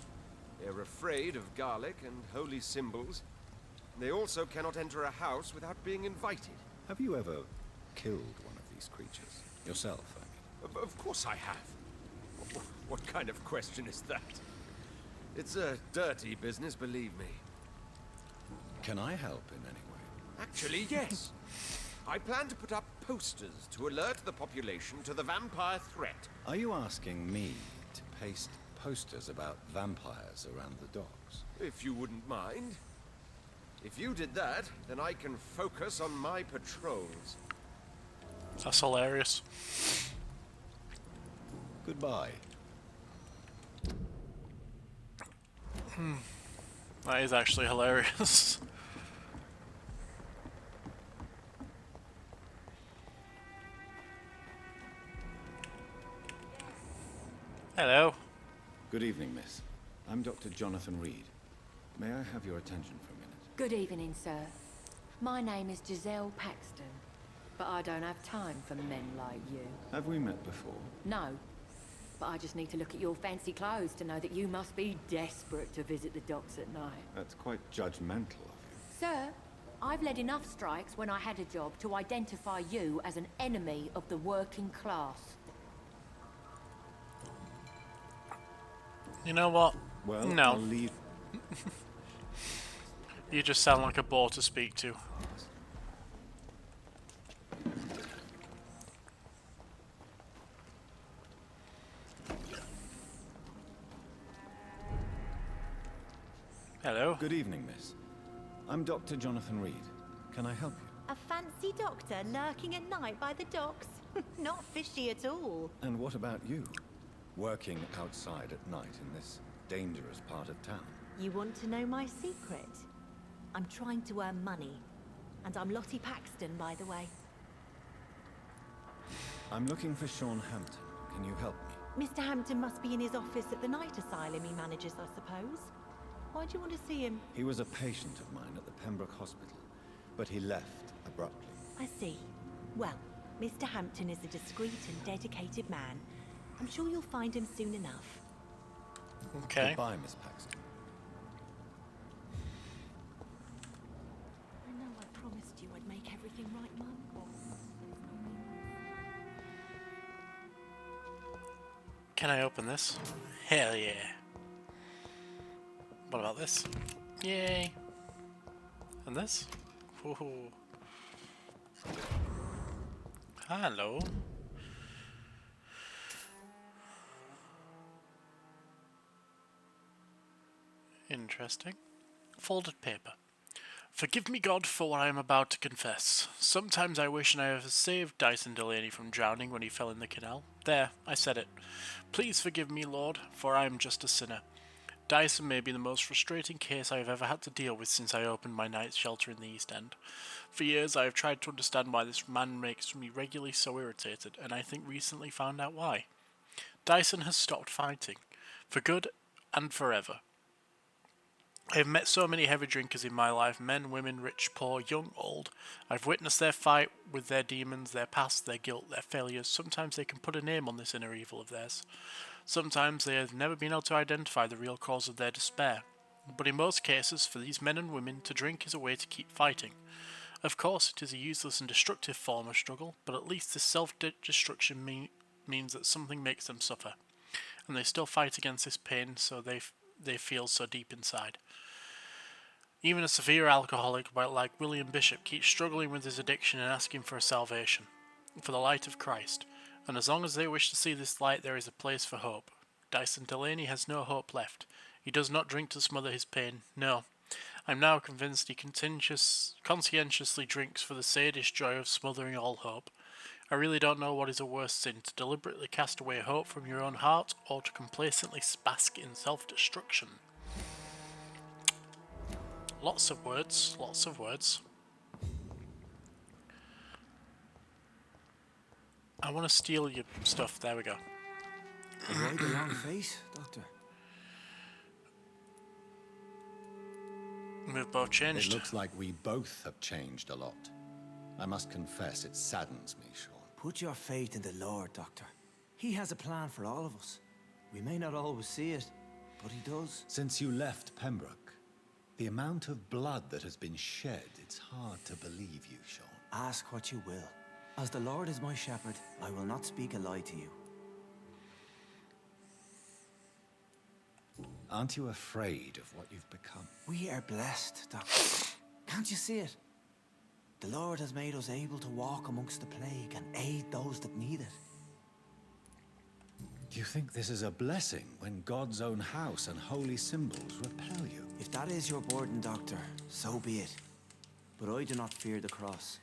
They're afraid of garlic and holy symbols. They also cannot enter a house without being invited. Have you ever killed one of these creatures? Yourself, I mean. Of course I have. What kind of question is that? It's a dirty business, believe me. Can I help in any way? Actually, yes. I plan to put up posters to alert the population to the vampire threat. Are you asking me to paste posters about vampires around the docks? If you wouldn't mind. If you did that, then I can focus on my patrols. That's hilarious. Goodbye. That is actually hilarious. Hello. Good evening, miss. I'm Dr. Jonathan Reed. May I have your attention for a minute? Good evening, sir. My name is Giselle Paxton, but I don't have time for men like you. Have we met before? No, but I just need to look at your fancy clothes to know that you must be desperate to visit the docks at night. That's quite judgmental of you. Sir, I've led enough strikes when I had a job to identify you as an enemy of the working class. You know what? Well, no. I'll leave. You just sound like a bore to speak to. Hello. Good evening, miss. I'm Dr. Jonathan Reed. Can I help you? A fancy doctor lurking at night by the docks? Not fishy at all. And what about you? Working outside at night in this dangerous part of town. You want to know my secret? I'm trying to earn money. And I'm Lottie Paxton, by the way. I'm looking for Sean Hampton. Can you help me? Mr. Hampton must be in his office at the night asylum he manages, I suppose. Why do you want to see him? He was a patient of mine at the Pembroke Hospital, but he left abruptly. I see. Well, Mr. Hampton is a discreet and dedicated man. I'm sure you'll find him soon enough. Okay. Goodbye, Miss Paxton. I know I promised you I'd make everything right, Mum. Can I open this? Hell yeah. What about this? Yay. And this? Woohoo. Hello. Interesting. Folded paper. Forgive me, God, for what I am about to confess. Sometimes I wish I had saved Dyson Delaney from drowning when he fell in the canal. There, I said it. Please forgive me, Lord, for I am just a sinner. Dyson may be the most frustrating case I have ever had to deal with since I opened my night shelter in the East End. For years I have tried to understand why this man makes me regularly so irritated, and I think recently found out why. Dyson has stopped fighting, for good and forever. I have met so many heavy drinkers in my life, men, women, rich, poor, young, old. I've witnessed their fight with their demons, their past, their guilt, their failures. Sometimes they can put a name on this inner evil of theirs. Sometimes they have never been able to identify the real cause of their despair. But in most cases, for these men and women, to drink is a way to keep fighting. Of course, it is a useless and destructive form of struggle, but at least this self-destruction means that something makes them suffer. And they still fight against this pain, so they feel so deep inside. Even a severe alcoholic like William Bishop keeps struggling with his addiction and asking for a salvation, for the light of Christ. And as long as they wish to see this light, there is a place for hope. Dyson Delaney has no hope left. He does not drink to smother his pain. No. I'm now convinced he conscientiously drinks for the sadist joy of smothering all hope. I really don't know what is a worse sin, to deliberately cast away hope from your own heart, or to complacently bask in self-destruction. Lots of words, lots of words. I want to steal your stuff. There we go. Why the long face, Doctor? We've both changed. It looks like we both have changed a lot. I must confess, it saddens me, Sean. Put your faith in the Lord, Doctor. He has a plan for all of us. We may not always see it, but he does. Since you left Pembroke, the amount of blood that has been shed, it's hard to believe you, Sean. Ask what you will. As the Lord is my shepherd, I will not speak a lie to you. Aren't you afraid of what you've become? We are blessed, Doctor. Can't you see it? The Lord has made us able to walk amongst the plague and aid those that need it. Do you think this is a blessing when God's own house and holy symbols repel you? If that is your burden, Doctor, so be it. But I do not fear the cross,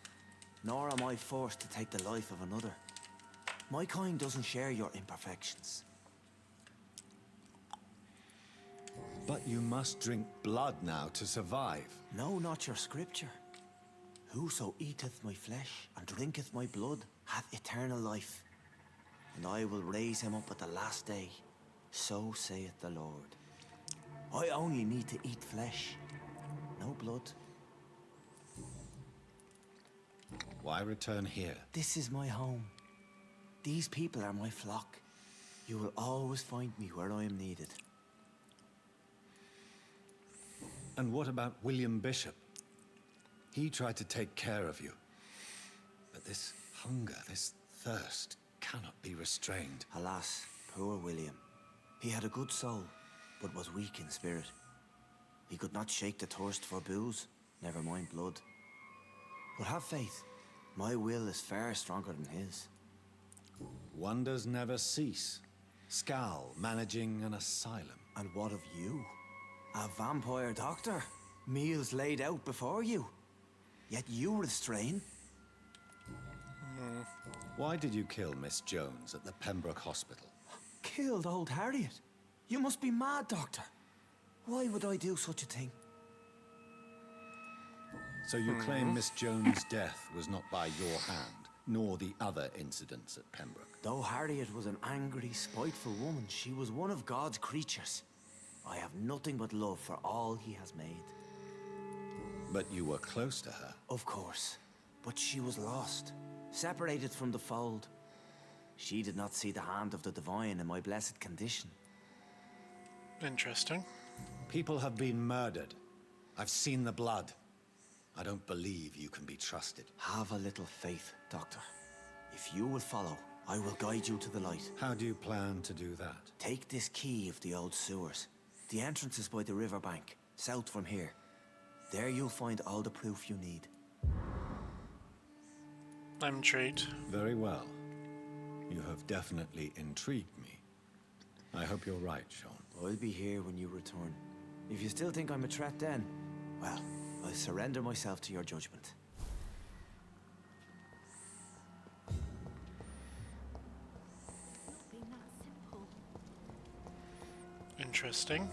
nor am I forced to take the life of another. My kind doesn't share your imperfections. But you must drink blood now to survive. No, not your scripture. Whoso eateth my flesh and drinketh my blood hath eternal life, and I will raise him up at the last day. So saith the Lord. I only need to eat flesh, no blood. Why return here? This is my home. These people are my flock. You will always find me where I am needed. And what about William Bishop? He tried to take care of you. But this hunger, this thirst, cannot be restrained. Alas, poor William. He had a good soul, but was weak in spirit. He could not shake the thirst for booze, never mind blood. But have faith. My will is far stronger than his. Wonders never cease. Scal managing an asylum. And what of you? A vampire doctor? Meals laid out before you. Yet you restrain. Why did you kill Miss Jones at the Pembroke Hospital? Killed old Harriet? You must be mad, Doctor. Why would I do such a thing? So you claim Miss Jones' death was not by your hand, nor the other incidents at Pembroke? Though Harriet was an angry, spiteful woman, she was one of God's creatures. I have nothing but love for all he has made. But you were close to her. Of course. But she was lost, separated from the fold. She did not see the hand of the divine in my blessed condition. Interesting. People have been murdered. I've seen the blood. I don't believe you can be trusted. Have a little faith, Doctor. If you will follow, I will guide you to the light. How do you plan to do that? Take this key of the old sewers. The entrance is by the riverbank, south from here. There you'll find all the proof you need. I'm intrigued. Very well. You have definitely intrigued me. I hope you're right, Sean. I'll be here when you return. If you still think I'm a threat then, well, I surrender myself to your judgment. Being that simple. Interesting.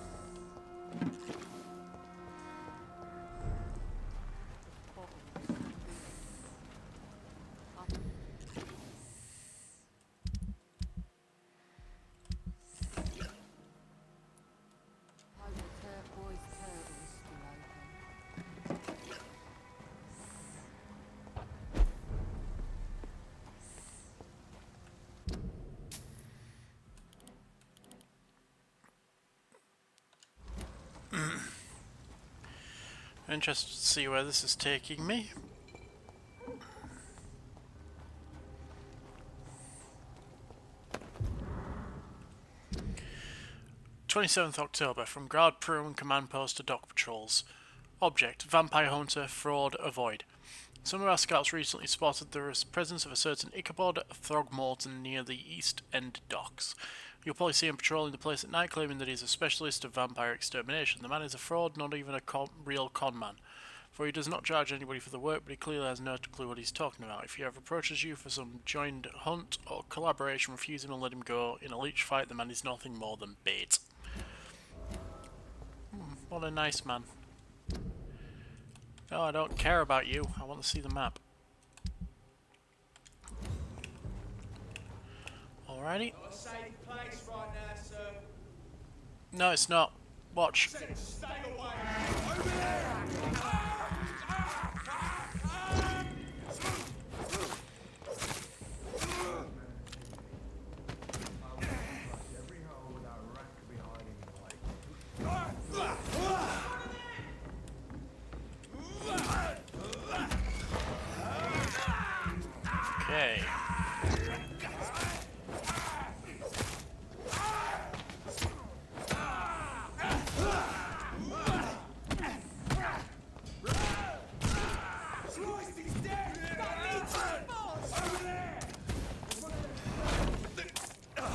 Interested to see where this is taking me. "27th October, from guard crew and command post to dock patrols. Object: Vampire Hunter, Fraud, Avoid. Some of our scouts recently spotted the presence of a certain Ichabod Throgmorton near the East End docks. You'll probably see him patrolling the place at night, claiming that he's a specialist of vampire extermination. The man is a fraud, not even a real con man, for he does not charge anybody for the work, but he clearly has no clue what he's talking about. If he ever approaches you for some joined hunt or collaboration, refuse him and let him go. In a leech fight, the man is nothing more than bait." What a nice man. No, I don't care about you. I want to see the map. Alrighty. Not a safe place right now, sir. No, it's not. Watch. Said stay away. Over there. Okay.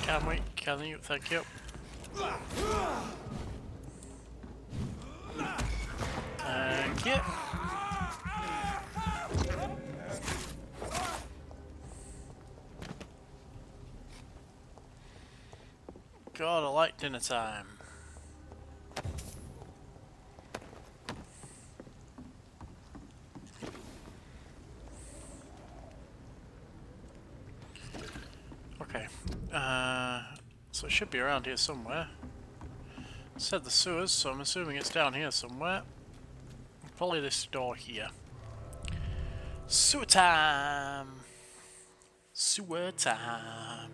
Can we? Can you? Thank you. Thank you. God, I like dinner time. Okay. So it should be around here somewhere. It said the sewers, so I'm assuming it's down here somewhere. Probably this door here. Sewer time! Sewer time!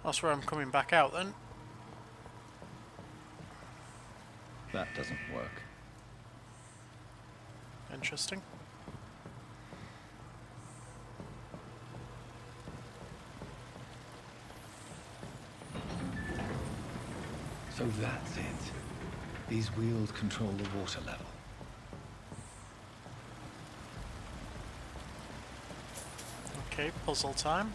That's where I'm coming back out then. That doesn't work. Interesting. So that's it. These wheels control the water level. Okay, puzzle time.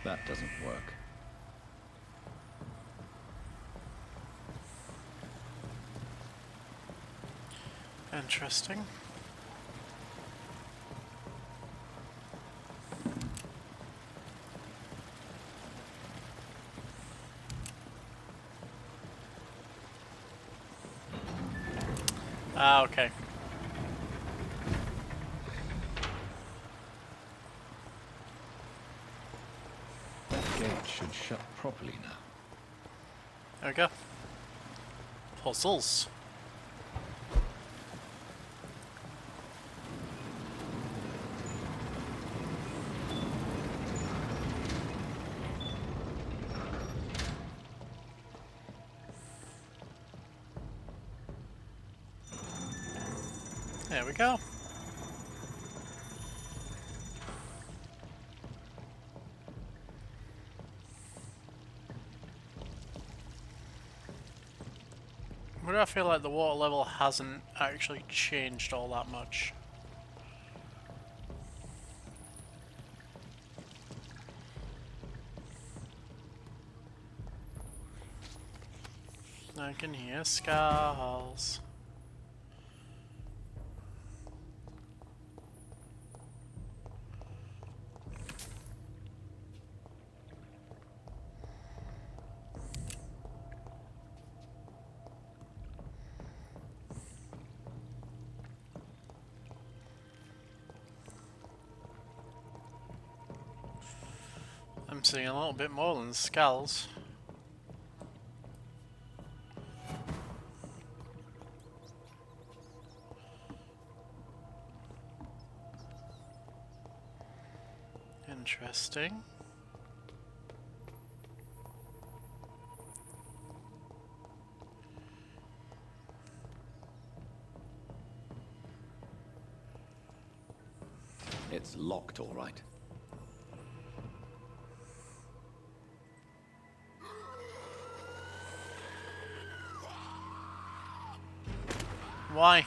That doesn't work. Interesting. Ah, okay. That gate should shut properly now. There we go. Puzzles. There we go. But I feel like the water level hasn't actually changed all that much. I can hear skulls. I'm seeing a little bit more than skulls. Interesting. It's locked, all right. Why?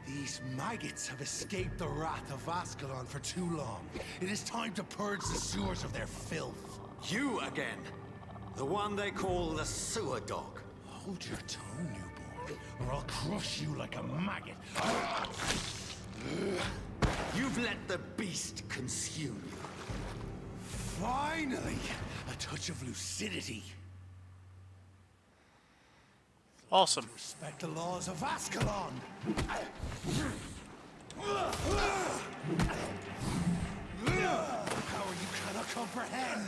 These maggots have escaped the wrath of Ascalon for too long. It is time to purge the sewers of their filth. You again. The one they call the sewer dog. Hold your tongue, newborn, or I'll crush you like a maggot. You've let the beast consume you. Finally, a touch of lucidity. Awesome. Respect the laws of Ascalon. Power you cannot comprehend.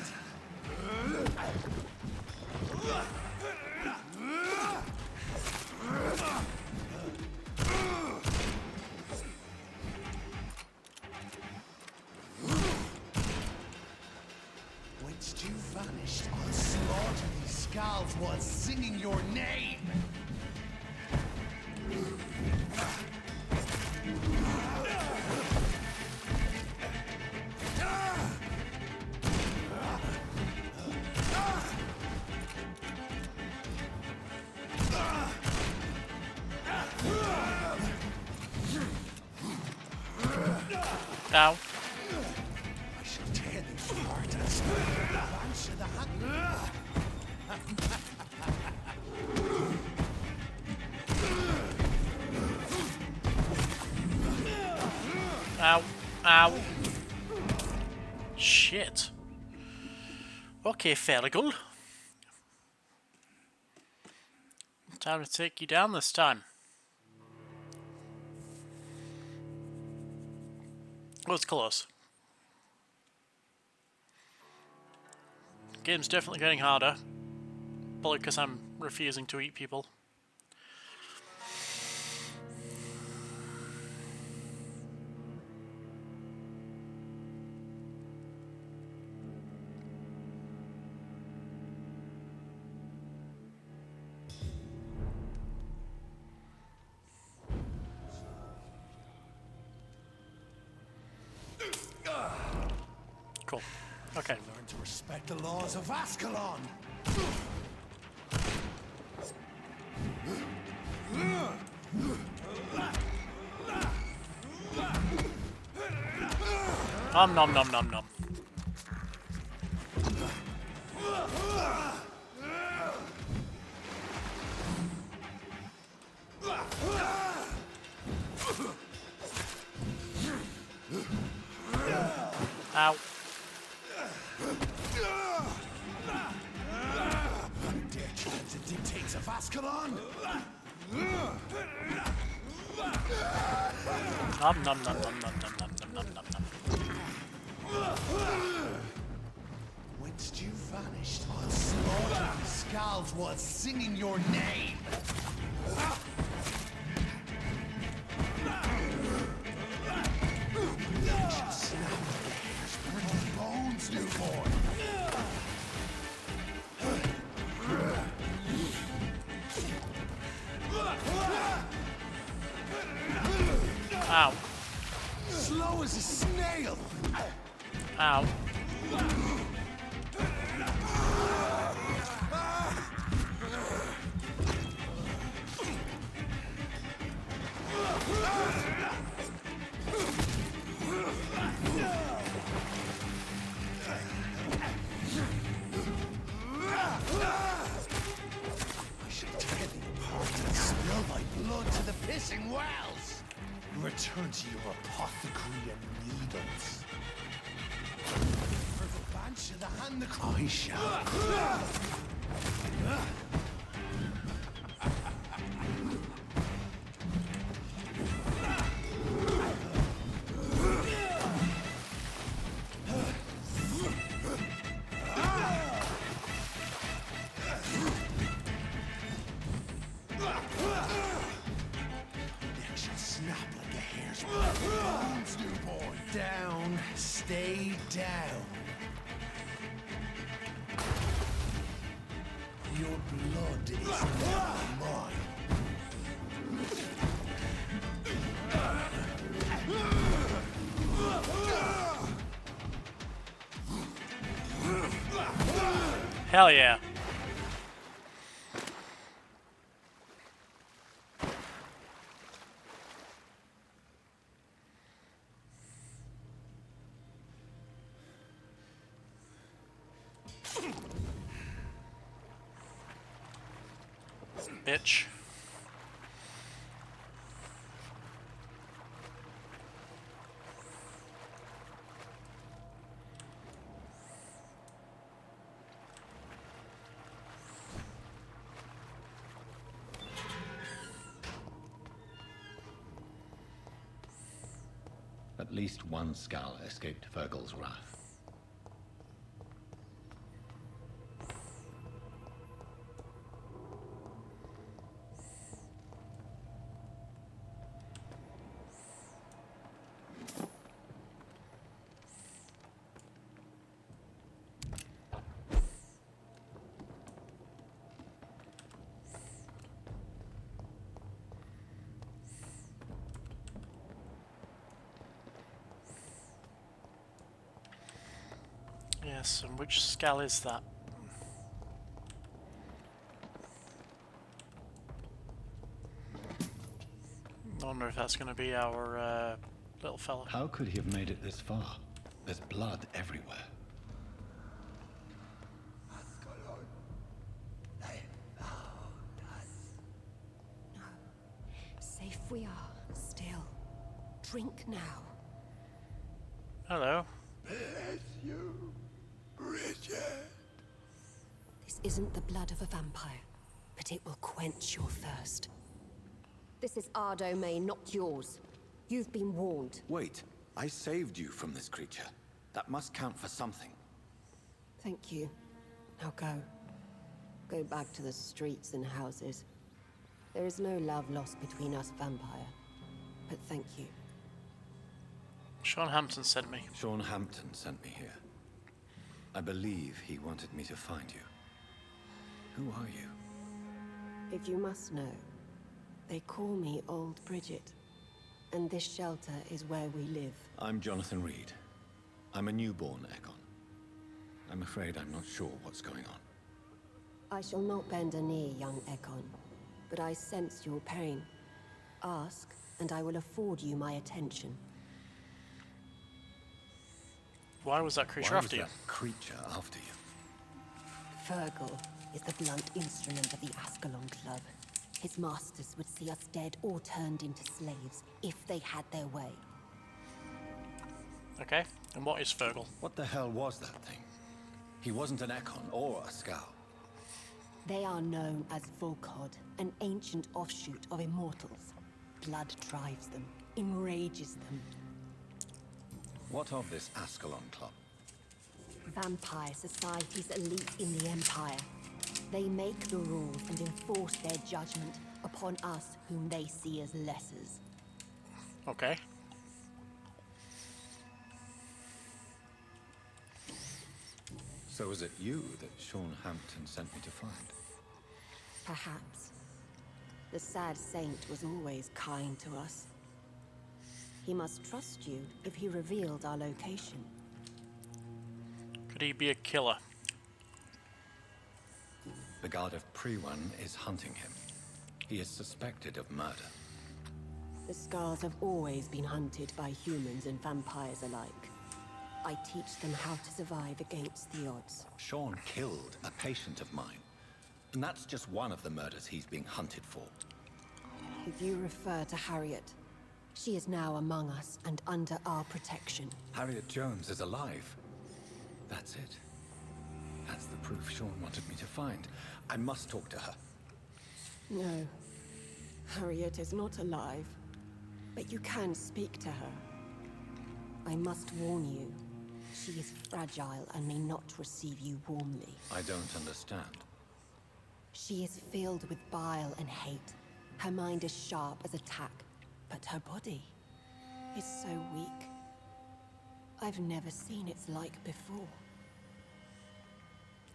Whence you vanished, I'll slaughter these skulls while singing your name. Ow. I shall tear them apart and answer the Ow. Ow. Shit. Okay, Fergal. Time to take you down this time. Was close. Game's definitely getting harder. Probably because I'm refusing to eat people. Cool. Okay. Learn to respect the laws of Ascalon. Nom nom nom nom nom. Nom nom nom nom nom nom nom nom nom nom. Whence you vanished, I'll slaughter the skulls while singing your name. You shall snap the hairs, burn the bones, newborn. Ow. Slow as a snail. Ow. I shall tear thee apart and spill thy blood to the pissing wells. Return to your apothecary and needles. For the bench of the hand the I shall. Neck shall snap like a hair's bones, newborn. Down, stay down. Your blood is now mine. Hell yeah. Bitch. At least one skull escaped Fergal's wrath. Yes, and which skull is that? I wonder if that's going to be our little fella. How could he have made it this far? There's blood everywhere. Safe we are, still. Drink now. Hello. Bless you, Bridget. This isn't the blood of a vampire, but it will quench your thirst. This is our domain, not yours. You've been warned. Wait, I saved you from this creature. That must count for something. Thank you. Now go. Go back to the streets and houses. There is no love lost between us, vampire. But thank you. Sean Hampton sent me. Sean Hampton sent me here. I believe he wanted me to find you. Who are you? If you must know, they call me Old Bridget. And this shelter is where we live. I'm Jonathan Reed. I'm a newborn Ekon. I'm afraid I'm not sure what's going on. I shall not bend a knee, young Ekon. But I sense your pain. Ask, and I will afford you my attention. Why was that creature after you? Why was that creature after you? Fergal is the blunt instrument of the Ascalon Club. His masters would see us dead or turned into slaves if they had their way. Okay, and what is Fergal? What the hell was that thing? He wasn't an Ekon or a Scout. They are known as Volkod, an ancient offshoot of immortals. Blood drives them. enrages them. What of this Ascalon Club? Vampire society's elite in the Empire. They make the rules and enforce their judgment upon us whom they see as lessers. Okay. So is it you that Sean Hampton sent me to find? Perhaps. The sad saint was always kind to us. He must trust you if he revealed our location. Could he be a killer? The guard of Prewan is hunting him. He is suspected of murder. The Scars have always been hunted by humans and vampires alike. I teach them how to survive against the odds. Sean killed a patient of mine. And that's just one of the murders he's being hunted for. If you refer to Harriet, she is now among us and under our protection. Harriet Jones is alive. That's it. That's the proof Sean wanted me to find. I must talk to her. No. Harriet is not alive. But you can speak to her. I must warn you. She is fragile and may not receive you warmly. I don't understand. She is filled with bile and hate. Her mind is sharp as a tack, but her body is so weak. I've never seen its like before.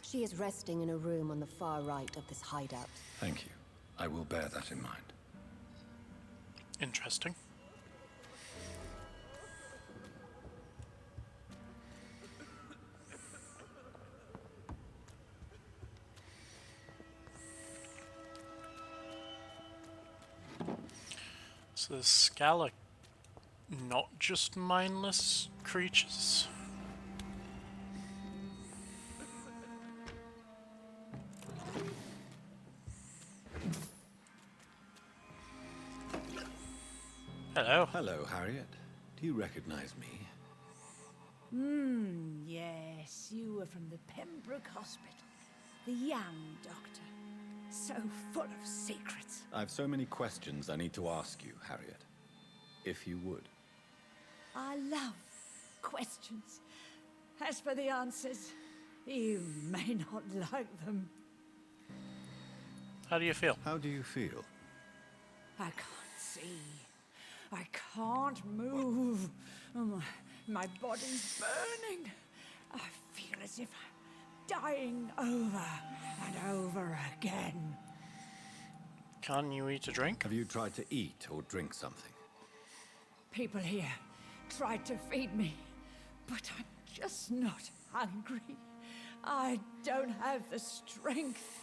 She is resting in a room on the far right of this hideout. Thank you. I will bear that in mind. Interesting. So the Scala not just mindless creatures? Hello. Hello, Harriet. Do you recognize me? Yes, you were from the Pembroke Hospital. The young doctor. So full of secrets. I've so many questions I need to ask you, Harriet. If you would. I love questions. As for the answers, you may not like them. How do you feel? How do you feel? I can't see. I can't move. Oh, my body's burning. I feel as if I'm dying over and over again. Can you eat a drink? Have you tried to eat or drink something? People here tried to feed me, but I'm just not hungry. I don't have the strength.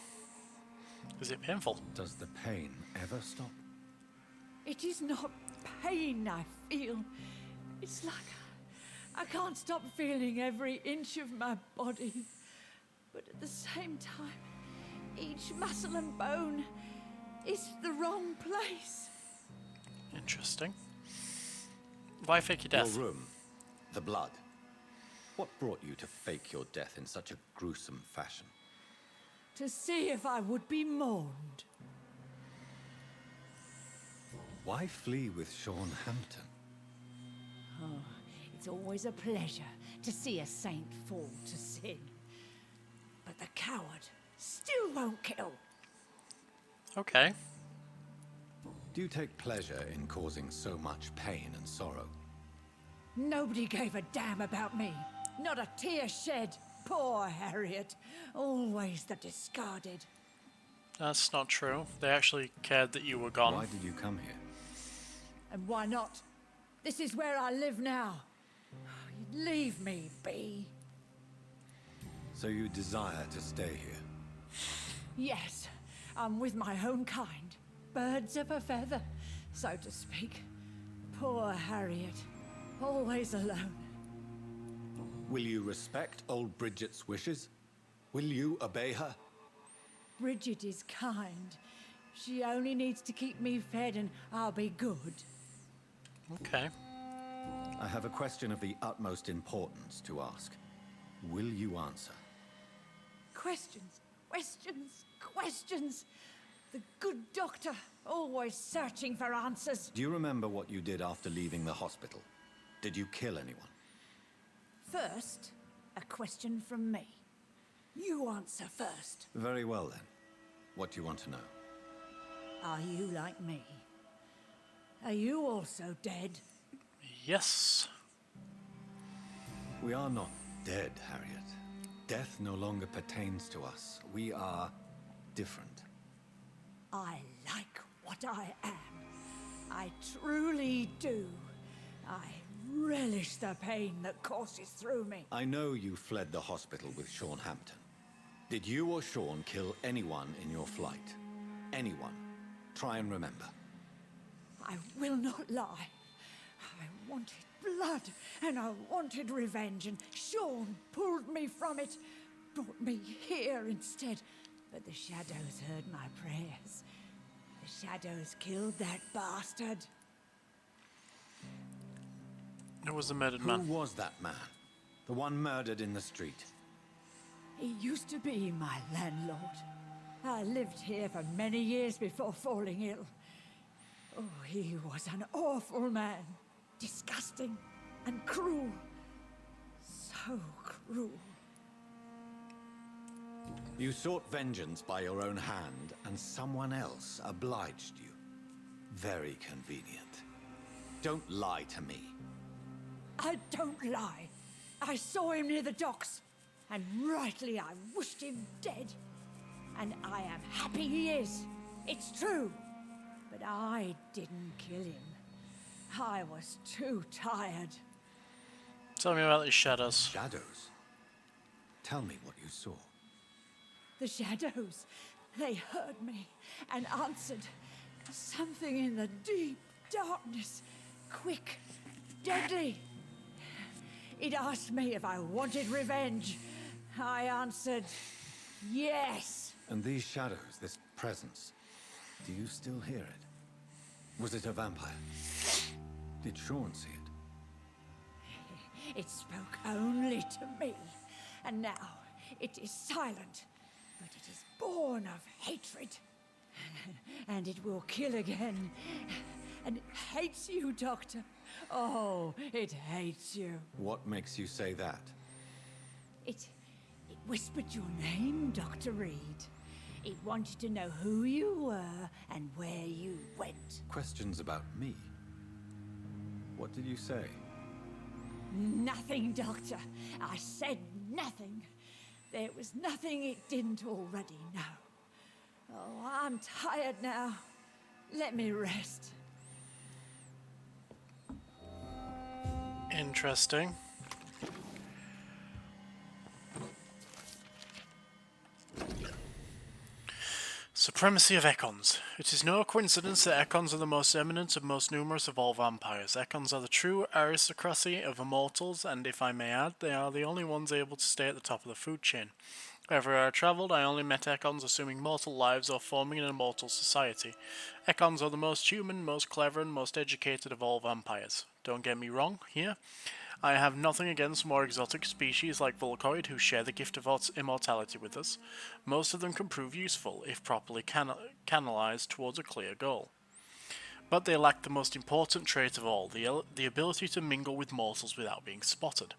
Is it painful? Does the pain ever stop? It is not pain I feel. It's like I can't stop feeling every inch of my body. But at the same time, each muscle and bone is the wrong place. Interesting. Why fake your death? Your room. The blood. What brought you to fake your death in such a gruesome fashion? To see if I would be mourned. Why flee with Sean Hampton? Oh, it's always a pleasure to see a saint fall to sin. But the coward still won't kill. Okay. Do you take pleasure in causing so much pain and sorrow? Nobody gave a damn about me. Not a tear shed. Poor Harriet. Always the discarded. That's not true. They actually cared that you were gone. Why did you come here? And why not? This is where I live now. Leave me be. So you desire to stay here? Yes, I'm with my own kind. Birds of a feather, so to speak. Poor Harriet. Always alone. Will you respect old Bridget's wishes? Will you obey her? Bridget is kind. She only needs to keep me fed and I'll be good. Okay. I have a question of the utmost importance to ask. Will you answer? Questions, questions, questions. The good doctor, always searching for answers. Do you remember what you did after leaving the hospital? Did you kill anyone? First, a question from me. You answer first. Very well then. What do you want to know? Are you like me? Are you also dead? Yes. We are not dead, Harriet. Death no longer pertains to us. We are different. I like what I am. I truly do. I relish the pain that courses through me. I know you fled the hospital with Sean Hampton. Did you or Sean kill anyone in your flight? Anyone? Try and remember. I will not lie. I wanted blood, and I wanted revenge, and Sean pulled me from it, brought me here instead. But the shadows heard my prayers. The shadows killed that bastard. Who was the murdered man? Who was that man? The one murdered in the street? He used to be my landlord. I lived here for many years before falling ill. Oh, he was an awful man. Disgusting and cruel. So cruel. You sought vengeance by your own hand, and someone else obliged you. Very convenient. Don't lie to me. I don't lie. I saw him near the docks, and rightly I wished him dead. And I am happy he is. It's true. But I didn't kill him. I was too tired. Tell me about these shadows. Shadows? Tell me what you saw. The shadows, they heard me and answered. Something in the deep darkness, quick, deadly. It asked me if I wanted revenge. I answered, yes. And these shadows, this presence, do you still hear it? Was it a vampire? Did Sean see it? It spoke only to me, and now it is silent, but it is born of hatred. And it will kill again. And it hates you, Doctor. Oh, it hates you. What makes you say that? It whispered your name, Dr. Reed. It wanted to know who you were and where you went. Questions about me? What did you say? Nothing, Doctor. I said nothing. There was nothing it didn't already know. Oh, I'm tired now. Let me rest. Interesting. Supremacy of Econs. It is no coincidence that Econs are the most eminent and most numerous of all vampires. Econs are the true aristocracy of immortals, and if I may add, they are the only ones able to stay at the top of the food chain. Wherever I travelled, I only met Econs assuming mortal lives or forming an immortal society. Econs are the most human, most clever, and most educated of all vampires. Don't get me wrong here. I have nothing against more exotic species like Volcoid who share the gift of immortality with us. Most of them can prove useful, if properly canalized towards a clear goal. But they lack the most important trait of all, the ability to mingle with mortals without being spotted.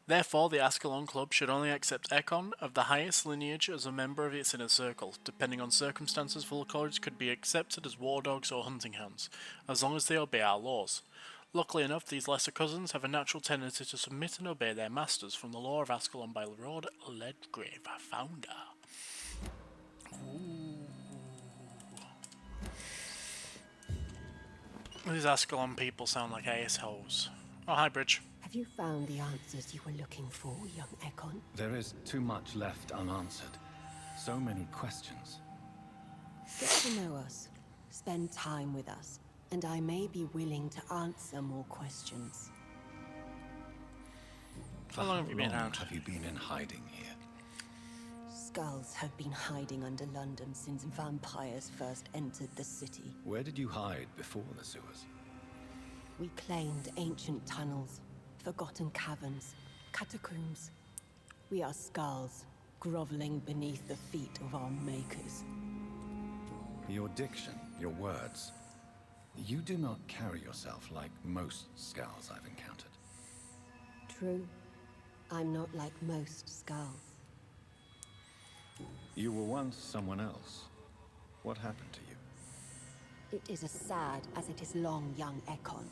Therefore, the Ascalon Club should only accept Econ of the highest lineage as a member of its inner circle. Depending on circumstances, Volcoids could be accepted as war dogs or hunting hounds, as long as they obey our laws. Luckily enough, these lesser cousins have a natural tendency to submit and obey their masters from the law of Ascalon by Lord Ledgrave, founder. These Ascalon people sound like assholes. Oh, hi, Bridge. Have you found the answers you were looking for, young Econ? There is too much left unanswered. So many questions. Get to know us. Spend time with us. And I may be willing to answer more questions. How long have you been out? Have you been in hiding here? Skulls have been hiding under London since vampires first entered the city. Where did you hide before the sewers? We claimed ancient tunnels, forgotten caverns, catacombs. We are skulls, groveling beneath the feet of our makers. Your diction, your words. You do not carry yourself like most Skulls I've encountered. True. I'm not like most Skulls. You were once someone else. What happened to you? It is as sad as it is long, young Ekon,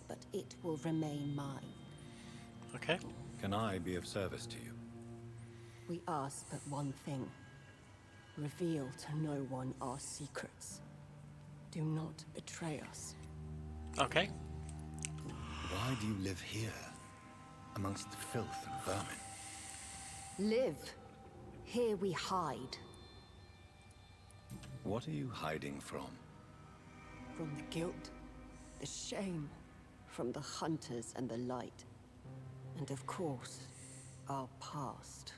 but it will remain mine. Okay. Can I be of service to you? We ask but one thing. Reveal to no one our secrets. Do not betray us. Okay. Why do you live here, amongst the filth and vermin? Live. Here we hide. What are you hiding from? From the guilt, the shame, from the hunters and the light. And of course, our past.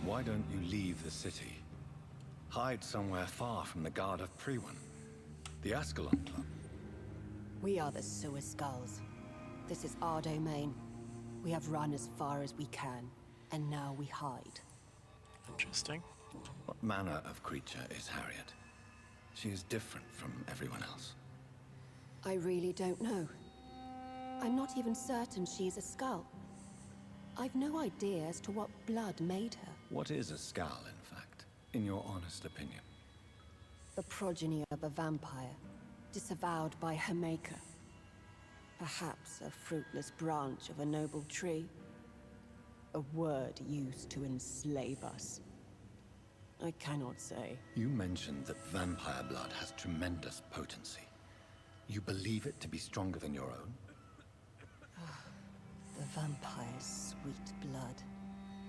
Why don't you leave the city? Hide somewhere far from the Guard of Priwen, the Ascalon Club. We are the Sewer Skulls. This is our domain. We have run as far as we can, and now we hide. Interesting. What manner of creature is Harriet? She is different from everyone else. I really don't know. I'm not even certain she is a Skull. I've no idea as to what blood made her. What is a Skull, in fact, in your honest opinion? The progeny of a vampire, disavowed by her maker. Perhaps a fruitless branch of a noble tree. A word used to enslave us. I cannot say. You mentioned that vampire blood has tremendous potency. You believe it to be stronger than your own? The vampire's sweet blood.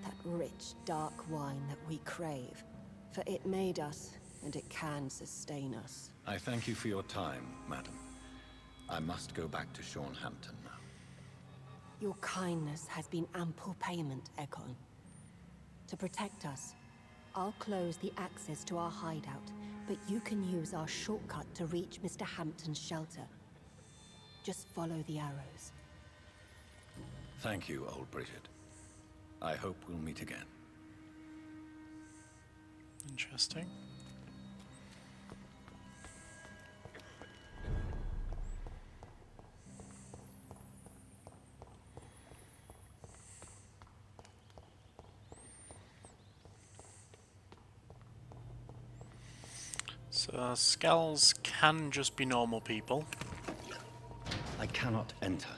That rich, dark wine that we crave. For it made us, and it can sustain us. I thank you for your time, madam. I must go back to Hampton now. Your kindness has been ample payment, Ekon. To protect us, I'll close the access to our hideout, but you can use our shortcut to reach Mr. Hampton's shelter. Just follow the arrows. Thank you, old Bridget. I hope we'll meet again. Interesting. So, Skulls can just be normal people. I cannot enter.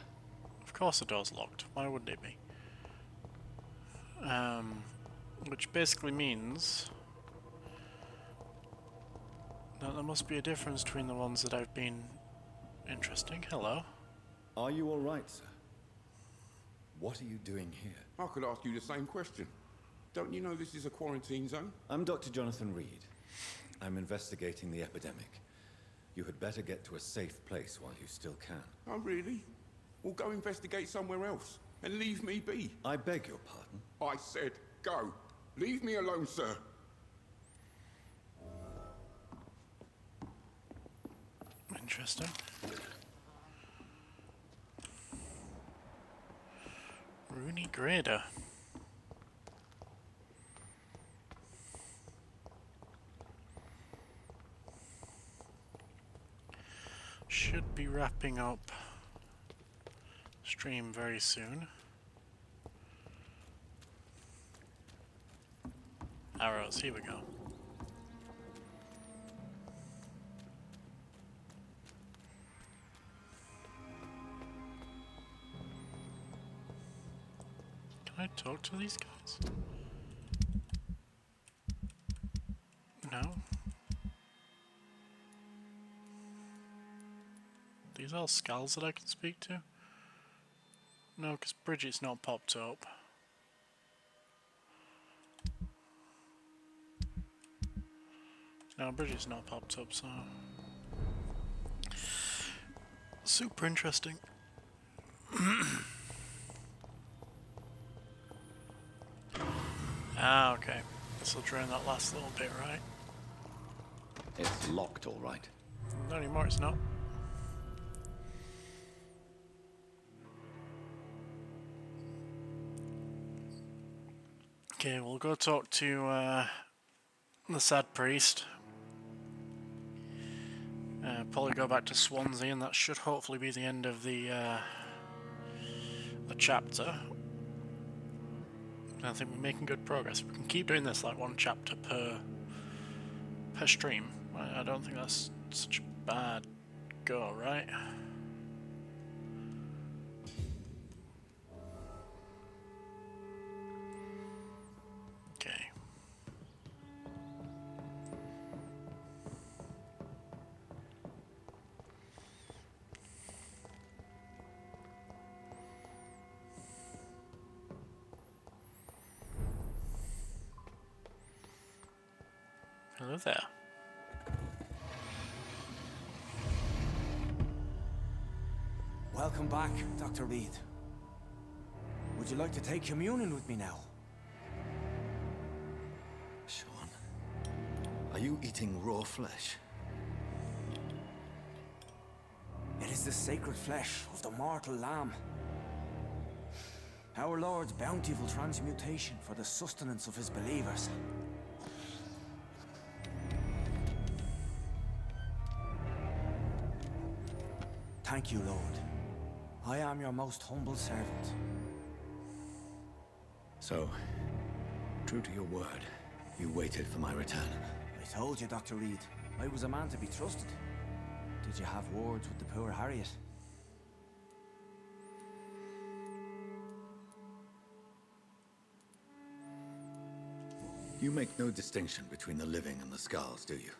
Of course the door's locked. Why wouldn't it be? Which basically means that there must be a difference between the ones that I've been... Interesting. Hello. Are you all right, sir? What are you doing here? I could ask you the same question. Don't you know this is a quarantine zone? I'm Dr. Jonathan Reed. I'm investigating the epidemic. You had better get to a safe place while you still can. Oh, really? Well, go investigate somewhere else and leave me be. I beg your pardon? I said go. Leave me alone, sir. Interesting. Rooney Grader. Should be wrapping up stream very soon. Arrows, here we go. Can I talk to these guys? No. These all skulls that I can speak to? No, because Bridget's not popped up. No, Bridget's not popped up, so... Super interesting. Ah, okay. This will drain that last little bit, right? It's locked, all right. Not anymore, it's not. Okay, we'll go talk to the sad priest. probably go back to Swansea, and that should hopefully be the end of the chapter. I think we're making good progress. If we can keep doing this, like one chapter per stream, I don't think that's such a bad go, right? Okay. Hello there. Welcome back, Dr. Reed. Would you like to take communion with me now? Sean, are you eating raw flesh? It is the sacred flesh of the mortal lamb. Our Lord's bountiful transmutation for the sustenance of his believers. Thank you, Lord. I am your most humble servant. So, true to your word, you waited for my return. I told you, Dr. Reed, I was a man to be trusted. Did you have words with the poor Harriet? You make no distinction between the living and the Skulls, do you?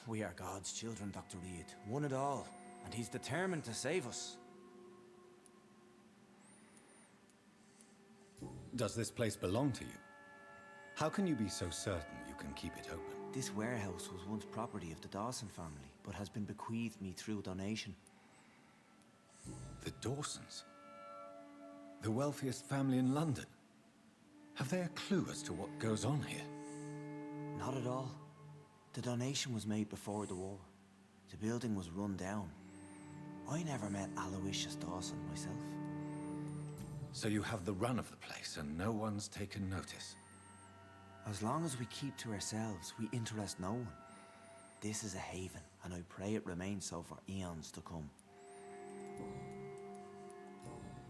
We are God's children, Dr. Reed. One and all. And he's determined to save us. Does this place belong to you? How can you be so certain you can keep it open? This warehouse was once property of the Dawson family, but has been bequeathed me through donation. The Dawsons? The wealthiest family in London? Have they a clue as to what goes on here? Not at all. The donation was made before the war. The building was run down. I never met Aloysius Dawson myself. So you have the run of the place and no one's taken notice? As long as we keep to ourselves, we interest no one. This is a haven, and I pray it remains so for eons to come.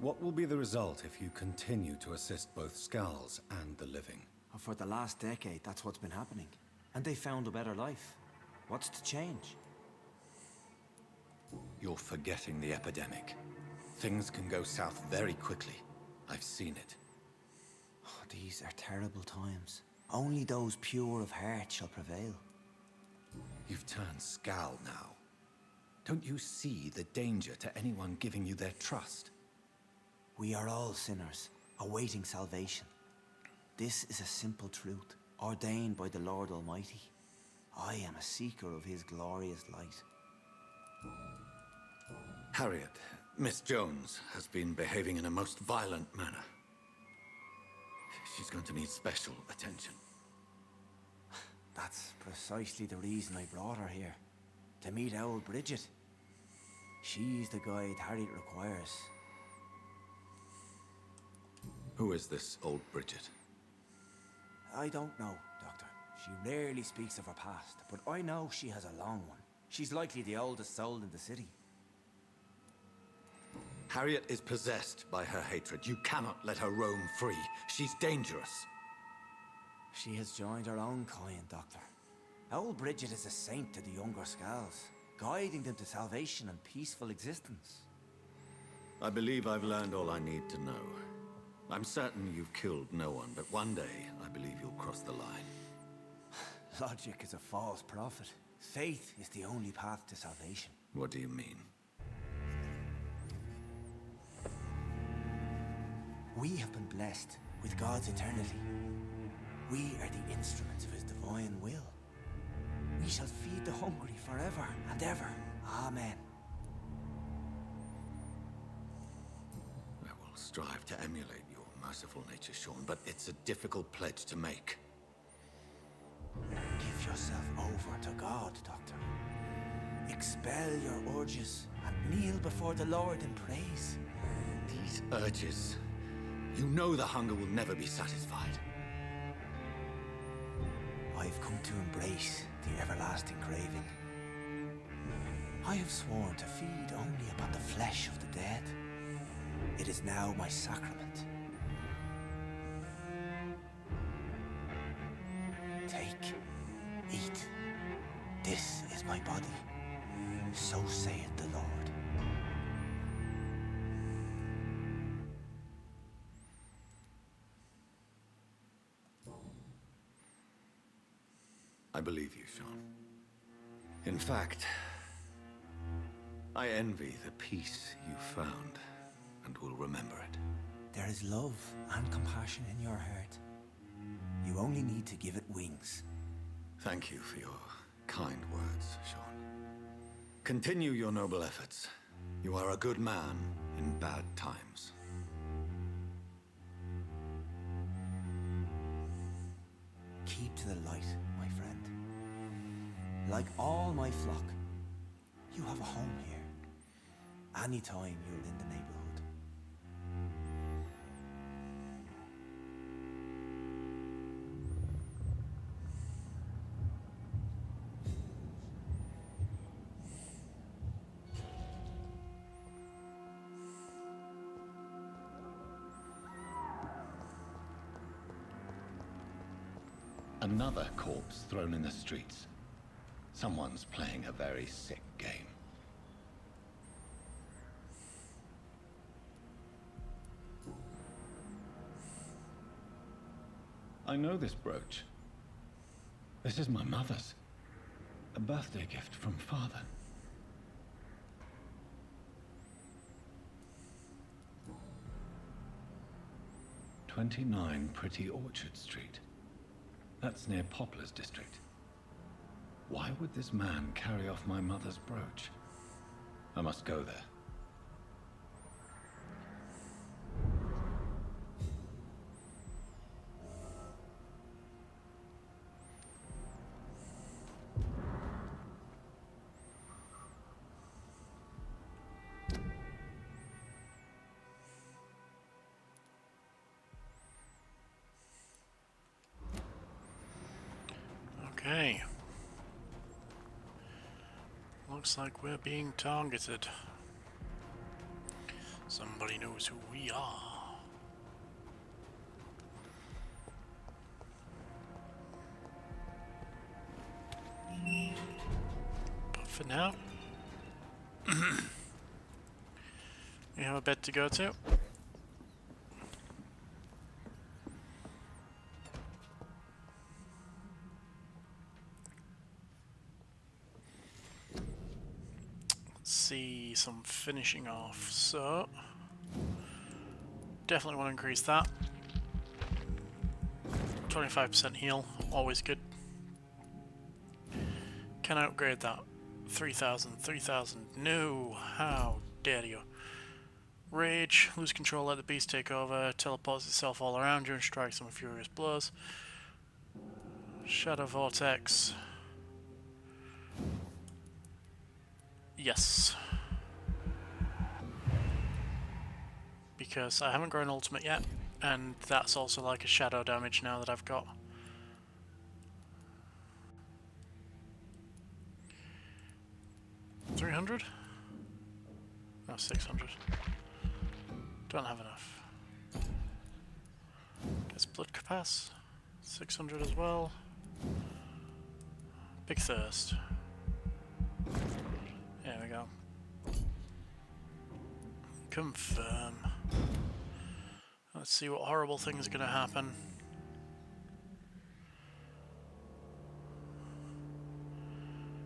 What will be the result if you continue to assist both Skulls and the living? For the last decade, that's what's been happening. And they found a better life. What's to change? You're forgetting the epidemic. Things can go south very quickly. I've seen it. Oh, these are terrible times. Only those pure of heart shall prevail. You've turned Skull now. Don't you see the danger to anyone giving you their trust? We are all sinners, awaiting salvation. This is a simple truth, ordained by the Lord Almighty. I am a seeker of his glorious light. Harriet, Miss Jones, has been behaving in a most violent manner. She's going to need special attention. That's precisely the reason I brought her here. To meet old Bridget. She's the guide Harriet requires. Who is this old Bridget? I don't know, Doctor. She rarely speaks of her past, but I know she has a long one. She's likely the oldest soul in the city. Harriet is possessed by her hatred. You cannot let her roam free. She's dangerous. She has joined her own kind, Doctor. Old Bridget is a saint to the younger Skulls, guiding them to salvation and peaceful existence. I believe I've learned all I need to know. I'm certain you've killed no one, but one day I believe you'll cross the line. Logic is a false prophet. Faith is the only path to salvation. What do you mean? We have been blessed with God's eternity. We are the instruments of his divine will. We shall feed the hungry forever and ever. Amen. I will strive to emulate your merciful nature, Sean, but it's a difficult pledge to make. Give yourself over to God, Doctor. Expel your urges and kneel before the Lord in praise. These urges... You know the hunger will never be satisfied. I've come to embrace the everlasting craving. I have sworn to feed only upon the flesh of the dead. It is now my sacrament. Take, eat. This is my body. So saith the Lord. I believe you, Sean. In fact, I envy the peace you found and will remember it. There is love and compassion in your heart. You only need to give it wings. Thank you for your kind words, Sean. Continue your noble efforts. You are a good man in bad times. Keep to the light, my friend. Like all my flock, you have a home here. Anytime you're in the neighborhood. Another corpse thrown in the streets. Someone's playing a very sick game. I know this brooch. This is my mother's. A birthday gift from father. "29 Pretty Orchard Street." That's near Poplar's district. Why would this man carry off my mother's brooch? I must go there. Okay. Looks like we're being targeted. Somebody knows who we are. But for now, we have a bed to go to. See some finishing off, so definitely want to increase that. 25% heal, always good. Can I upgrade that? 3,000, 3,000, no, how dare you. Rage, lose control, let the beast take over, teleports itself all around you and strikes some furious blows. Shadow Vortex. Yes. Because I haven't grown ultimate yet, and that's also like a shadow damage now that I've got. $300? No, 600. Don't have enough. Guess blood capacity. 600 as well. Big thirst. There we go. Confirm. Let's see what horrible thing's gonna happen.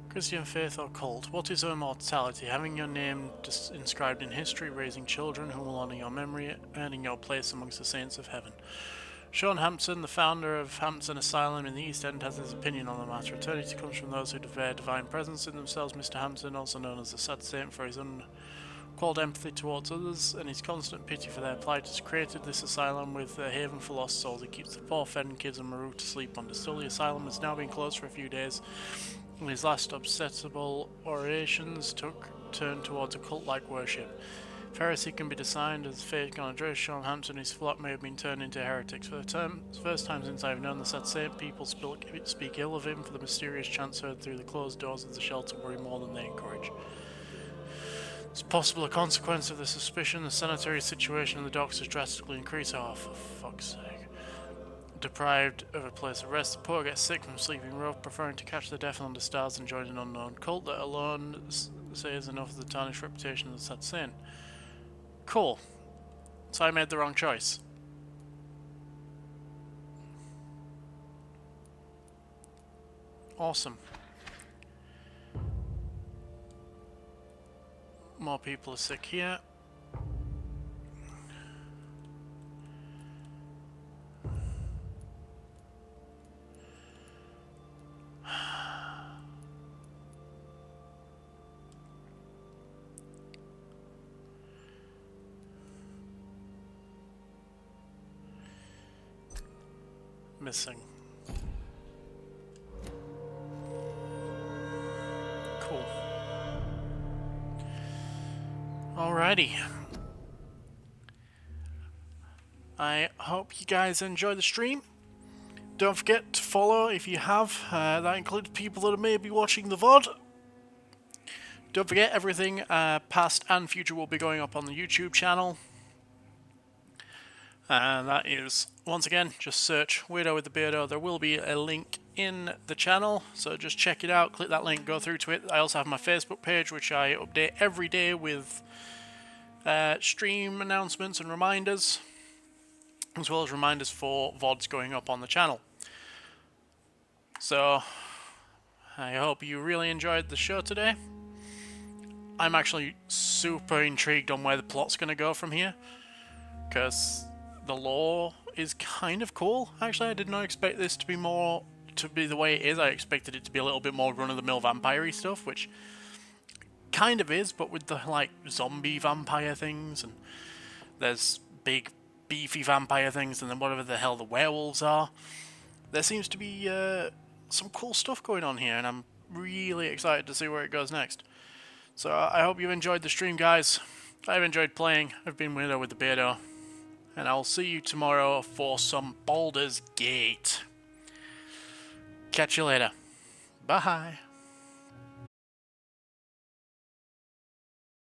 Christian faith or cult? What is immortality? Having your name inscribed in history, raising children who will honor your memory, earning your place amongst the saints of heaven. Sean Hampton, the founder of Hampton Asylum in the East End, has his opinion on the matter. Eternity comes from those who declare divine presence in themselves. Mr. Hampton, also known as the Sad Saint for his uncalled empathy towards others and his constant pity for their plight, has created this asylum with a haven for lost souls. He keeps the poor fed kids and Maru to sleep on. Still, the asylum has now been closed for a few days. In his last obsessible orations turned towards a cult-like worship. If heresy can be defined as fake on address, Sean Hampton and his flock may have been turned into heretics. For the first time since I've known the Sad Saint, people speak ill of him, for the mysterious chants heard through the closed doors of the shelter worry more than they encourage. possible a consequence of the suspicion, the sanitary situation in the docks has drastically increased. Oh, for fuck's sake. Deprived of a place of rest, the poor get sick from sleeping rough, preferring to catch the death under stars and join an unknown cult that alone says enough of the tarnished reputation that's had sin. Cool. So I made the wrong choice. Awesome. More people are sick here. Missing. Cool. Alrighty. I hope you guys enjoy the stream. Don't forget to follow if you have. That includes people that may be watching the VOD. Don't forget, everything past and future will be going up on the YouTube channel. And that is, once again, just search Weirdo with the Beardo. There will be a link in the channel, so just check it out, click that link, go through to it. I also have my Facebook page, which I update every day with stream announcements and reminders, as well as reminders for VODs going up on the channel. So, I hope you really enjoyed the show today. I'm actually super intrigued on where the plot's going to go from here, because the lore is kind of cool. Actually, I did not expect this to be the way it is. I expected it to be a little bit more run-of-the-mill vampire-y stuff, which kind of is, but with the, like, zombie vampire things, and there's big, beefy vampire things, and then whatever the hell the werewolves are. There seems to be some cool stuff going on here, and I'm really excited to see where it goes next. So I hope you enjoyed the stream, guys. I've enjoyed playing. I've been Weirdo with the Beardo. And I'll see you tomorrow for some Baldur's Gate. Catch you later. Bye.